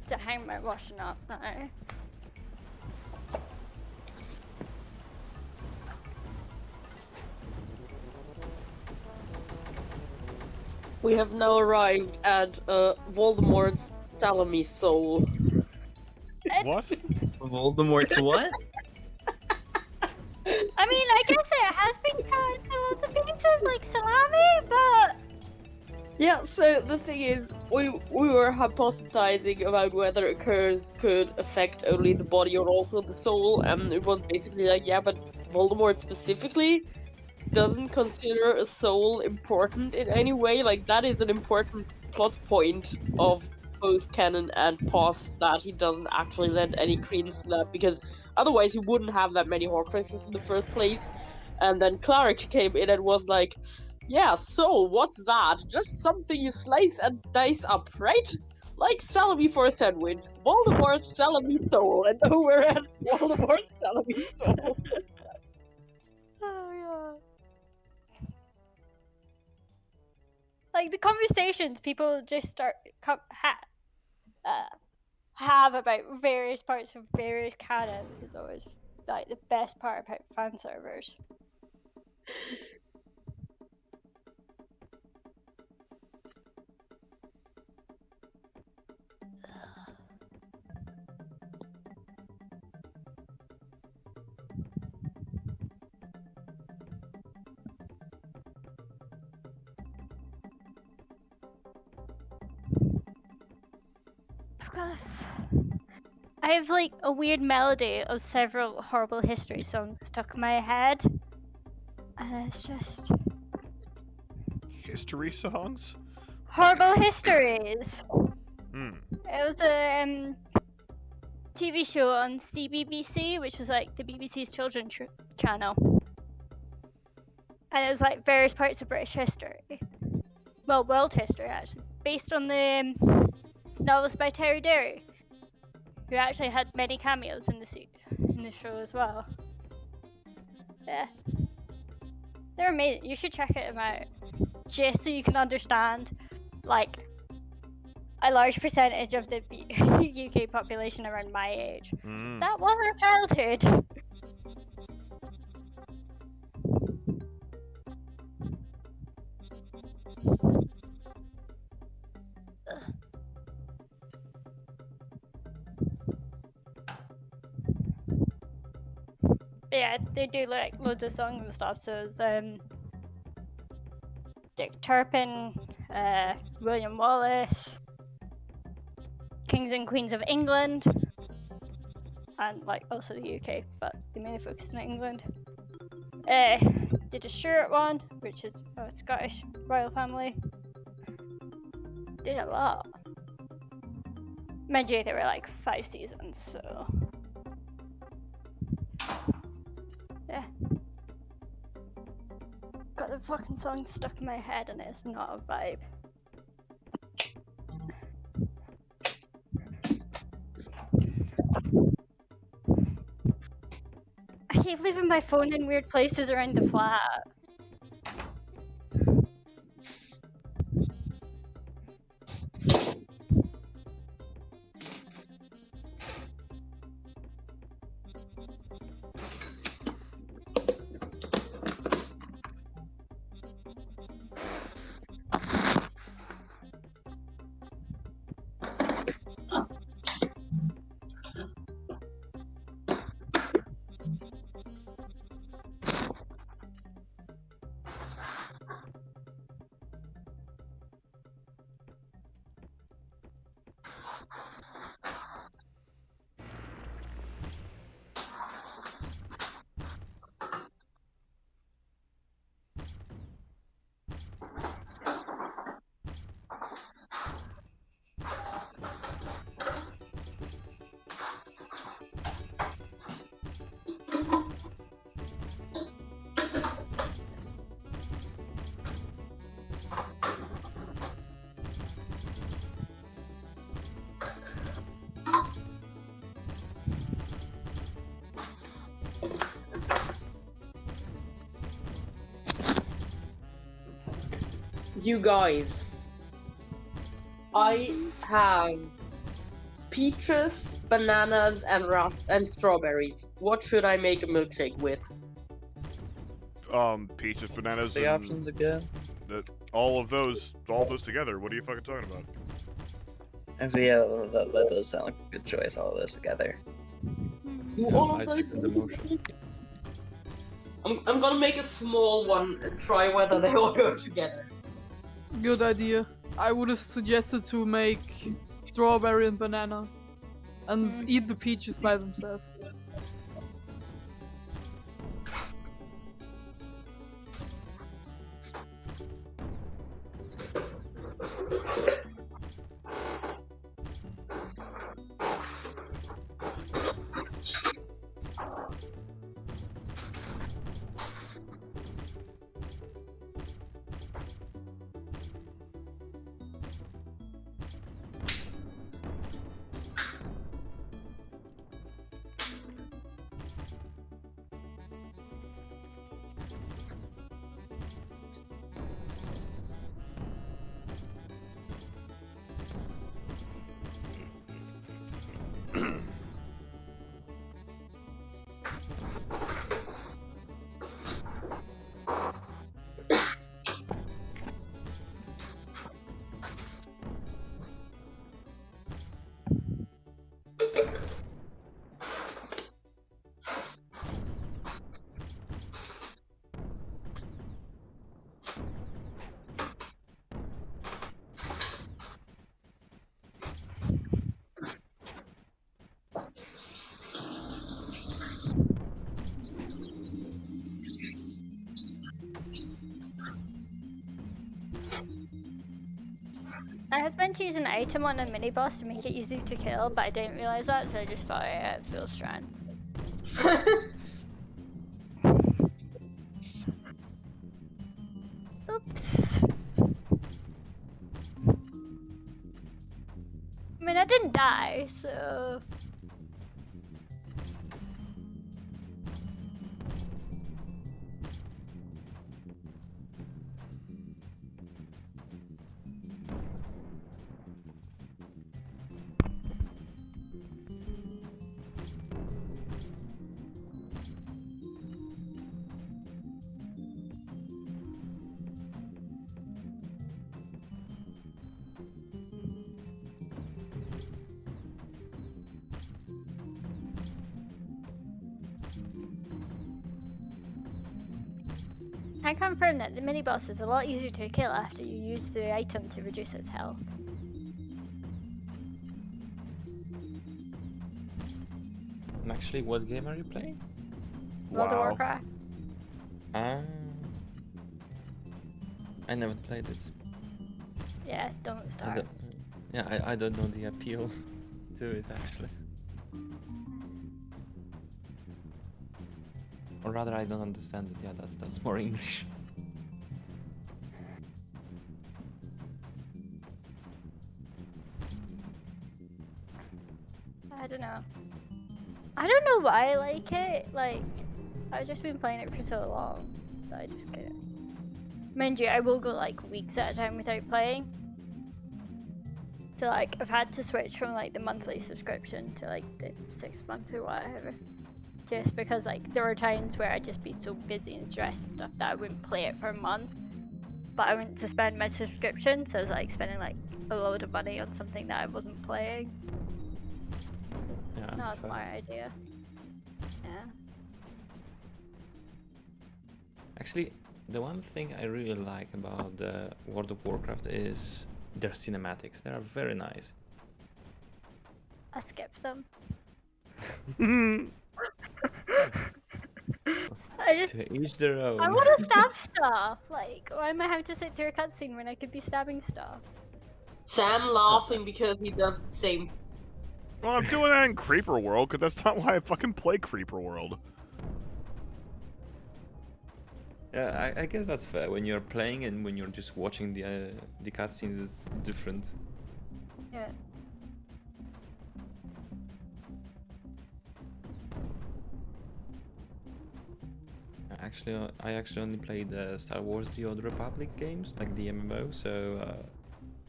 Dang, my washing up now. We have now arrived at Voldemort's salami soul. What? Voldemort's what? I mean, I guess it has been cut into lots of pieces like salami, but Yeah, so the thing is, we were hypothesizing about whether a curse could affect only the body or also the soul, and it was basically like, yeah, but Voldemort specifically doesn't consider a soul important in any way. Like, that is an important plot point of both canon and pos, that he doesn't actually lend any credence to that, because otherwise he wouldn't have that many Horcruxes in the first place. And then Cleric came in and was like, yeah, so what's that? Just something you slice and dice up, right? Like salami for a sandwich. Voldemort's salami soul, and now we're at Voldemort's salami soul. oh yeah. Like the conversations people just start have about various parts of various canons is always like the best part about fan servers. I have like a weird melody of several horrible history songs stuck in my head, and it's just History songs? horrible histories. Hmm. It was a TV show on CBBC, which was like the BBC's children's channel, and it was like various parts of British history, well, world history actually, based on the novels by Terry Derry, who actually had many cameos in the show as well. Yeah, they're amazing. You should check them out, just so you can understand, like, a large percentage of the UK population around my age. Mm. That was our childhood. Yeah, they do like loads of songs and stuff. So it's Dick Turpin, William Wallace, Kings and Queens of England, and like also the UK, but they mainly focused on England. Did a Stuart one, which is a Scottish royal family. Did a lot. Mind you, there were like 5 seasons, so yeah. Got the fucking song stuck in my head and it's not a vibe. I keep leaving my phone in weird places around the flat. You guys, I have peaches, bananas, and strawberries. What should I make a milkshake with? Peaches, bananas, The and options again. all those together. What are you fucking talking about? Actually, yeah, that does sound like a good choice, all of those together. Do Yeah, all of I'd those second the motion. I'm gonna make a small one and try whether they all go together. Good idea. I would have suggested to make strawberry and banana, and eat the peaches by themselves. I was meant to use an item on a mini boss to make it easy to kill, but I didn't realize that, so I just thought it at Fuel Strand. Oops. I mean, I didn't die, so. I confirm that the mini boss is a lot easier to kill after you use the item to reduce its health. And actually, what game are you playing? World of Warcraft. I never played it. Yeah, don't I start. don't, yeah, I don't know the appeal to it actually. Or rather, I don't understand it. Yeah, that's more English. I don't know. I don't know why I like it. Like, I've just been playing it for so long, so I just get it. Mind you, I will go like weeks at a time without playing. So like, I've had to switch from like the monthly subscription to like the 6 month or whatever. Just because like there were times where I'd just be so busy and stressed and stuff that I wouldn't play it for a month. But I wouldn't suspend my subscription, so I was like spending like a load of money on something that I wasn't playing. Yeah, Not that's a fair. smart idea. Yeah. Actually, the one thing I really like about the World of Warcraft is their cinematics. They are very nice. I skipped them. I just To each their own. I want to stab stuff. Like, why am I having to sit through a cutscene when I could be stabbing stuff? Sam laughing because he does the same. Well, I'm doing that in Creeper World, because that's not why I fucking play Creeper World. Yeah, I guess that's fair. When you're playing and when you're just watching the cutscenes, it's different. Yeah. I actually only played the Star Wars: The Old Republic games, like the MMO. So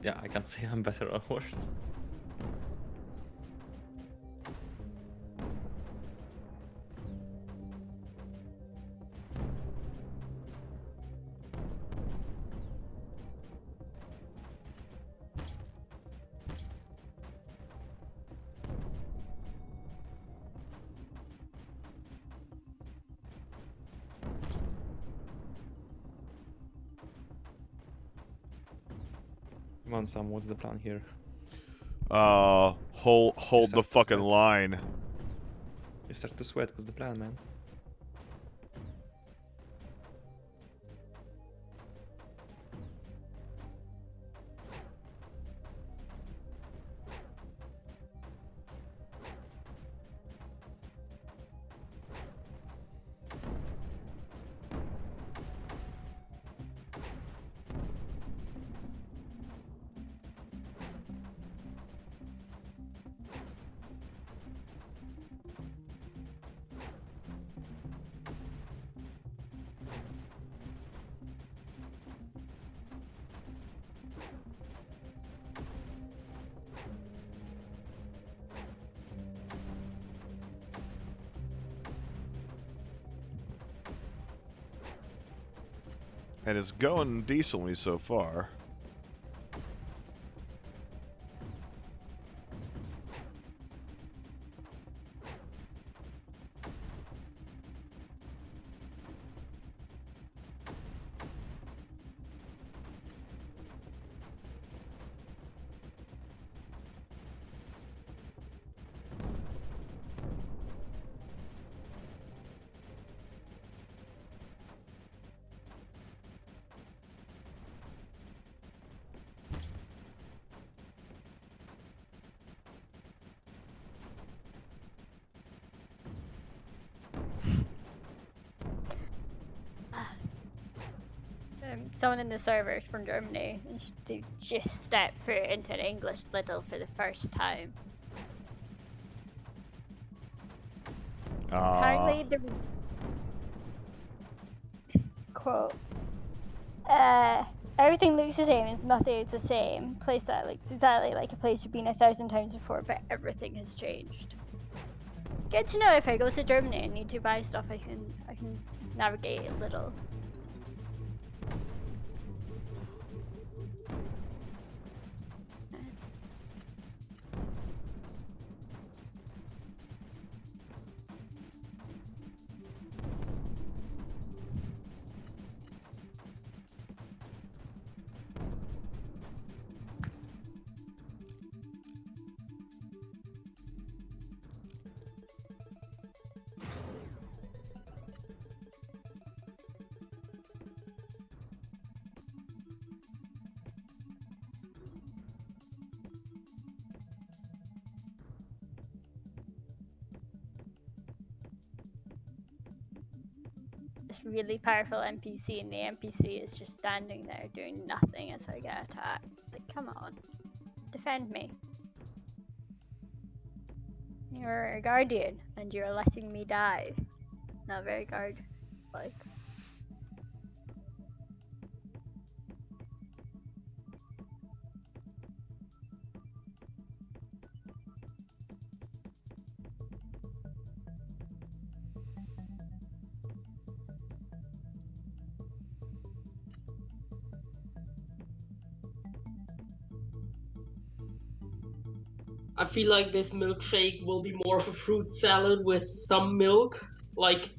yeah, I can't say I'm better or worse. Come on, Sam, what's the plan here? Hold the fucking line. You start to sweat. What's the plan, man? And it's going decently so far. Someone in the servers from Germany, they just stepped foot into an English Lidl for the first time. Apparently, the quote, everything looks the same, it's nothing, it's the same. Place that looks exactly like a place you've been 1,000 times before, but everything has changed. Good to know if I go to Germany and need to buy stuff, I can navigate a little. Really powerful NPC, and the NPC is just standing there doing nothing as I get attacked. Like, come on. Defend me. You're a guardian, and you're letting me die. Not very guard-like. I feel like this milkshake will be more of a fruit salad with some milk. Like,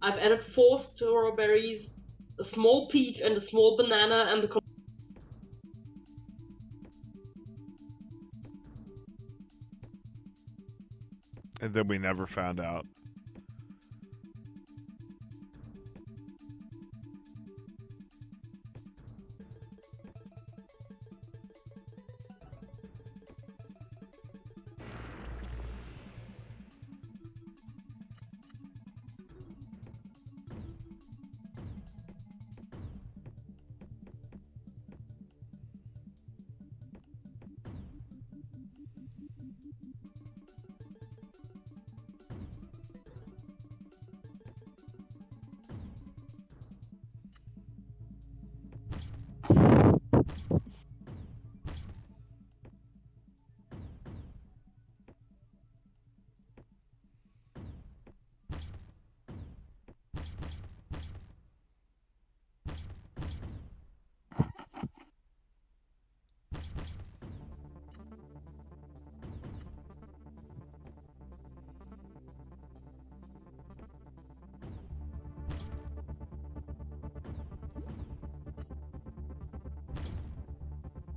I've added 4 strawberries, a small peach, and a small banana, and the And then we never found out.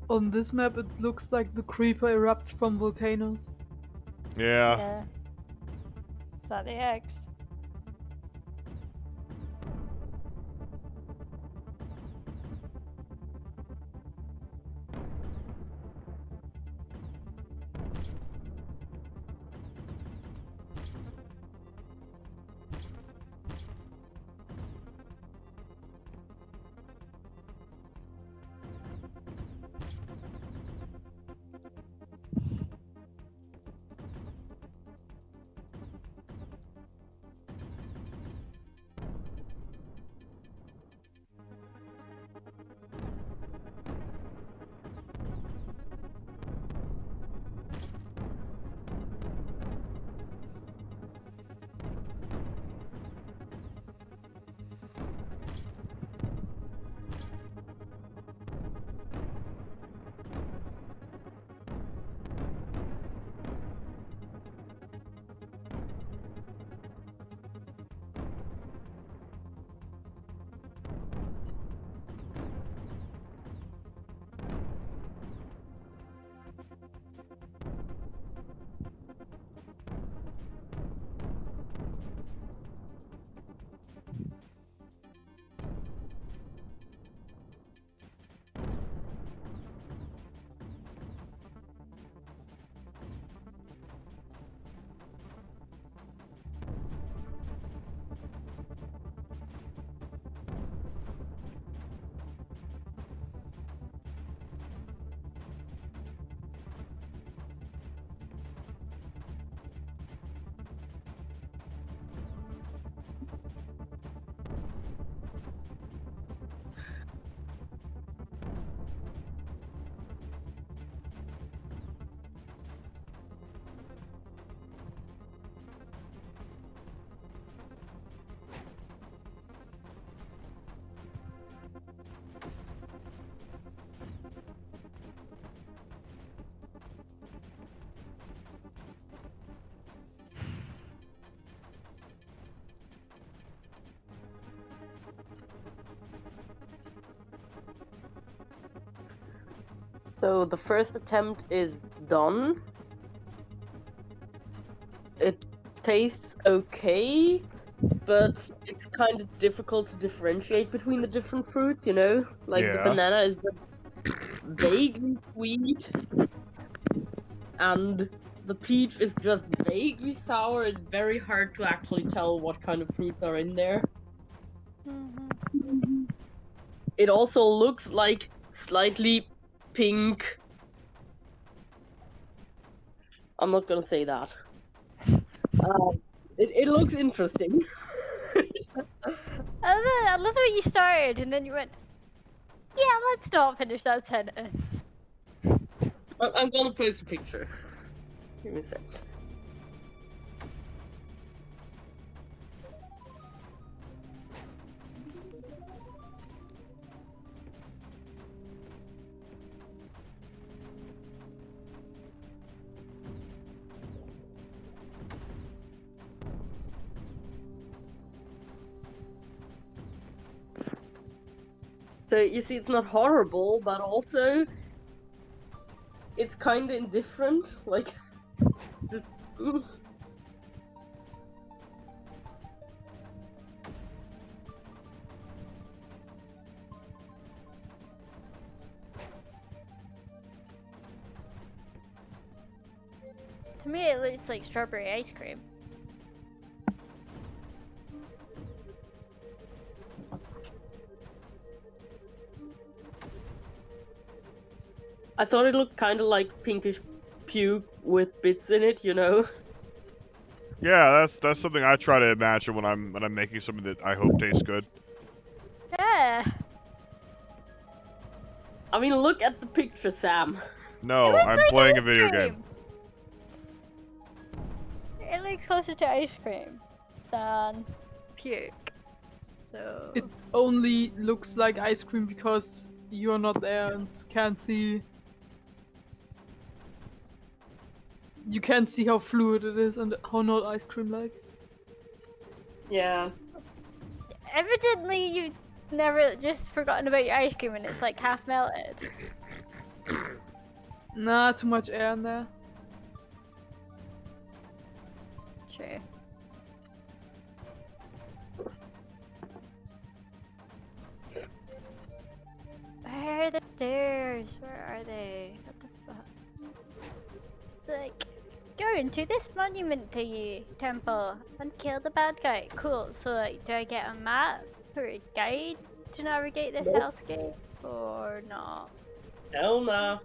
On this map, it looks like the creeper erupts from volcanoes. Yeah. Yeah. Is that the X? So the first attempt is done. It tastes okay, but it's kind of difficult to differentiate between the different fruits, you know? Like the Yeah. banana is just vaguely sweet, and the peach is just vaguely sour. It's very hard to actually tell what kind of fruits are in there. It also looks like slightly pink. I'm not gonna say that. It looks interesting. I love the way you started and then you went, yeah, let's not finish that sentence. I'm gonna post a picture. Give me a sec. So you see, it's not horrible, but also it's kind of indifferent. Like, just oof. To me, it looks like strawberry ice cream. I thought it looked kind of like pinkish puke with bits in it, you know. Yeah, that's something I try to imagine when I'm making something that I hope tastes good. Yeah. I mean, look at the picture, Sam. No, looks I'm like playing a ice video cream. game. It looks closer to ice cream than puke. So It only looks like ice cream because you're not there and can't see. You can't see how fluid it is and how not ice cream like. Yeah. evidently you've never just forgotten about your ice cream and it's like half melted. Nah, too much air in there. True. Where are the stairs? Where are they? What the fuck? It's like, go into this monument thingy temple and kill the bad guy. Cool. So like, do I get a map or a guide to navigate this Nope. hellscape or not? Hell nah.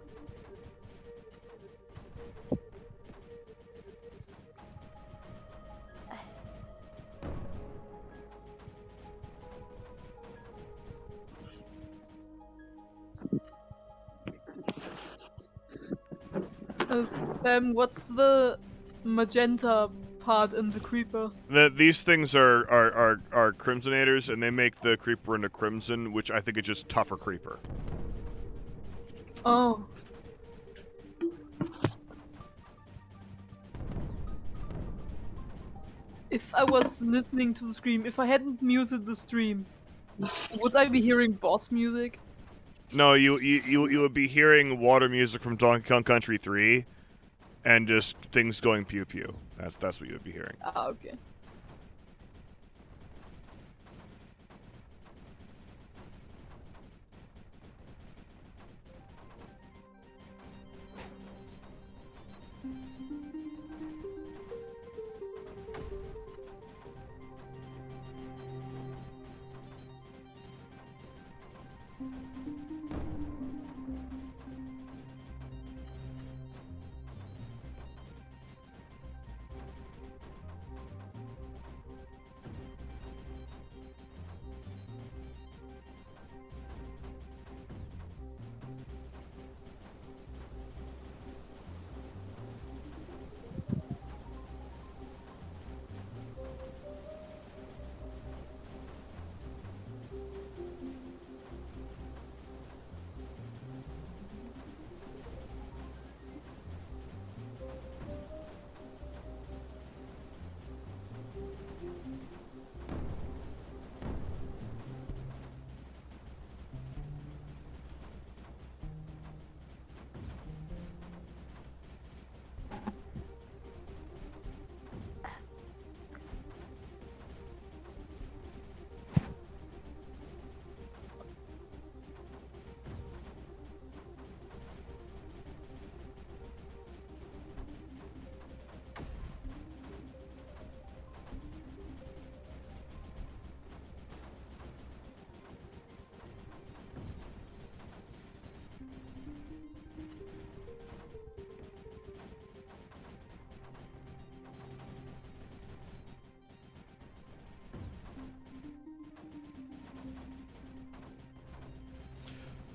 Sam, what's the magenta part in the creeper? These things are crimsonators, and they make the creeper into crimson, which I think is just tougher creeper. Oh. If I was listening to the stream, if I hadn't muted the stream, would I be hearing boss music? No, you would be hearing water music from Donkey Kong Country 3, and just things going pew pew. That's what you would be hearing. Ah, okay.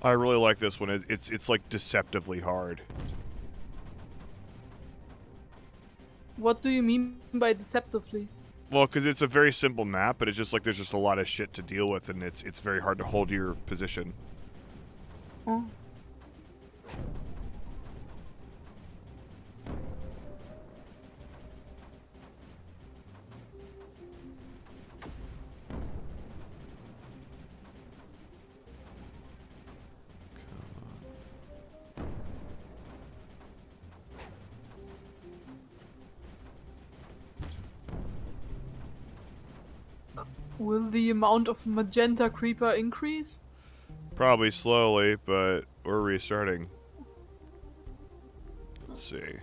I really like this one. It's like deceptively hard. What do you mean by deceptively? Well, because it's a very simple map, but it's just like there's just a lot of shit to deal with, and it's very hard to hold your position. Oh. Will the amount of magenta creeper increase? Probably slowly, but we're restarting. Let's see.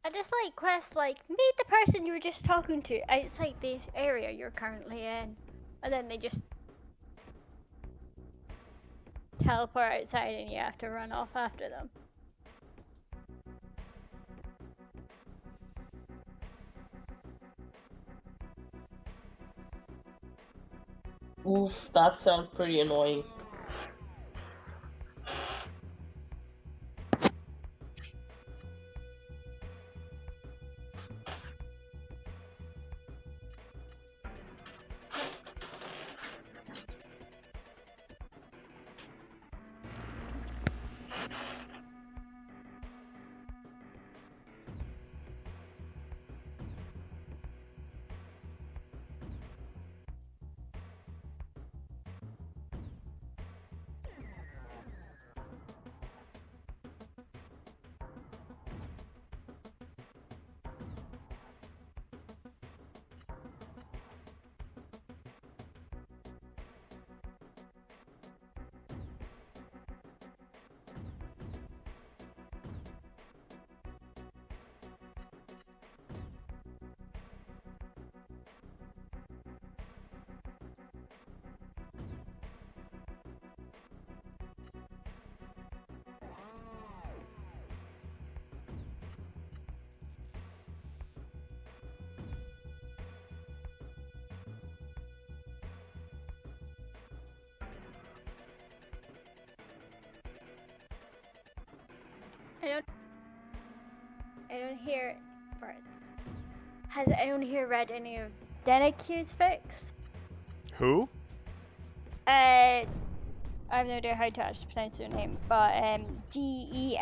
I just like quests like meet the person you were just talking to outside the area you're currently in, and then they just teleport outside and you have to run off after them. Oof, that sounds pretty annoying. I don't hear birds. Has anyone here read any of Denikyu's fix? Who? I have no idea how to actually pronounce your name, but Deniigiiq.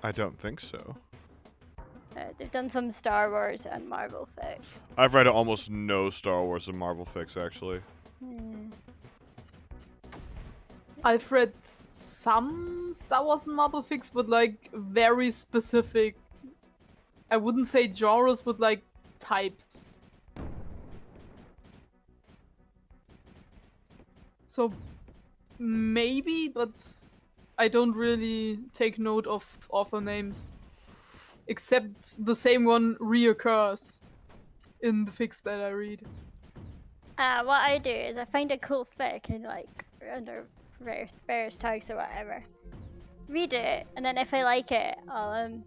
I don't think so. They've done some Star Wars and Marvel fic. I've read almost no Star Wars and Marvel fics, actually. I've read some Star Wars and Marvel fics, but like very specific. I wouldn't say genres, but like types. So maybe, but I don't really take note of author names. Except the same one reoccurs in the fics that I read. What I do is I find a cool fic and like under various tags or whatever. Read it, and then if I like it, I'll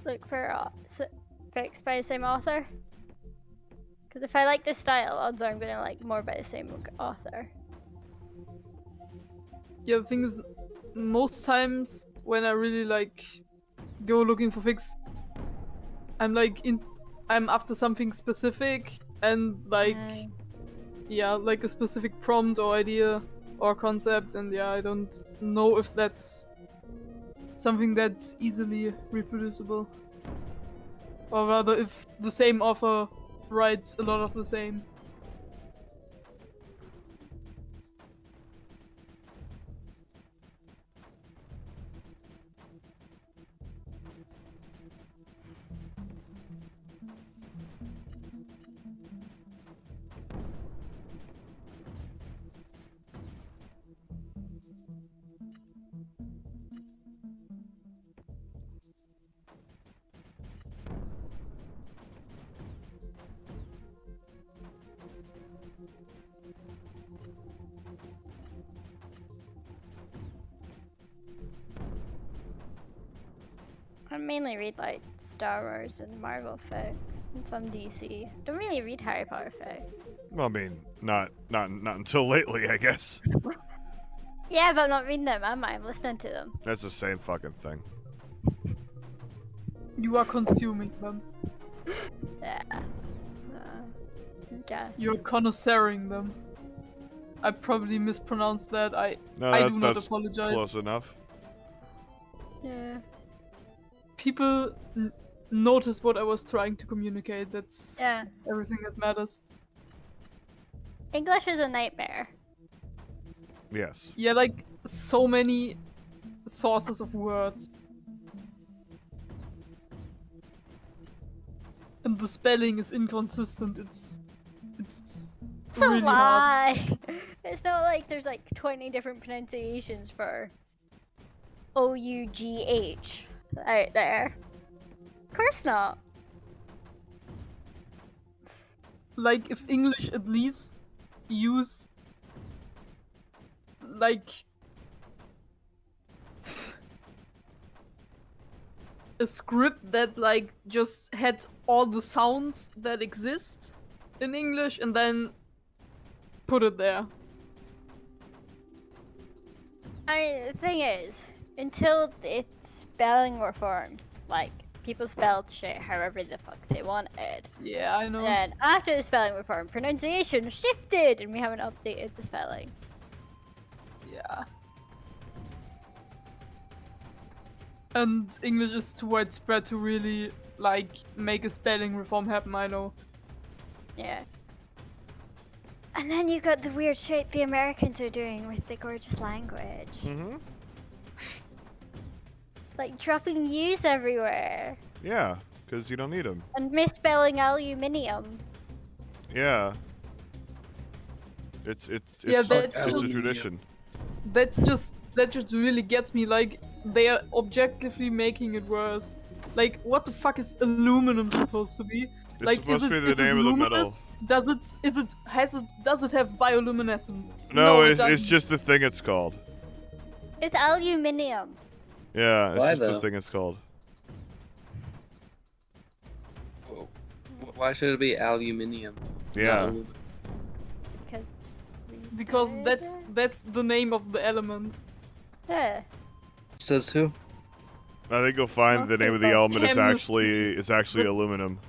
look for fics by the same author. Because if I like the style, odds are I'm gonna like more by the same author. Yeah, the thing is, most times when I really like go looking for fics, I'm after something specific and like yeah, like a specific prompt or idea or concept, and yeah, I don't know if that's something that's easily reproducible, or rather if the same author writes a lot of the same. I mainly read like Star Wars and Marvel fics and some DC. Don't really read Harry Potter fics. Well, I mean, not until lately, I guess. Yeah, but I'm not reading them, am I? I'm listening to them. That's the same fucking thing. You are consuming them. Yeah. Yeah. You're connoisseuring them. I probably mispronounced that. I No, do not that's apologize. close enough. Yeah. People notice what I was trying to communicate. That's Yeah. everything that matters. English is a nightmare. Yes. Yeah, like so many sources of words. And the spelling is inconsistent. It's So really hard. why? It's not like there's like 20 different pronunciations for OUGH out there. Of course not. Like if English at least use like a script that like just had all the sounds that exist in English and then put it there. I mean, the thing is, until it's spelling reform, like people spelled shit however the fuck they wanted. Yeah, I know. And then after the spelling reform, pronunciation shifted, and we haven't updated the spelling. Yeah. And English is too widespread to really like make a spelling reform happen, I know. Yeah. And then you got the weird shit the Americans are doing with the gorgeous language. Mm-hmm. Like dropping U's everywhere. Yeah, because you don't need them. And misspelling aluminium. Yeah. It's Yeah, that's a just- tradition. That just really gets me. Like they are objectively making it worse. Like what the fuck is aluminum supposed to be? It's Like supposed to be the is it name of the metal. luminous? Does it have bioluminescence? No, it it's doesn't. just the thing it's called. It's aluminium. Yeah, it's Why, just the though? thing it's called. Why should it be aluminium? Yeah. Because Because that's the name of the element. Yeah. Says who? I think you'll find the name of the element is Chemistry. actually aluminum.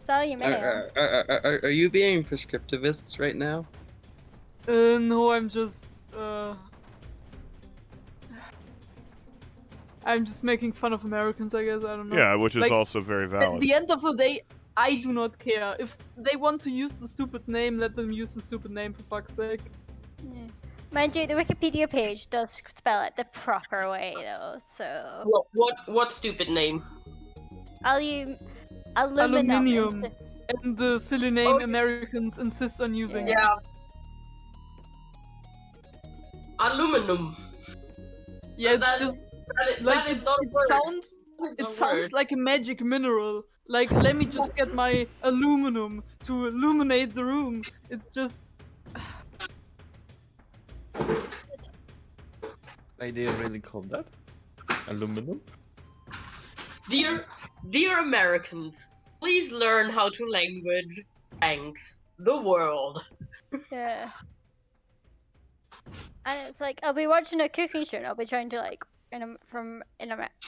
It's aluminium. Are you being prescriptivists right now? No, I'm just making fun of Americans, I guess. I don't know. Yeah, which is Like, also very At valid. the end of the day, I do not care. If they want to use the stupid name, let them use the stupid name, for fuck's sake. Yeah. Mind you, the Wikipedia page does spell it the proper way, though. So What stupid name? aluminum. Aluminium. Is And the silly name Americans insist on using. Yeah. Aluminum. Yeah, That- it's just That like is it not a word. sounds. That is It not a sounds word. like a magic mineral. Like, let me just get my aluminum to illuminate the room. It's just. Are they really called that? Aluminum? Dear Americans, please learn how to language thanks the world. Yeah. And it's like I'll be watching a cooking show and I'll be trying to like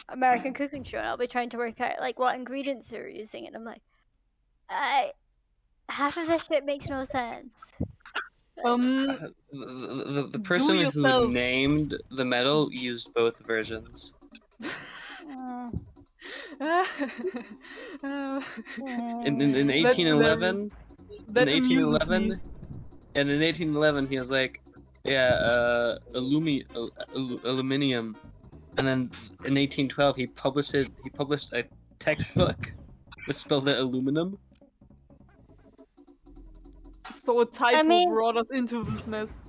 American cooking show and I'll be trying to work out like what ingredients they're using and I'm like, half of this shit makes no sense. The person who yourself. named the medal used both versions. In 1811, That in amuses me. 1811, and in 1811 he was like, yeah, aluminium, and then in 1812 he published a textbook which spelled it aluminum. So a typo mean- brought us into this mess.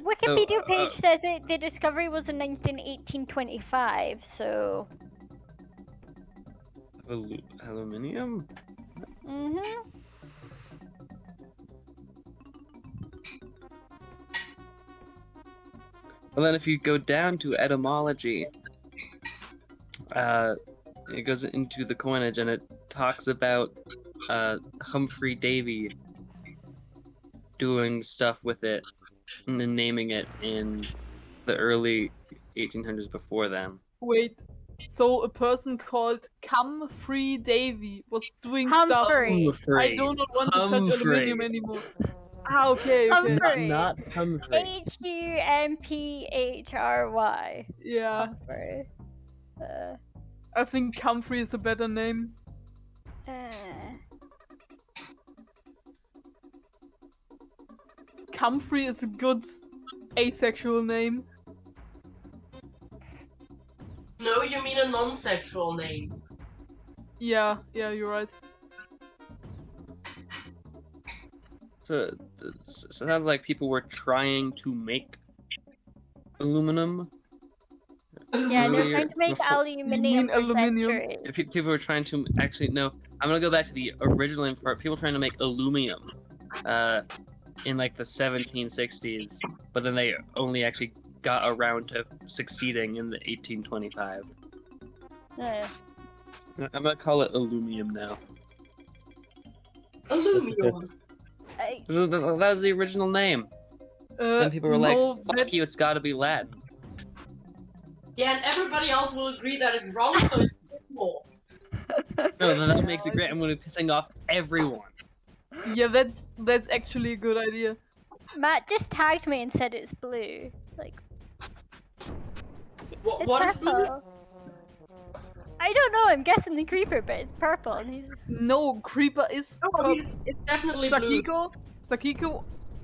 Wikipedia page says the discovery was announced in 1825, so. Aluminium? Mhm. Well, then if you go down to etymology, it goes into the coinage and it talks about Humphrey Davy doing stuff with it and then naming it in the early 1800s before then. Wait. So a person called Humphrey Davy was doing stuff. Humphrey. I do not want to touch Humphrey. aluminium anymore. Ah, okay, okay. Humphrey. Not Humphrey. Humphrey. Yeah, Humphrey. I think Humphrey is a better name. Humphrey is a good asexual name. No, you mean a non-sexual name. Yeah, you're right. So it sounds like people were trying to make aluminum. Yeah, they're earlier, trying to make before- aluminium for aluminium? centuries. People were trying to actually no. I'm gonna go back to the original info. People trying to make aluminum, in like the 1760s, but then they only actually got around to succeeding in the 1825. Yeah. I'm gonna call it aluminum now. Aluminum. That was the original name. Then people were no, like, "Fuck that- you! It's got to be Latin." Yeah, and everybody else will agree that it's wrong, so it's more. No, then that makes it great. I'm gonna be pissing off everyone. Yeah, that's actually a good idea. Matt just tagged me and said it's blue. Like, What, it's what is blue? purple. I don't know, I'm guessing the creeper, but it's purple and he's. No, Creeper is No, it's definitely blue. Sakiko,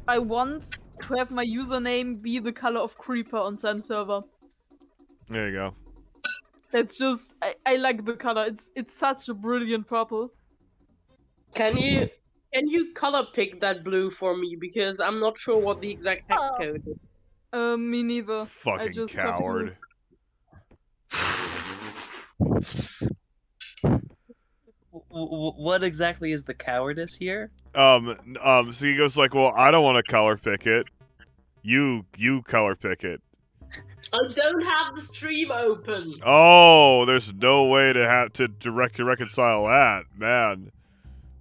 I want to have my username be the color of Creeper on some server. There you go. That's just I like the color. It's such a brilliant purple. Can you color pick that blue for me? Because I'm not sure what the exact hex Oh. code is. Me neither. I Fucking just have to- coward. What exactly is the cowardice here? So he goes like, well, I don't want to color pick it. You color pick it. I don't have the stream open. Oh, there's no way to reconcile that, man.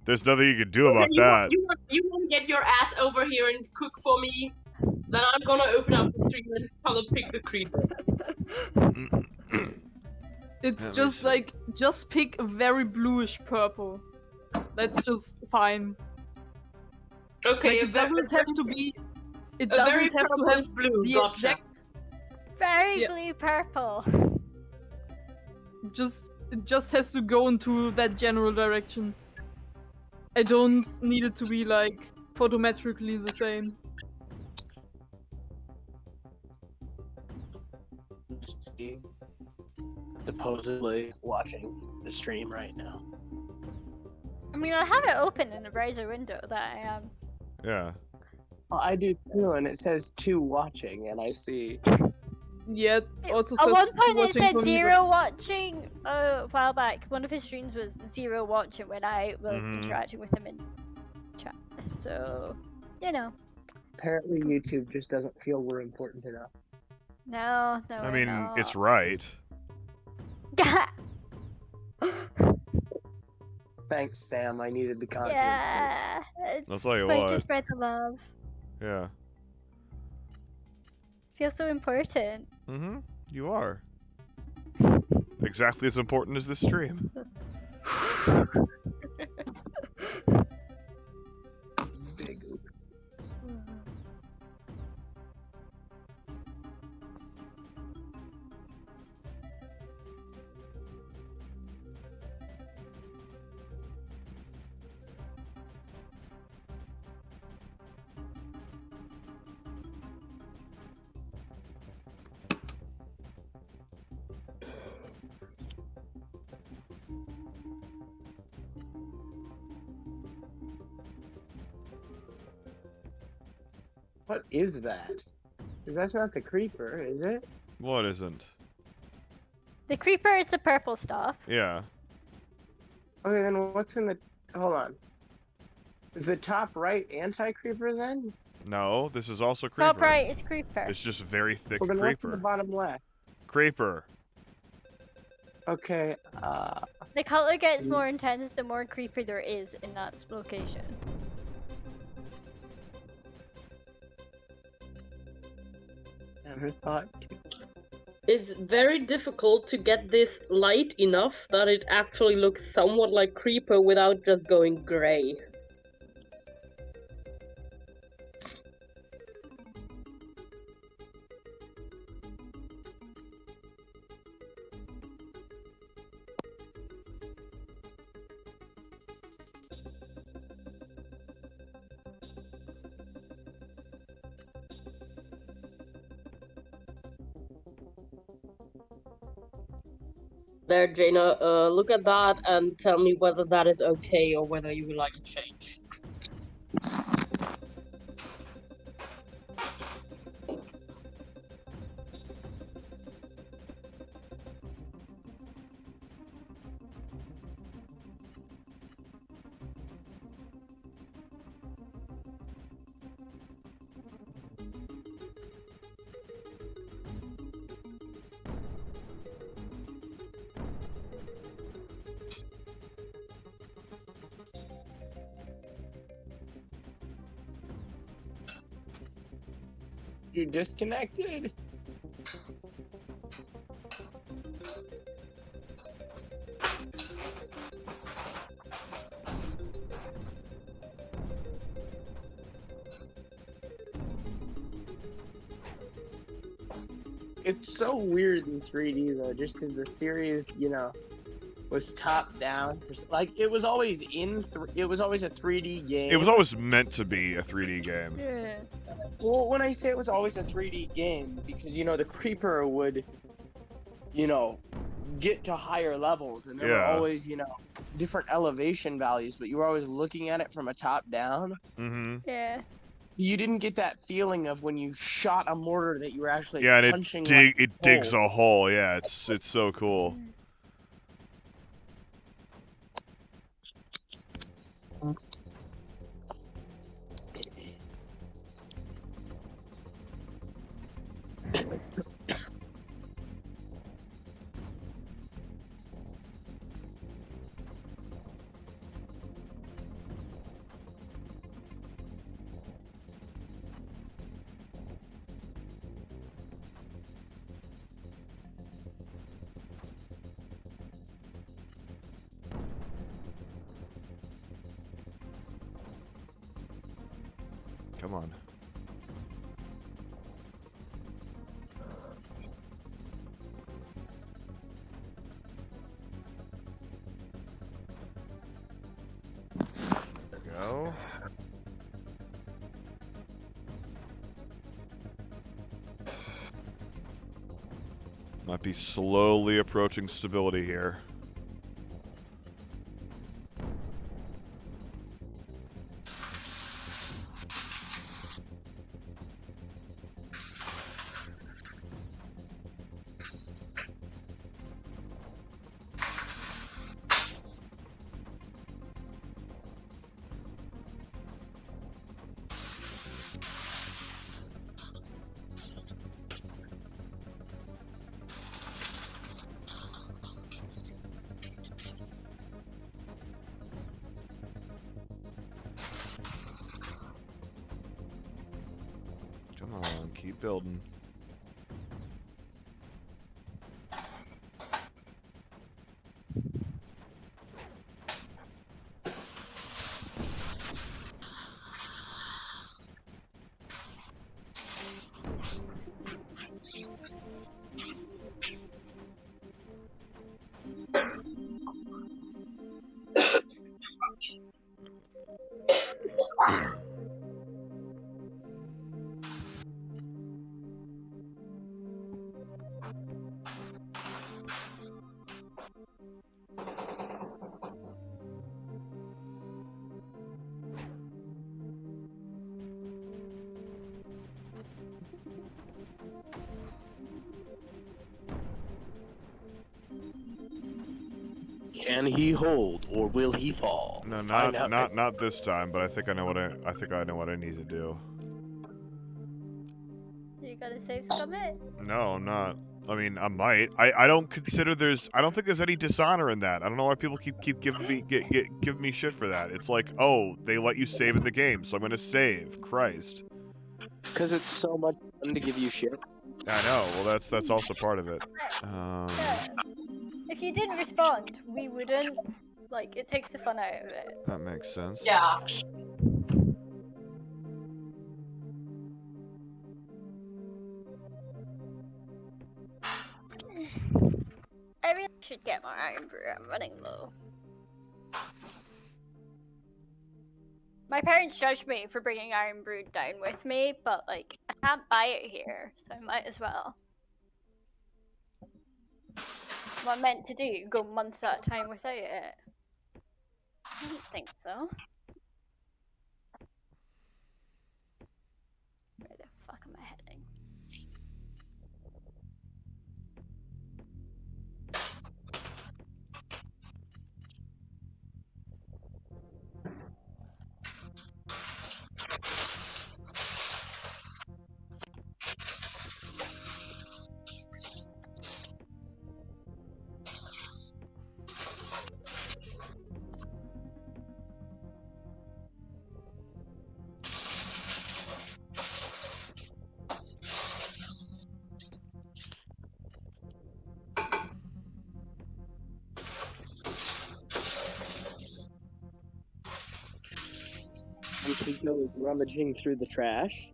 There's nothing you can do about that. You want to get your ass over here and cook for me? Then I'm gonna open up the stream and color pick the creeper. It's Let me just see. like, just pick a very bluish purple. That's just fine. Okay, Like, it doesn't have to be. It a very doesn't have to purplish have blue. the Gotcha. exact. Very Yeah. blue purple. It just has to go into that general direction. I don't need it to be like photometrically the same. See, supposedly watching the stream right now. I mean, I have it open in the browser window that I am. Yeah. Well, I do too, and it says 2 watching, and I see. Yeah, it also At says one point it watching said for me, 0 but- watching a while back. One of his streams was 0 watching when I was Mhm. interacting with him in chat. So, you know. Apparently, YouTube just doesn't feel we're important enough. No, no. I mean, no. it's right. Thanks, Sam. I needed the confidence. Yeah, it's I'll tell you way what. to spread the love. Yeah. Feels so important. Mm-hmm. You are. Exactly as important as this stream. Big oop. What is that? That's not the creeper, is it? What isn't? The creeper is the purple stuff. Yeah. Okay, then what's in the... Hold on. Is the top right anti-creeper then? No, this is also creeper. Top right is creeper. It's just very thick Well, then what's in the creeper. bottom left? Creeper. Okay, The color gets more intense the more creeper there is in that location. never thought... It's very difficult to get this light enough that it actually looks somewhat like creeper without just going gray. There, Jaina, look at that and tell me whether that is okay or whether you would like to change. You're disconnected. It's so weird in 3D though, just because the series, you know, was top down. Like it was always it was always a 3D game. It was always meant to be a 3D game. Yeah. Well, when I say it was always a 3D game, because, you know, the creeper would, you know, get to higher levels, and there were Yeah. always, you know, different elevation values, but you were always looking at it from a top down. Mm-hmm. Yeah. You didn't get that feeling of when you shot a mortar that you were actually Yeah, and punching it digs a hole. Yeah, it's so cool. Come on. There we go. Might be slowly approaching stability here. Come on, keep building. Can he hold, or will he fall? No, Find out not this time. But I think I know what I know what I need to do. So you gotta save Scummit? No, I'm not. I mean, I might. I don't consider I don't think there's any dishonor in that. I don't know why people keep giving me giving me shit for that. It's like, oh, they let you save in the game, so I'm gonna save. Christ. Because it's so much fun to give you shit. I know. Well, that's also part of it. Yeah. If you didn't respond, we wouldn't. Like, it takes the fun out of it. That makes sense. Yeah. I really should get more Iron Brew. I'm running low. My parents judged me for bringing Iron Brew down with me, but like, I can't buy it here, so I might as well. What I'm meant to do, go months at a time without it? I don't think so. Where the fuck am I heading? And Chico is rummaging through the trash.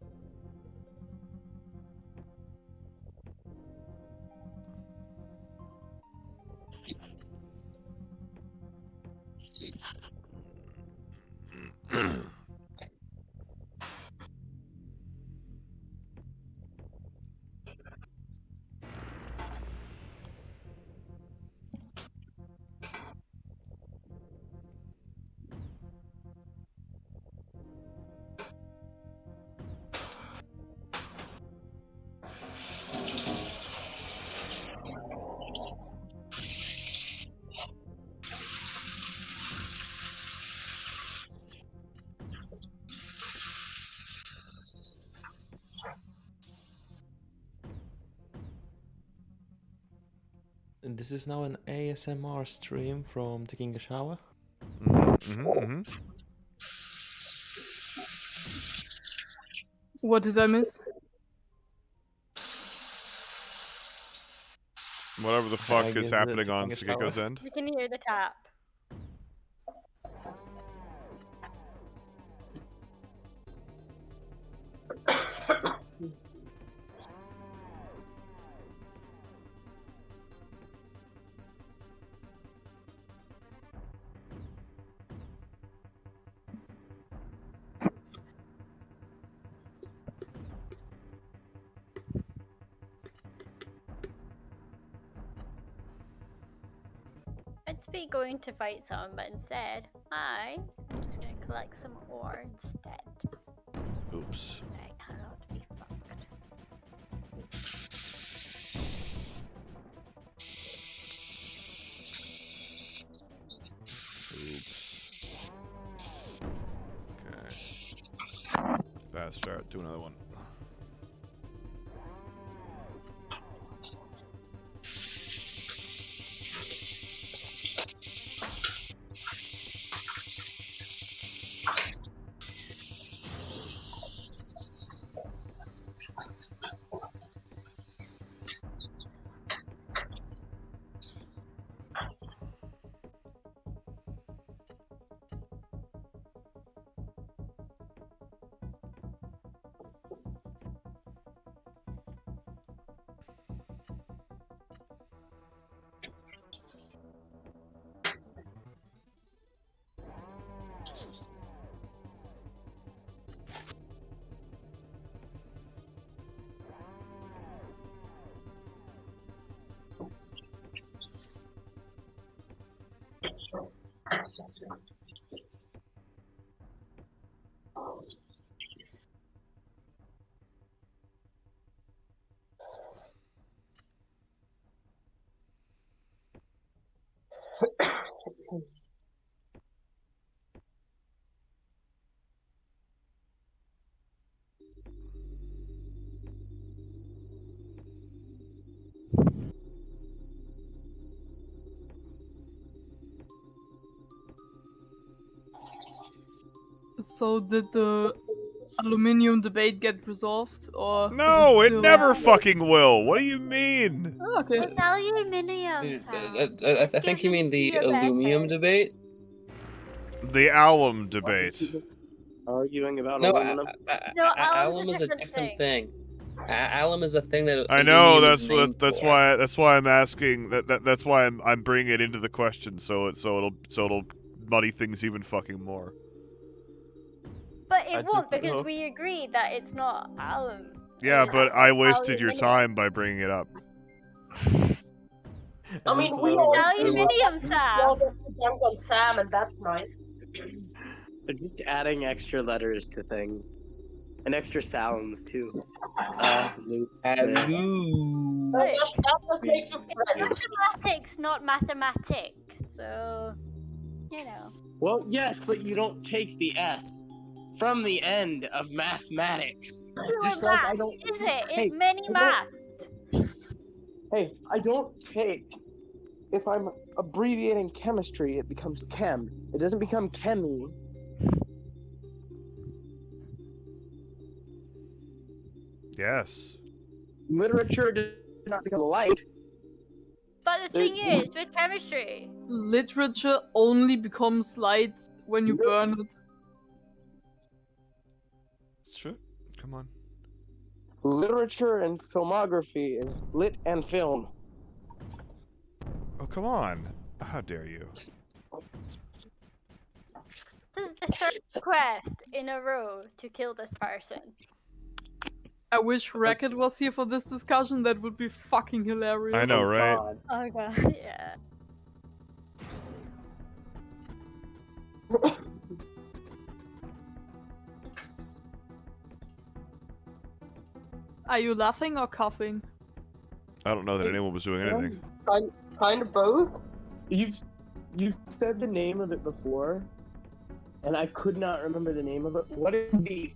And this is now an ASMR stream from taking a shower. What did I miss? Whatever the fuck I is guess happening the on taking a Sugiko's shower. end. You can hear the tap. I'd be going to fight someone, but instead, I'm just gonna collect some ore instead. Oops. I cannot be fucked. Oops. Okay. Fast start. Do another one. So did the aluminium debate get resolved, or is No, it still... never fucking will. What do you mean? Oh, okay. It's aluminium, Sam. I think you mean the aluminum debate. The alum debate. Arguing about No, aluminum. alum is a different thing. Alum is a thing that I know. aluminum That's is named that's for. why that's why I'm asking. That's why I'm bringing it into the question. So it'll muddy things even fucking more. But it I won't just- because we agreed that it's not alum. Yeah, It's but I wasted your aluminium. time by bringing it up. I mean, we It's all aluminium, Sam. jump on Sam, and that's nice. They're just adding extra letters to things. And extra sounds, too. Alu. Right. That's Mathematics, not mathematic. So, you know. Well, yes, but you don't take the S from the end of mathematics. Just like I don't. Is it? It's Hey, many math. Hey, I don't take. If I'm abbreviating chemistry, it becomes chem. It doesn't become chemi. Yes. Literature does not become light. But the thing is, with chemistry, Literature only becomes light when you burn it. It's true. Come on. Literature and filmography is lit and film. Oh, come on. How dare you? this is the third quest in a row to kill this person. I wish Racket was here for this discussion. That would be fucking hilarious. I know, right? Oh god, yeah. Are you laughing or coughing? I don't know that anyone was doing anything. Kind of both. You've said the name of it before, and I could not remember the name of it. What is the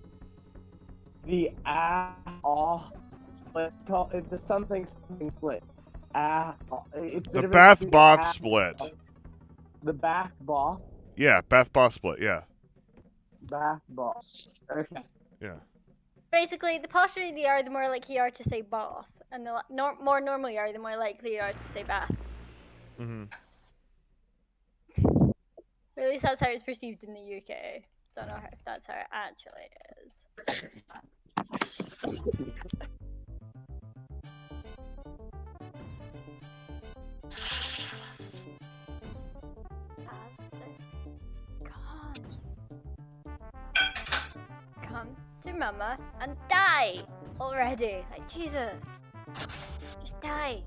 split called? It's the something split. It's The difference Bath between Both split. The Bath Both. Yeah, Bath Both split. Yeah. Bath Both. Okay. Yeah. Basically, the posher you are, the more likely you are to say bath, and the more normal you are, the more likely you are to say bath. Mhm. Or at least that's how it's perceived in the UK. Don't know if that's how it actually is. Come to Mama and die already. Like, Jesus. Just die.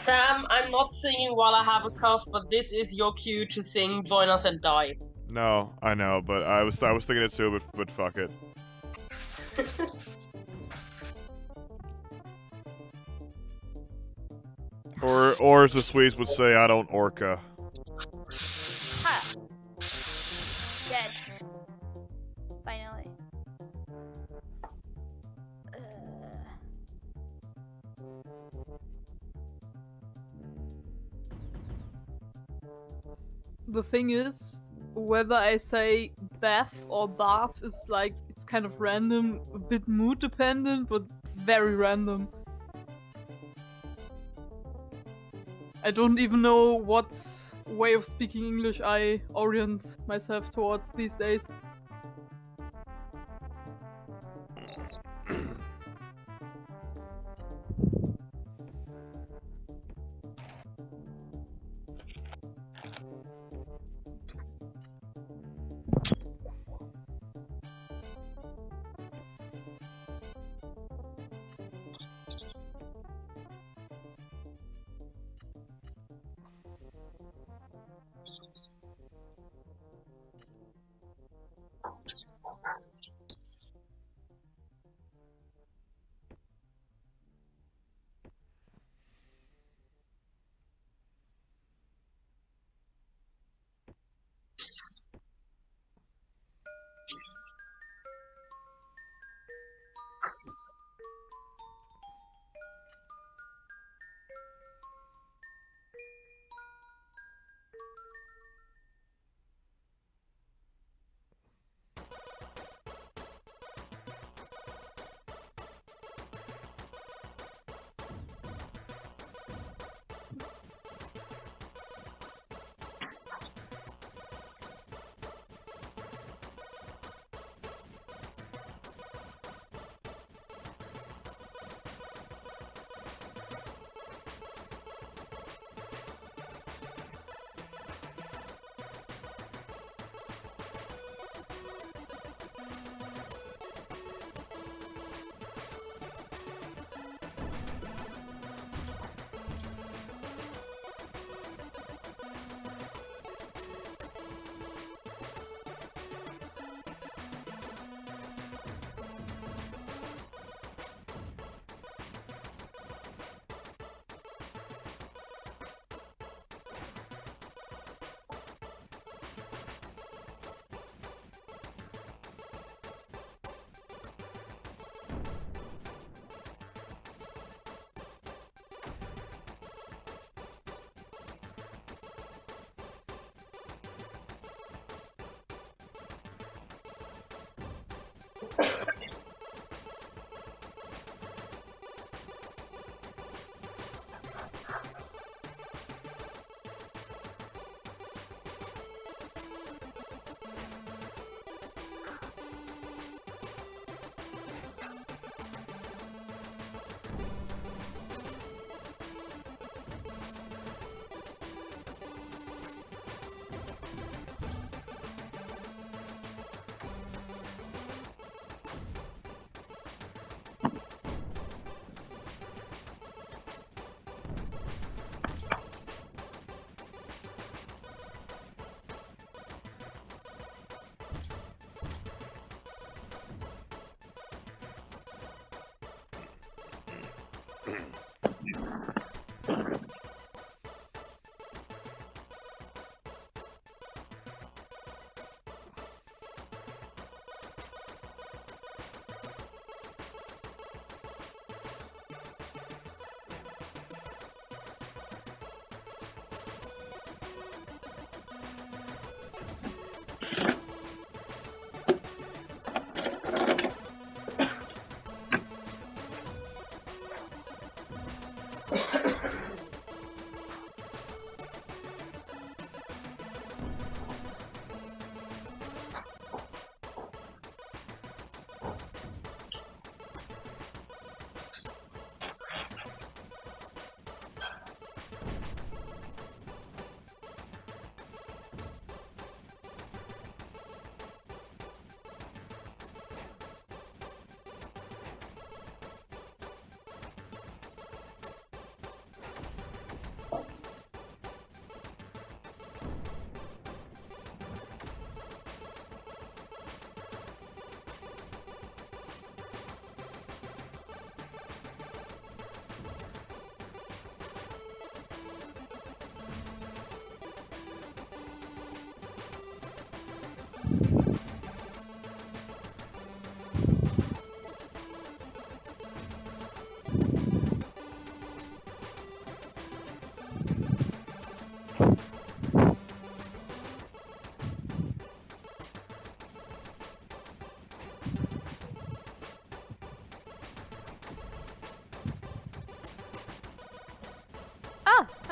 Sam, I'm not singing while I have a cough, but this is your cue to sing "Join Us and Die." No, I know, but I was thinking it too, but fuck it. Or as the Swedes would say, I don't orca. Ha! Dead. Finally. The thing is, whether I say bath or bath is like, it's kind of random, a bit mood dependent, but very random. I don't even know what way of speaking English I orient myself towards these days.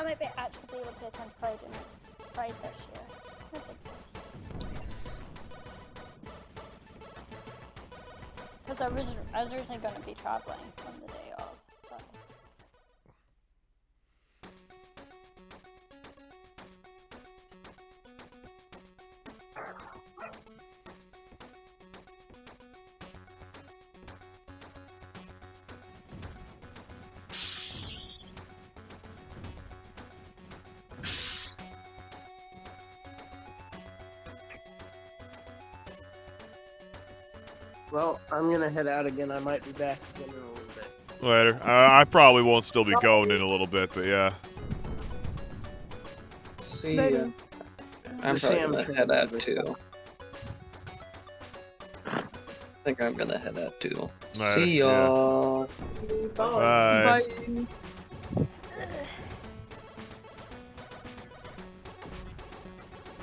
I might actually be able to attend Pride this year. No big deal. Because I was originally going to be traveling on the day off. But... Well, I'm gonna head out again. I might be back again in a little bit. Later. I probably won't still be going in a little bit, but yeah. See ya. I'm probably gonna head out too. I think I'm gonna head out too. Later, See y'all. Bye. Bye.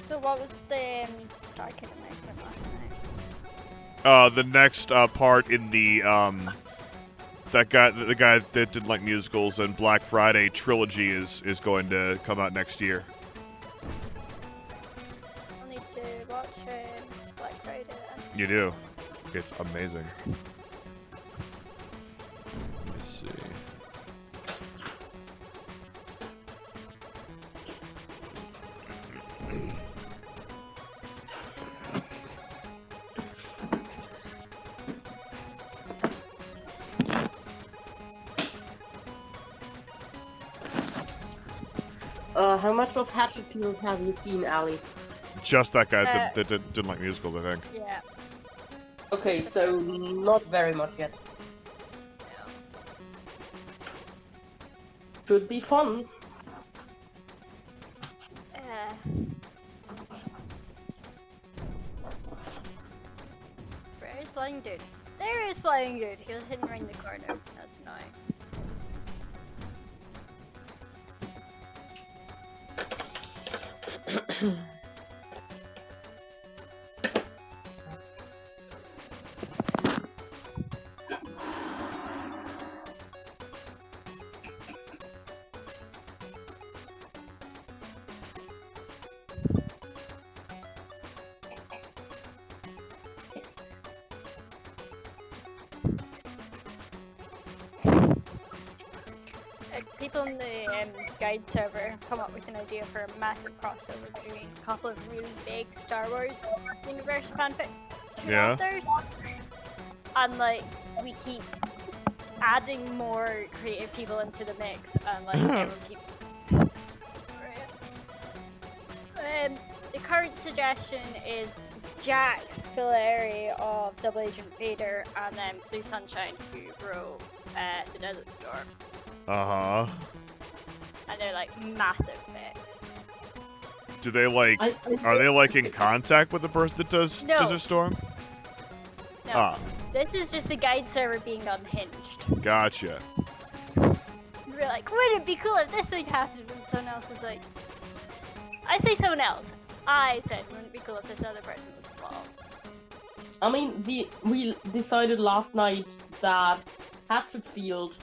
So what was the Star Kid announcement last night? The next part in the the guy that didn't like musicals and Black Friday trilogy is going to come out next year. I'll need to watch Black Friday then. You do. It's amazing. Let's see. How much of Hatchetfield have you seen, Ali? Just that guy that didn't like musicals, I think. Yeah. Okay, so not very much yet. Should be fun. Where is Flying Dude? There is Flying Dude. He was hidden around the corner. That's annoying. People in the guide server come up with an idea for a massive crossover between a couple of really big Star Wars universe fanfic authors, and like we keep adding more creative people into the mix, and like everyone keep. The current suggestion is Jack Filari of Double Agent Vader, and then Blue Sunshine, who wrote The Desert Storm. Uh-huh. And they're like massive fics. Do they like are they like in contact with the person that does No. Desert Storm? No. Ah, This is just the guide server being unhinged. gotcha. We're like, wouldn't it be cool if this thing happened? And someone else was like, I say someone else. I said, wouldn't it be cool if this other person was involved? I mean, we decided last night that Hatchetfield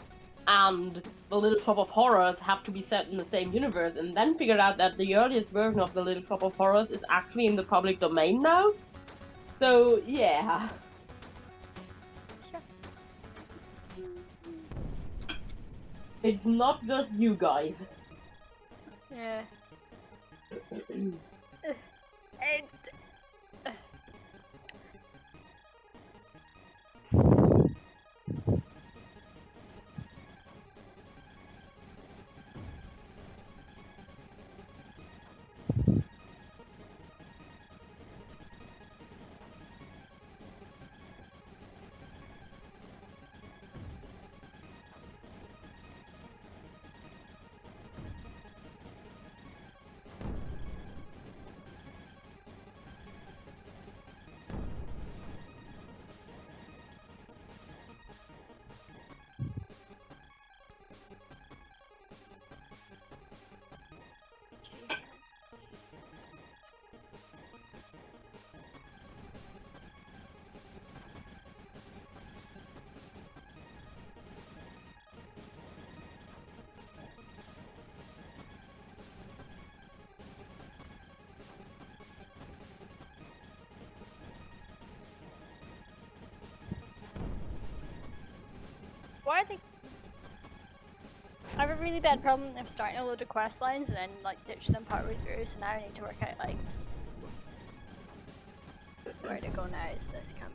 and the Little Shop of Horrors have to be set in the same universe, and then figured out that the earliest version of the Little Shop of Horrors is actually in the public domain now. So, yeah. Sure. It's not just you guys. Yeah. Why are they? I have a really bad problem of starting a load of quest lines and then like ditching them partway through, so now I need to work out like where to go now is this campaign.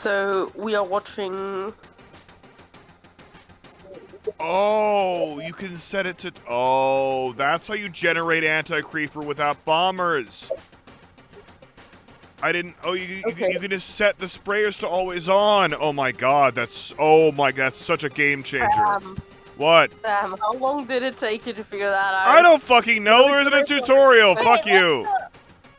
So we are watching. Oh, you can set it to. Oh, that's how you generate anti-creeper without bombers. I didn't. Oh, you can just set the sprayers to always on. Oh my god, that's. Oh my god, that's such a game changer. What? Sam, how long did it take you to figure that out? I don't fucking know. There isn't a tutorial. Fuck you.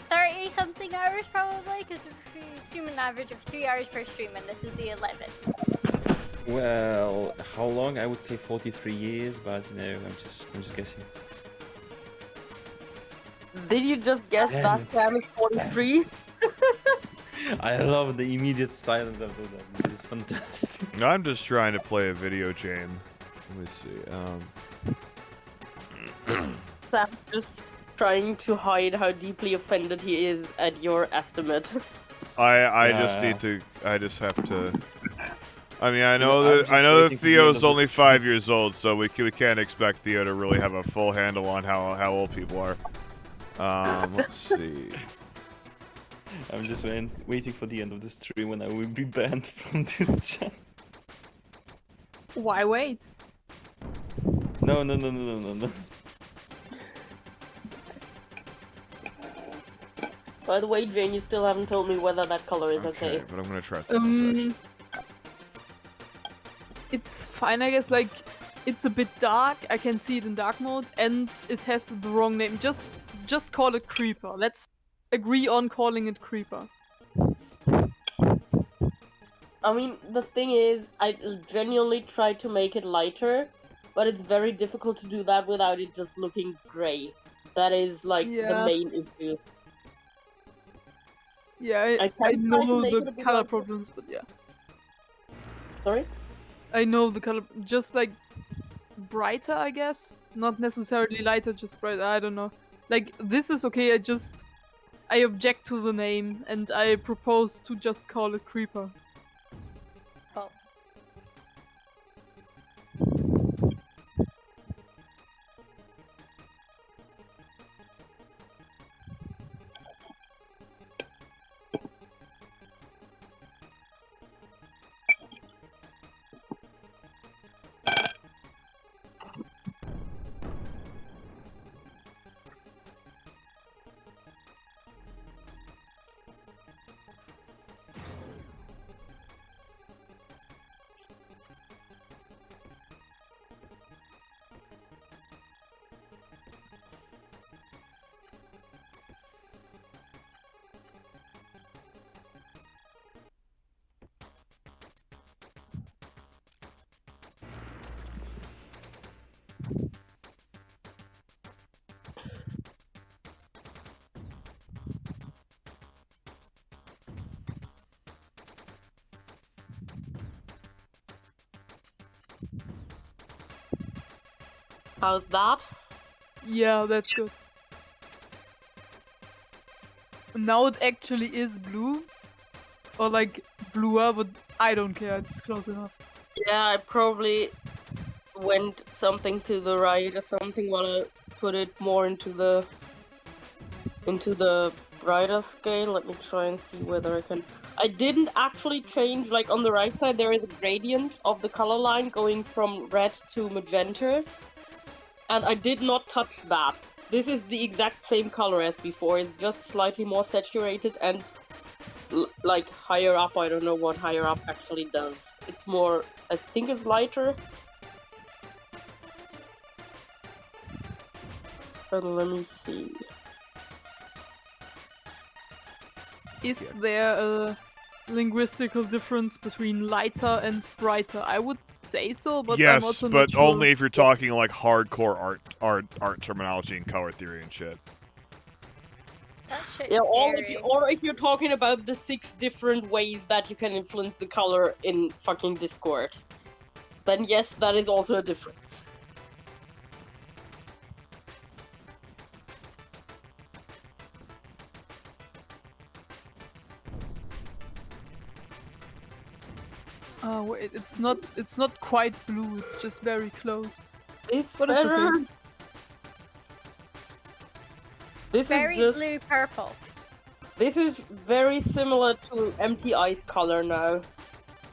30 something hours probably, because we assume an average of 3 hours per stream, and this is the 11th. Well, how long? I would say 43 years, but you know, I'm just guessing. Did you just guess that Sam is 43? I love the immediate silence after that. This is fantastic. I'm just trying to play a video game. Let me see. Sam just trying to hide how deeply offended he is at your estimate. I just have to. I mean, I know that Theo's only 5 years old, so we can't expect Theo to really have a full handle on how old people are. Let's see. I'm just waiting for the end of the stream when I will be banned from this channel. Why wait? No. By the way, Jane, you still haven't told me whether that color is okay. But I'm gonna trust it in a section. It's fine, I guess. Like, it's a bit dark. I can see it in dark mode, and it has the wrong name. Just call it Creeper. Let's agree on calling it Creeper. I mean, the thing is, I genuinely tried to make it lighter, but it's very difficult to do that without it just looking grey. That is, like, the Yeah. main issue. Yeah, I I can try to know make the it a bit color lighter. problems, but yeah. Sorry? I know the color, just like brighter, I guess. Not necessarily lighter, just brighter. I don't know. Like, this is okay. I object to the name, and I propose to just call it Creeper. Cool. How's that? Yeah, that's good. Now it actually is blue. Or like bluer, but I don't care, it's close enough. Yeah, I probably went something to the right or something while I put it more into the brighter scale. Let me try and see whether I can. I didn't actually change, like on the right side there is a gradient of the color line going from red to magenta, and I did not touch that. This is the exact same color as before, it's just slightly more saturated and like higher up. I don't know what higher up actually does. It's more, I think it's lighter. But let me see. Is there a linguistical difference between lighter and brighter? I would say so, but I'm Yes, also not but sure. only if you're talking like hardcore art terminology and color theory and shit. That shit's Yeah, scary. or if you're talking about the 6 different ways that you can influence the color in fucking Discord, then yes, that is also a difference. Oh wait, it's not quite blue, it's just very close. It's But it's better. okay. This Very is just blue purple. this is very similar to Empty Ice color now.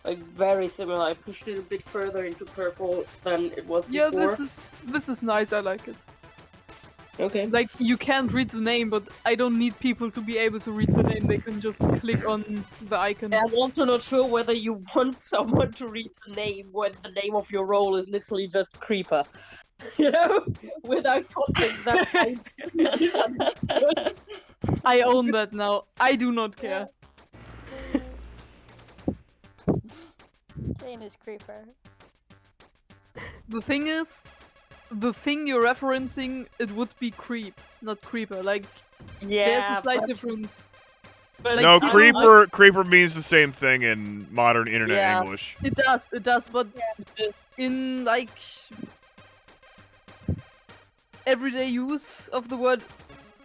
Like very similar. I pushed it a bit further into purple than it was Yeah, before. this is nice, I like it. Okay. Like, you can't read the name, but I don't need people to be able to read the name, they can just click on the icon. I'm also not sure whether you want someone to read the name when the name of your role is literally just Creeper. You know? Without context, that's I own that now. I do not care. Jane is creeper. The thing is, the thing you're referencing, it would be creep, not creeper. Like, there's a slight difference. But Like, No, I don't creeper means the same thing in modern internet Yeah. English. It does, but in like everyday use of the word,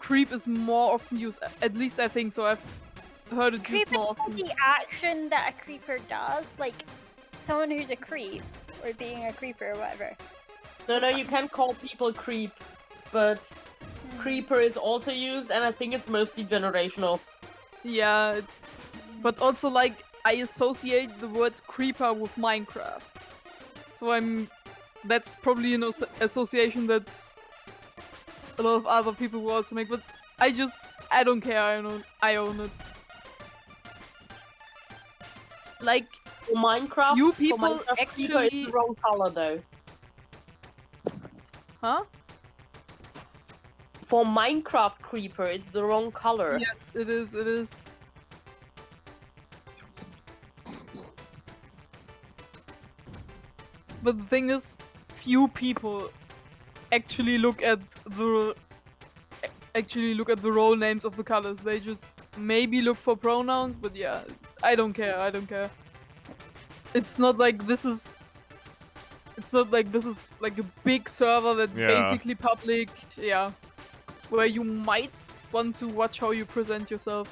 creep is more often used. At least I think so. I've heard it Creep used more is often. the action that a creeper does, like someone who's a creep or being a creeper or whatever. No, you can call people creep, but creeper is also used, and I think it's mostly generational. Yeah, but also like I associate the word creeper with Minecraft, so that's probably an association that a lot of other people will also make. But I don't care. I own it. Like, For Minecraft, You for people Minecraft Creeper, it's actually- the wrong color though. Huh? For Minecraft Creeper, it's the wrong color. Yes, it is. It is. But the thing is, few people actually look at the role names of the colors. They just maybe look for pronouns, but yeah, I don't care. I don't care. It's not like this is. It's not like this is like a big server that's Yeah. basically public. Yeah, where you might want to watch how you present yourself.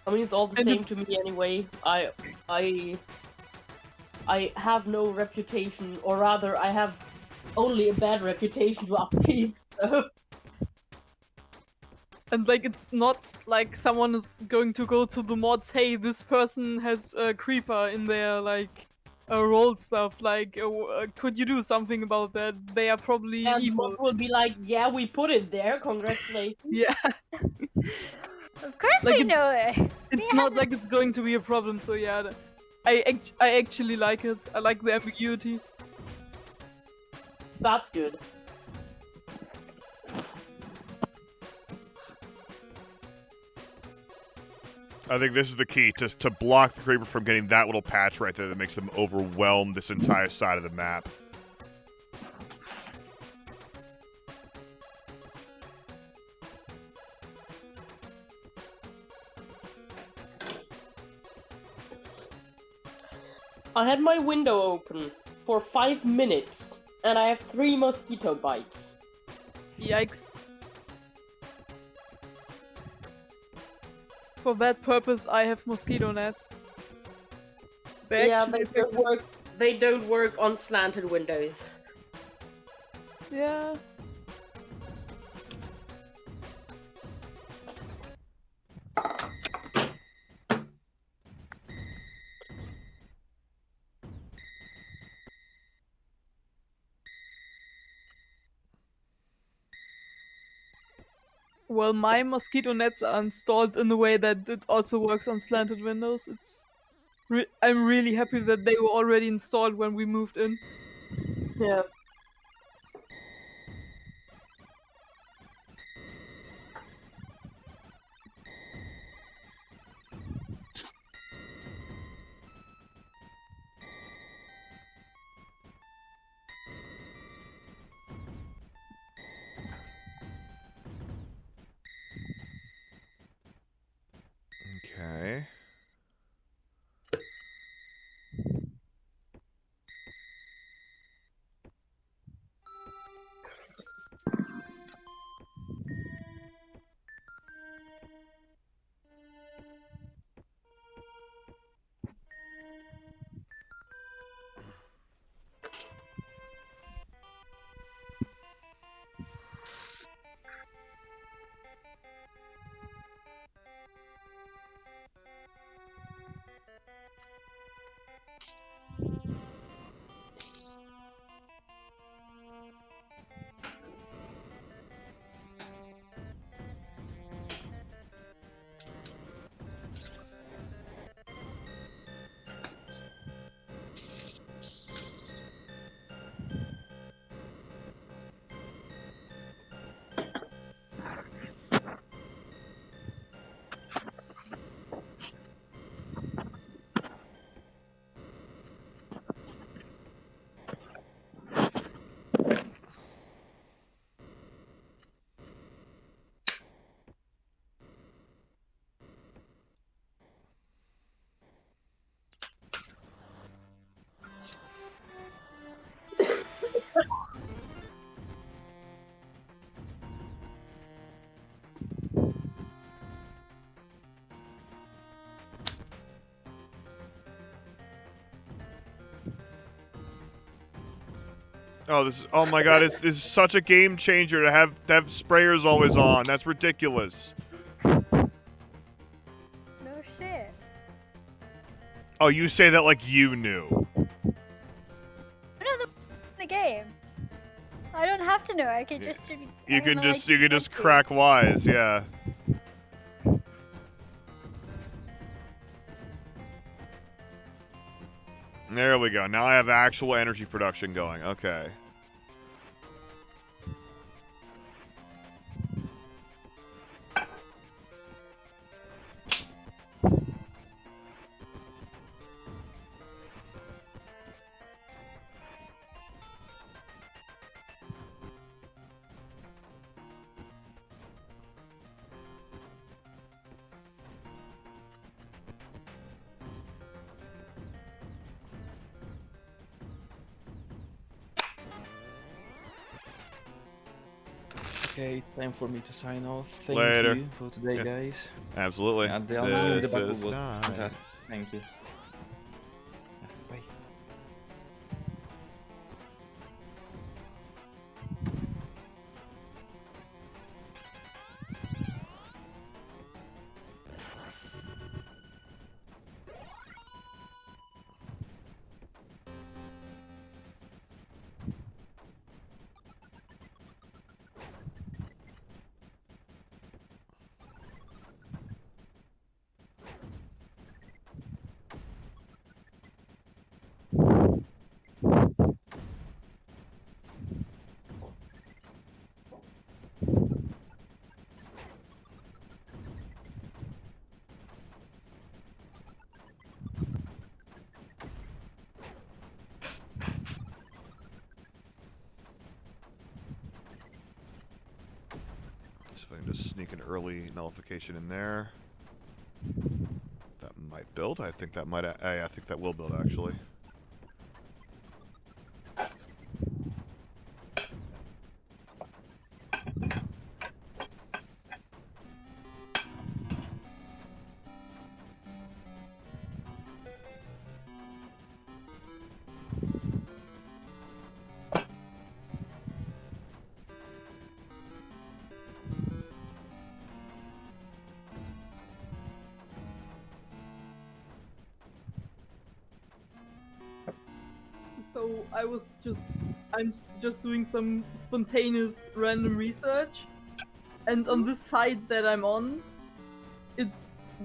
I mean, it's all the And same it's- to me anyway. I have no reputation, or rather, I have only a bad reputation to upkeep. So. And like, it's not like someone is going to go to the mods, hey, this person has a creeper in their like role stuff. Like, could you do something about that? They are probably And evil. mod will be like, yeah, we put it there. Congratulations. Yeah, Of course Like we it's- know it. it's not like it's going to be a problem. So yeah, I actually like it. I like the ambiguity. That's good. I think this is the key to block the creeper from getting that little patch right there that makes them overwhelm this entire side of the map. I had my window open for 5 minutes, and I have 3 mosquito bites. Yikes. For that purpose, I have mosquito nets. Yeah, actually they don't work on slanted windows. Yeah. Well, my mosquito nets are installed in a way that it also works on slanted windows. I'm really happy that they were already installed when we moved in. Yeah. Okay. Oh, oh my god, this is such a game changer to have sprayers always on. That's ridiculous. No shit. Oh, you say that like you knew. The game. I don't have have to know. I could Yeah. just. You can just crack wise, yeah. There we go. Now I have actual energy production going. Okay. Okay, time for me to sign off. Thank Later. you for today, Yeah. guys. Absolutely. Yeah, the aluminium This debacle is was nice. fantastic. Thank you. Bye. So I can just sneak an early nullification in there. That might build. I think that might. I think that will build actually. So I'm just doing some spontaneous random research, and on this site that I'm on,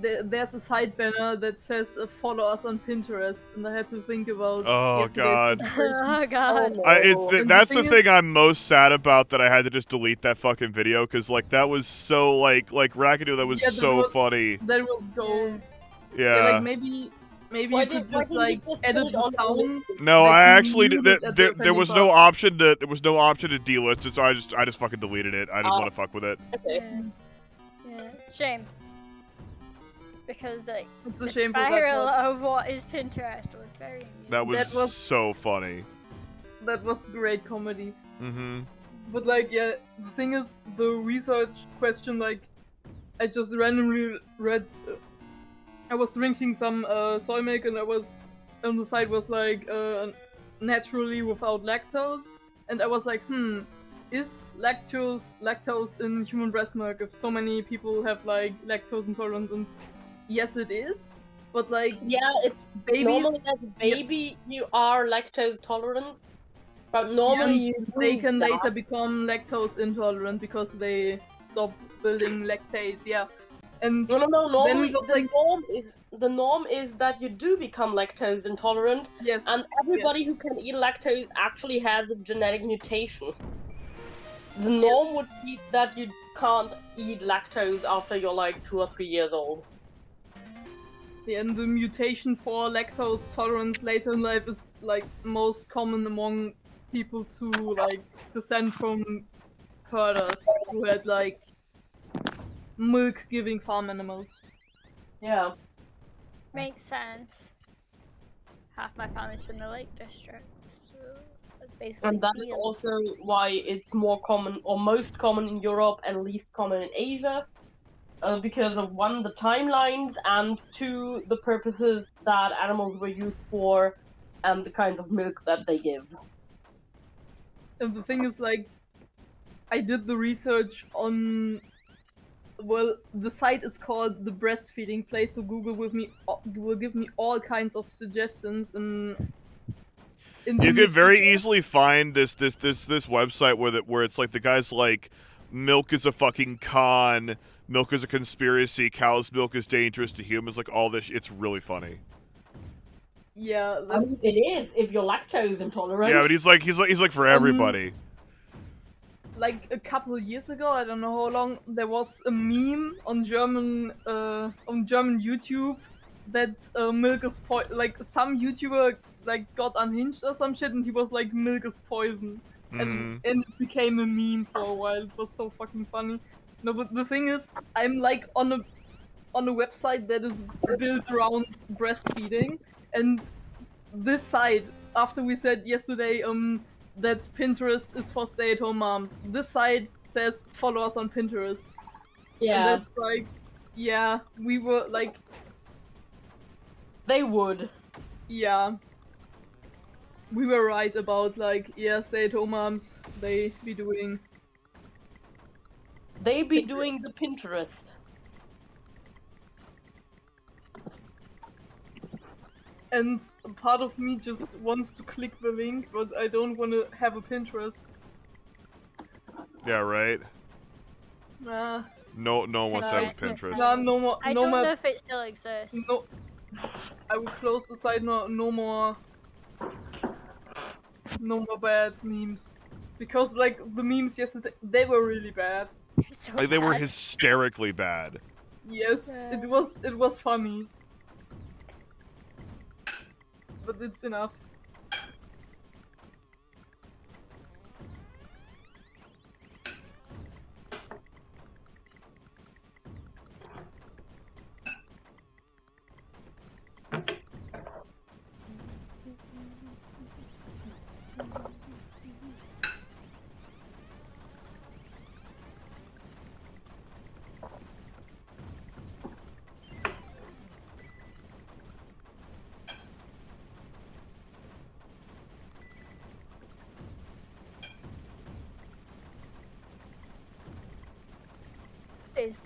there's a site banner that says follow us on Pinterest, and I had to think about. Oh yesterday's god. conversation. Oh god. That's the thing thing I'm most sad about, that I had to just delete that fucking video, because like that was so like Rackadoo, that was Yeah, that so was- funny. That was gold. Yeah. Like maybe you could just like edit the sounds. No, like, I you actually mute did. it at There the was pending no part. option to delist it, so I just fucking deleted it. I didn't want to fuck with it. Yeah. Yeah. Shame. Because like It's a the shame for that spiral part. of what is Pinterest was very. That was, That was- so funny. That was great comedy. Mm-hmm. But like, yeah, the thing is, the research question, like, I just randomly read. I was drinking some soy milk, and I was on the side was like naturally without lactose, and I was like, is lactose in human breast milk? If so many people have like lactose intolerance, and yes, it is. But like, Yeah, it's babies, normally as a baby you are lactose tolerant, but normally they you can lose later that. become lactose intolerant because they stop building lactase. Yeah, and No. then Normally, it was the norm is that you do become lactose intolerant, yes, and everybody yes. who can eat lactose actually has a genetic mutation. The norm would be that you can't eat lactose after you're like 2 or 3 years old. Yeah, and the mutation for lactose tolerance later in life is like most common among people who like descend from herders who had like milk-giving farm animals. Yeah. Makes sense. Half my family's from the Lake District, so that's basically. And that is fields. also why it's more common, or most common in Europe and least common in Asia. Because of 1, the timelines, and 2, the purposes that animals were used for, and the kinds of milk that they give. And the thing is, like, I did the research on. Well, the site is called the breastfeeding place, so Google will give me all kinds of suggestions, and in the You near could very future. easily find this website where it's like the guy's like, milk is a fucking con, milk is a conspiracy, cow's milk is dangerous to humans, like all this. It's really funny. Yeah, I mean, that's it is if you're lactose intolerant. Yeah, but he's like for everybody. like a couple of years ago. I don't know how long. There was a meme on German YouTube that milk is like some YouTuber like got unhinged or some shit, and he was like milk is poison, and it became a meme for a while. It was so fucking funny. No, but the thing is, I'm like on a website that is built around breastfeeding, and this site, after we said yesterday that Pinterest is for stay-at-home moms, this site says follow us on Pinterest. Yeah. And that's like, yeah, we were like, They would. yeah, we were right about like, yeah, stay-at-home moms, they be doing the Pinterest. And part of me just wants to click the link, but I don't want to have a Pinterest. Yeah, right. Nah. No one wants to have a Pinterest. Nah, no more. I no don't more. know if it still exists. No. I will close the site. No more. No more bad memes, because like the memes yesterday, they were really bad. So Like they were bad. hysterically bad. Yes, Yeah. it was funny. But it's enough.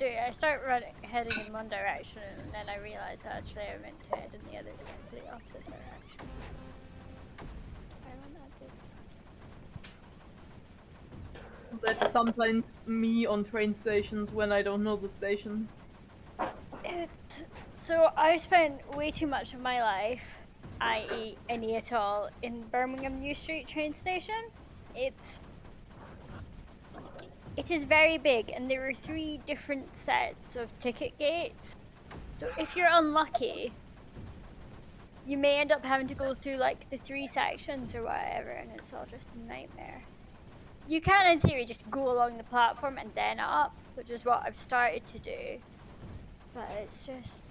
I start heading in one direction, and then I realize actually I meant to head in the other, complete opposite direction. I want that to. That's sometimes me on train stations when I don't know the station. So I spent way too much of my life, i.e. any at all, in Birmingham New Street train station. It is very big, and there are 3 different sets of ticket gates. So if you're unlucky, you may end up having to go through like the 3 sections or whatever, and it's all just a nightmare. You can, in theory, just go along the platform and then up, which is what I've started to do. But it's just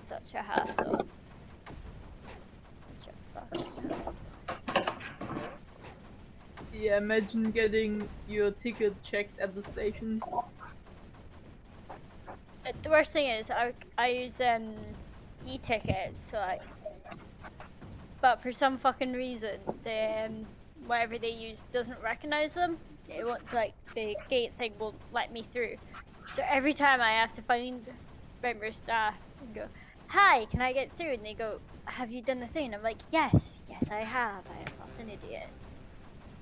such a hassle. Such a fucking hassle. Yeah, imagine getting your ticket checked at the station. The worst thing is I use e-tickets, so like, but for some fucking reason the whatever they use doesn't recognize them. It won't, like, the gate thing won't let me through. So every time I have to find member of staff and go, "Hi, can I get through?" And they go, "Have you done the thing?" And I'm like, yes, I have. I am not an idiot.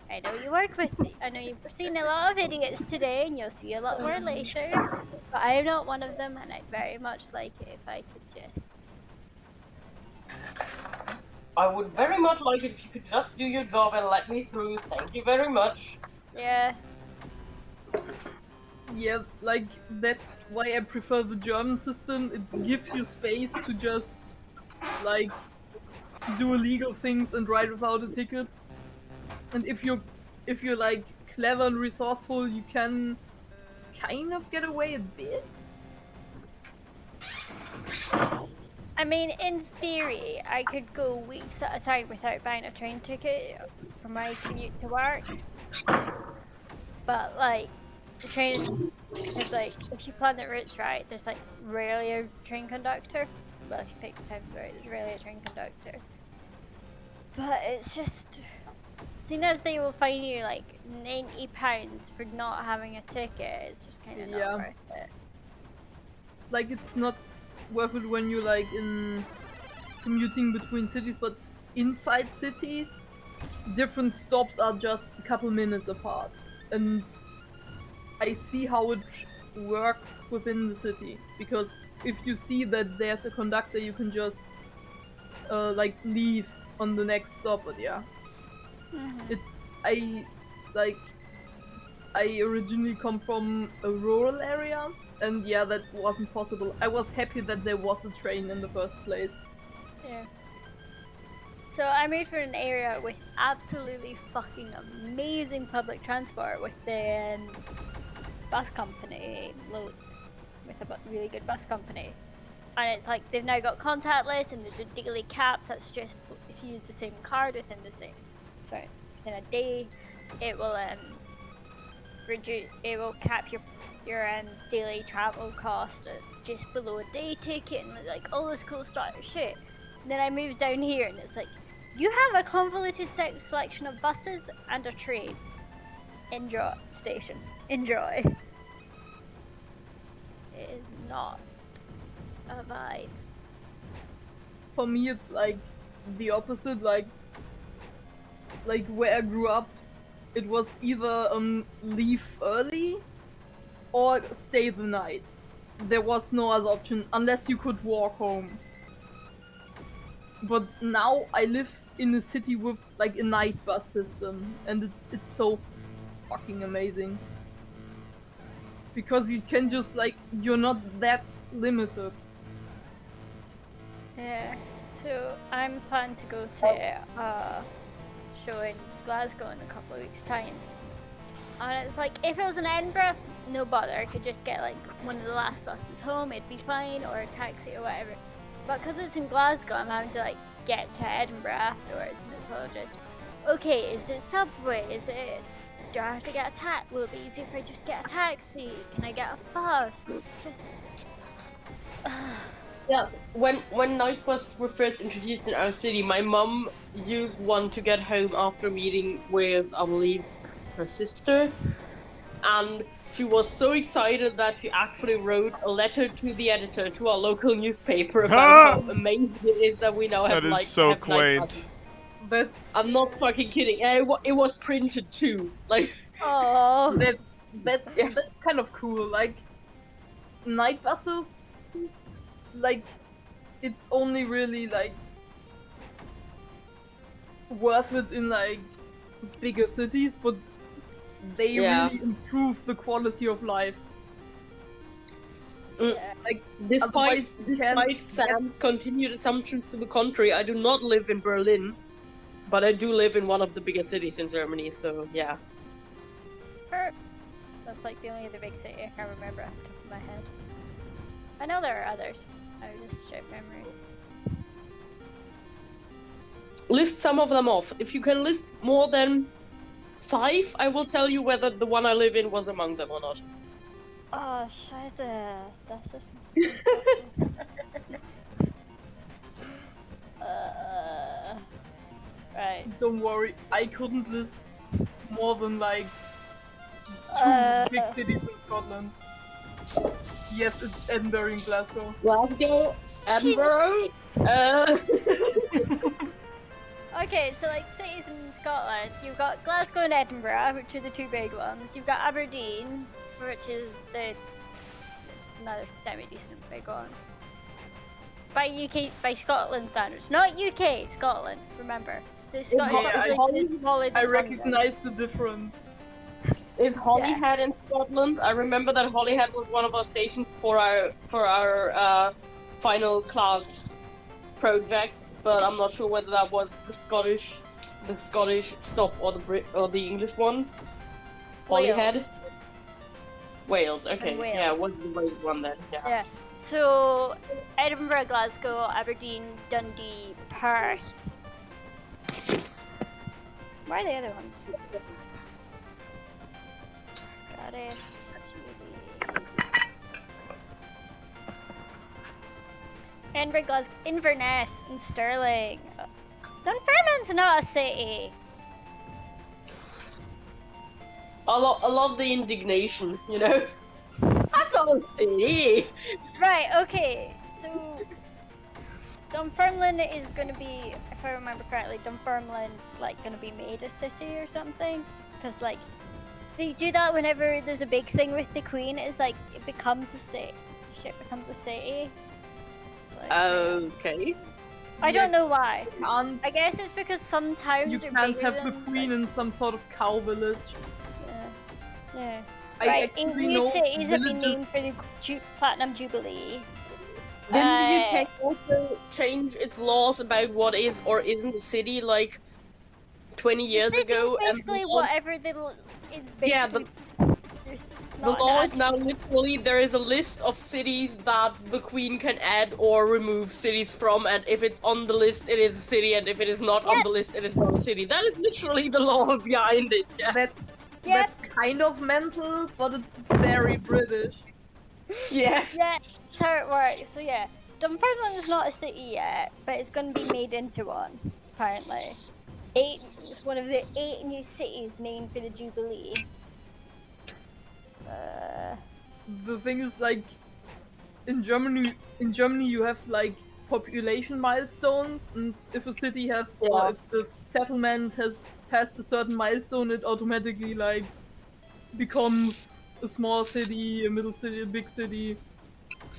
I know you work with me. I know you've seen a lot of idiots today, and you'll see a lot more later. But I am not one of them, and I'd very much like it if I could just. I would very much like it if you could just do your job and let me through. Thank you very much. Yeah. Yeah, like, that's why I prefer the German system. It gives you space to just, like, do illegal things and ride without a ticket. And if you're like clever and resourceful, you can kind of get away a bit. I mean, in theory, I could go weeks at a time without buying a train ticket for my commute to work. But, like, the train, because, like, if you plan the routes right, there's, like, rarely a train conductor. Well, if you pick the time right, there's rarely a train conductor. But it's just, seeing as they will fine you, like, £90 for not having a ticket, it's just kind of not worth it. Like, it's not worth it when you're like in commuting between cities, but inside cities, different stops are just a couple minutes apart, and I see how it works within the city, because if you see that there's a conductor, you can just like leave on the next stop. But yeah, I originally come from a rural area, and yeah, that wasn't possible. I was happy that there was a train in the first place. Yeah. So I moved from an area with absolutely fucking amazing public transport with the bus company, with a really good bus company. And it's like they've now got contactless and there's a daily caps. That's just if you use the same card within within a day, it will cap your daily travel cost at just below a day ticket and like all this cool shit. And then I moved down here and it's like, you have a convoluted selection of buses and a train. Enjoy station. Enjoy. It is not a vibe. For me, it's like the opposite. Like where I grew up, it was either leave early or stay the night. There was no other option unless you could walk home. But now I live in a city with like a night bus system, and it's so fucking amazing. Because you can just like, you're not that limited. Yeah, so I'm planning to go to a show in Glasgow in a couple of weeks' time. And it's like, if it was in Edinburgh, no bother, I could just get like one of the last buses home, it'd be fine, or a taxi or whatever. But because it's in Glasgow, I'm having to like get to Edinburgh afterwards, and it's all just, okay, is it subway, do I have to get a taxi? Will it be easier if I just get a taxi? Can I get a bus? It's just... Yeah, when night bus were first introduced in our city, my mum used one to get home after meeting with, I believe, her sister, and she was so excited that she actually wrote a letter to the editor, to our local newspaper, about how amazing it is that we now have That is like so have night quaint. buses. But I'm not fucking kidding. And it was printed too. Like, oh, that's kind of cool. Like, night buses, like, it's only really like worth it in like bigger cities, but they really improve the quality of life. Like, despite Sam's continued assumptions to the contrary, I do not live in Berlin, but I do live in one of the biggest cities in Germany, so yeah. That's like the only other big city I can remember off the top of my head. I know there are others. I just short memory. List some of them off. If you can list more than 5, I will tell you whether the one I live in was among them or not. Oh, scheiße. Das ist... right. Don't worry, I couldn't list more than like 2 big cities in Scotland. Yes, it's Edinburgh and Glasgow. Glasgow, Edinburgh. Okay, so like cities in Scotland, you've got Glasgow and Edinburgh, which are the 2 big ones. You've got Aberdeen, which is another semi-decent big one. By Scotland standards, not UK, Scotland. Remember, the Scottish I recognize the difference. Is Holyhead in Scotland? I remember that Holyhead was one of our stations for our final class project, but I'm not sure whether that was the Scottish stop or the English one. Holyhead. Wales. Okay. Wales. Yeah, it was the Wales one then. Yeah. So Edinburgh, Glasgow, Aberdeen, Dundee, Perth. Where are the other ones? Scottish. Edinburgh, Glasgow, Inverness, and Stirling. Dunfermline's not a city. I love the indignation, you know? That's not a city! Right, okay, so Dunfermline is going to be, if I remember correctly, Dunfermline's like going to be made a city or something. Because like, they do that whenever there's a big thing with the Queen. It's like, it becomes a city. Shit becomes a city. It's like, Okay. I don't know why. Can't, I guess it's because some towns you are can't bigger have the than, queen like, in some sort of cow village. Yeah. I Right, actually new know cities have been villages- named for the Platinum Jubilee. Didn't the UK also change its laws about what is or isn't a city like 20 years The city's ago? basically the law, whatever the is basically. Yeah, the law is now literally there is a list of cities that the Queen can add or remove cities from, and if it's on the list, it is a city, and if it is not on the list, it is not a city. That is literally the laws behind it. Yeah. That's kind of mental, but it's very British. Yes. Yeah, that's how it works. So yeah, Dunfermline is not a city yet, but it's going to be made into one, apparently. It's one of the 8 new cities named for the Jubilee. The thing is, like, in Germany you have like population milestones, and if a city has, or if the settlement has passed a certain milestone, it automatically like becomes a small city, a middle city, a big city.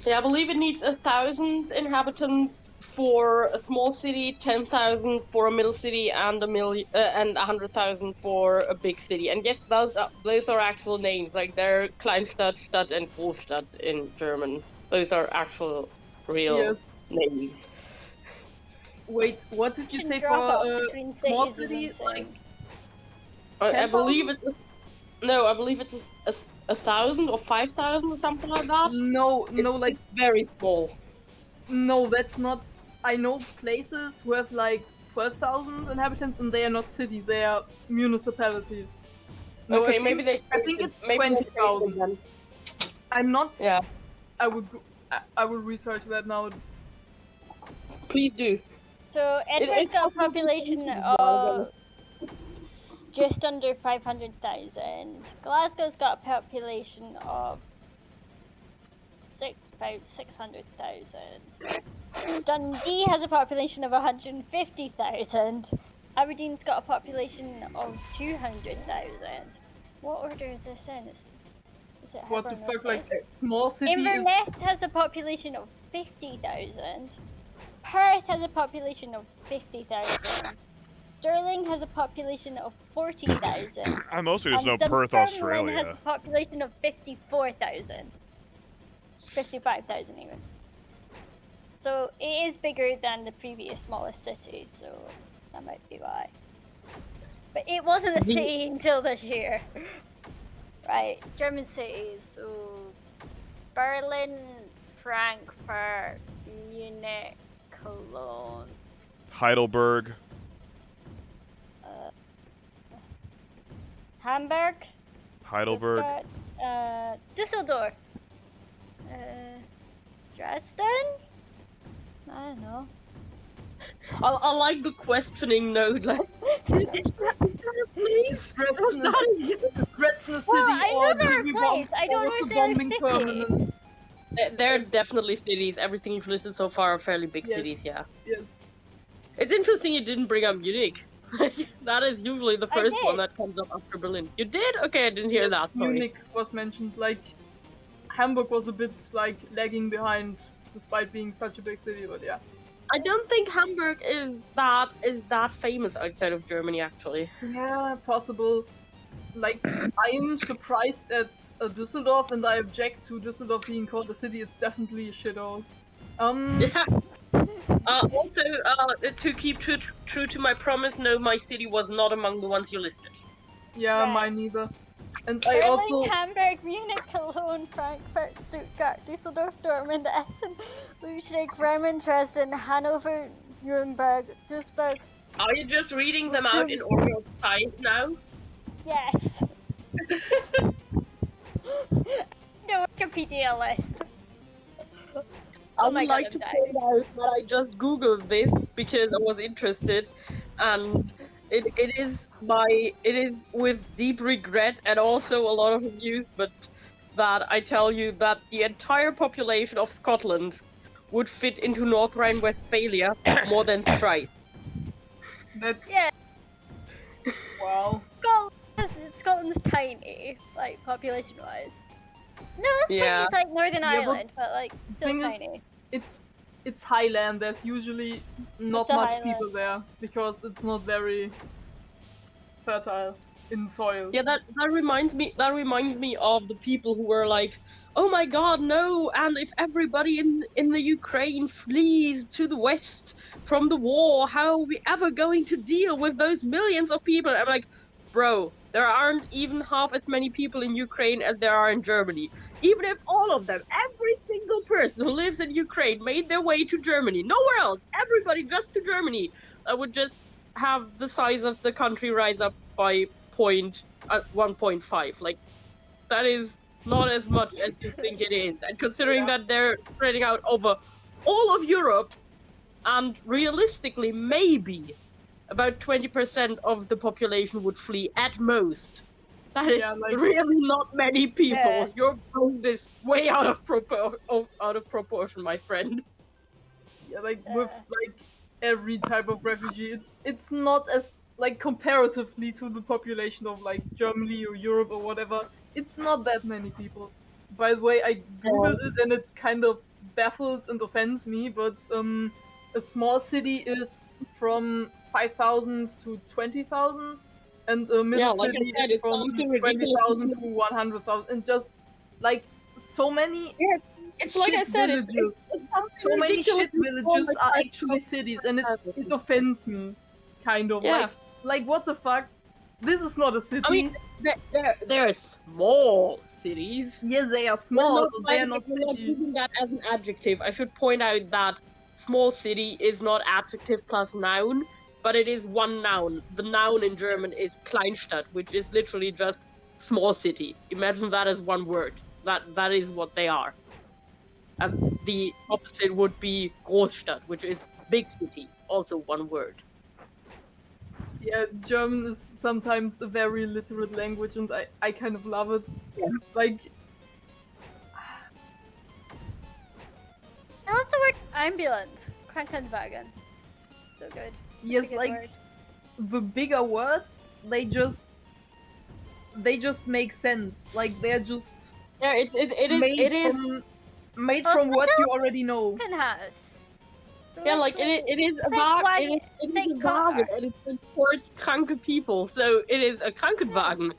Yeah, I believe it needs 1,000 inhabitants for a small city, 10,000 for a middle city, and and 100,000 for a big city. And yes, those are actual names. Like they're Kleinstadt, Stadt, and Großstadt in German. Those are actual, real names. Wait, what did you say for a small city? Like, I believe it's I believe it's 1,000 or 5,000 or something like that. No, like very small. No, that's not. I know places who have like 12,000 inhabitants, and they are not cities; they are municipalities. No, Okay, maybe they. I think it's maybe they 20,000. I'm not. Yeah. I would research that now. Please do. So Edinburgh's got a population of just under 500,000. Glasgow's got a population of about 600,000. Dundee has a population of 150,000. Aberdeen's got a population of 200,000. What order is this in? Is it What the Hebron or fuck? Like Perth? small city is. Inverness has a population of 50,000. Perth has a population of 50,000. Stirling has a population of 40,000. I mostly just know Perth, Dunfermline Australia. has a population of 54,000. 55,000 even. So it is bigger than the previous smallest city, so that might be why. But it wasn't a city until this year. Right, German cities. So Berlin, Frankfurt, Munich, Cologne, Heidelberg. Hamburg, Heidelberg. Düsseldorf, Dresden. I don't know. I like the questioning note. Like, please, Dresden a city, Well, I know or they're did we a bomb- place. I or don't was know the if they're a bombing city. permanent? They're definitely cities. Everything you've listed so far are fairly big cities. Yeah. Yes. It's interesting you didn't bring up Munich. That is usually the I first one did. that comes up after Berlin. You did? Okay, I didn't hear Yes, that. Sorry. Munich was mentioned. Like Hamburg was a bit like lagging behind, despite being such a big city. But yeah. I don't think Hamburg is that famous outside of Germany, actually. Yeah, possible. Like, I'm surprised at Düsseldorf, and I object to Düsseldorf being called a city. It's definitely a shithole. Yeah. Also, to keep true to my promise, no, my city was not among the ones you listed. Yeah, Right. mine neither. And I Berlin, also Hamburg, Munich, Cologne, Frankfurt, Stuttgart, Düsseldorf, Dortmund, Essen, Leipzig, Bremen, Dresden, Hanover, Nuremberg, Duisburg. Are you just reading them out in order of size now? Yes. The Wikipedia list. I Oh would my God, like I'm to dying. point out that I just googled this because I was interested, and it is with deep regret and also a lot of amusement that I tell you that the entire population of Scotland would fit into North Rhine-Westphalia more than thrice. That's Yeah, wow. Scotland's tiny, like population-wise. No, it's tiny. Yeah. It's like Northern Yeah, but Ireland, but like still thing is, tiny. It's highland. There's usually not It's a much highland. people there because it's not very fertile in soil. Yeah, that reminds me of the people who were like, oh my god, no, and if everybody in the Ukraine flees to the west from the war, how are we ever going to deal with those millions of people? I'm like, bro, there aren't even half as many people in Ukraine as there are in Germany. Even if all of them, every single person who lives in Ukraine made their way to Germany, nowhere else, everybody just to Germany, I would just have the size of the country rise up by 1.5. Like, that is not as much as you think it is. And considering that they're spreading out over all of Europe, and realistically, maybe about 20% of the population would flee at most. That is Yeah, like- really not many people. Yeah. You're blowing this way out of proportion, my friend. Yeah, like with like every type of refugee, it's not as like comparatively to the population of like Germany or Europe or whatever. It's not that many people. By the way, I googled it and it kind of baffles and offends me. But a small city is from 5,000 to 20,000, and a middle Yeah, like I city said, is it's from something ridiculous. 20,000 to 100,000, and just like so many. It's like I shit said, villages. it's something So many ridiculous shit villages like are 5,000 actually cities, and it offends me, kind of. Yeah. Like what the fuck? This is not a city. I mean, they're small cities. Yeah, they are small, but they are not We're not cities. using that as an adjective. I should point out that small city is not adjective plus noun, but it is one noun. The noun in German is Kleinstadt, which is literally just small city. Imagine that as one word. That is what they are. And the opposite would be Großstadt, which is big city, also one word. Yeah, German is sometimes a very literate language, and I kind of love it. Yeah. Like, I love the word ambulance. Krankenwagen. So good. yes, It's a good like word. the bigger words, they just make sense. Like they're just Yeah, it is. made from what you already know. House. So Yeah, it's like it is a it's like Wagen. wagon- It is it's a like car. Wagen, and it supports kranke people, so it is a Krankenwagen.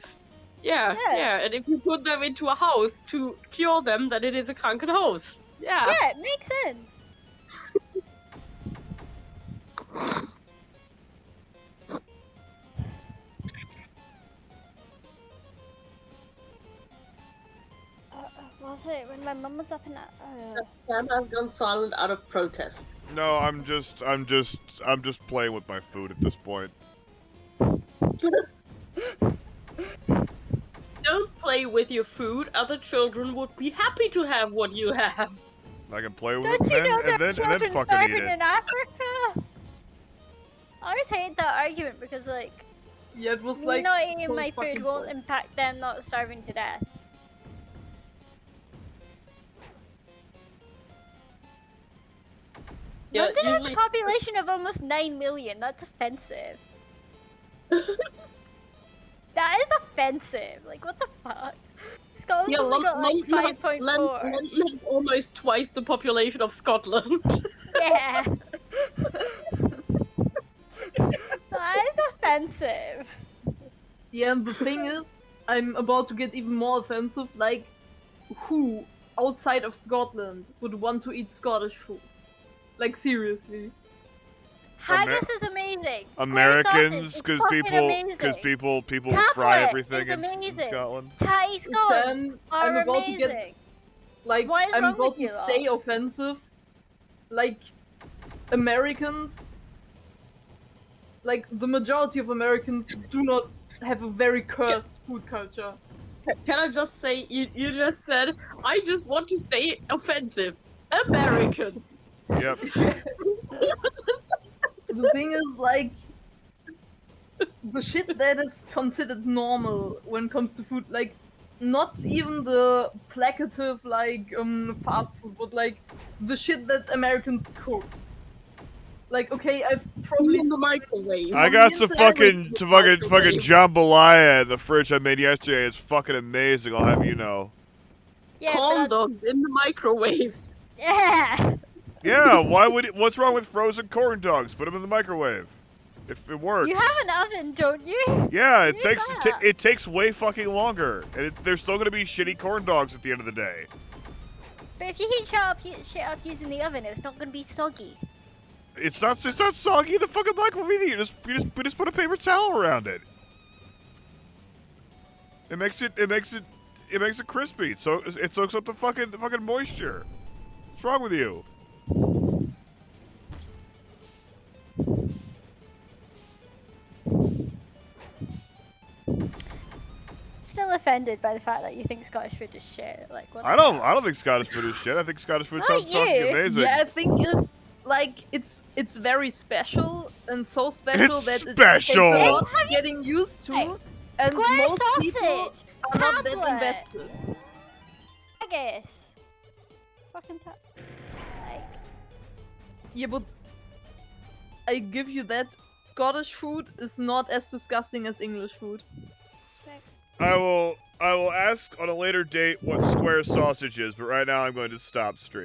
Yeah, Yeah. yeah, and if you put them into a house to cure them, then it is a Krankenhaus. Yeah. Yeah, it makes sense. What was it when my mum was up in that? Sam has gone silent out of protest. No, I'm just playing with my food at this point. Don't play with your food. Other children would be happy to have what you have. I can play with Don't it you know and there are then children fucking eat starving it. in Africa? I always hate that argument because like Yeah, it was me like not eating so my fucking food won't boring. impact them not starving to death. Yeah, London has usually- a population of almost 9 million. That's offensive. That is offensive. Like, what the fuck? Scotland's Yeah, only got like 5.4. London is almost twice the population of Scotland. Yeah. That is offensive. Yeah, and the thing is, I'm about to get even more offensive. Like, who outside of Scotland would want to eat Scottish food? Like, seriously. Haggis is amazing. Square Americans, sausage because is fucking people amazing. fry Chocolate everything is in amazing. Scotland. Tatty scones Then are I'm about to amazing. get like What is I'm wrong about with to you lot? stay offensive. Like Americans, like the majority of Americans do not have a very cursed food culture. Can I just say, you just said, I just want to stay offensive. American. Yep. The thing is, like, the shit that is considered normal when it comes to food, like, not even the placative like fast food, but like the shit that Americans cook. Like, okay, I've probably in the microwave. I got some Indian fucking jambalaya in the fridge I made yesterday. It's fucking amazing, I'll have you know. Yeah, Corn but dogs in the microwave. yeah. Yeah, what's wrong with frozen corn dogs? Put them in the microwave. It works. You have an oven, don't you? Yeah, it Use takes that. it takes way fucking longer, and they're still gonna be shitty corn dogs at the end of the day. But if you heat shit up using the oven, it's not gonna be soggy. It's not soggy in the fucking microwave either. You just put a paper towel around it. It makes it crispy. So it soaks up the fucking moisture. What's wrong with you? Still offended by the fact that you think Scottish food is shit. Like, what? I don't think Scottish food is shit. I think Scottish food sounds fucking you. amazing. Yeah, I think it's like it's very special and so special It's that it special. takes a lot getting used to, Hey, and square most people sausage, are not that tablet. invested. I guess. Fucking like. Yeah, but I give you that Scottish food is not as disgusting as English food. I will ask on a later date what square sausage is, but right now I'm going to stop stream.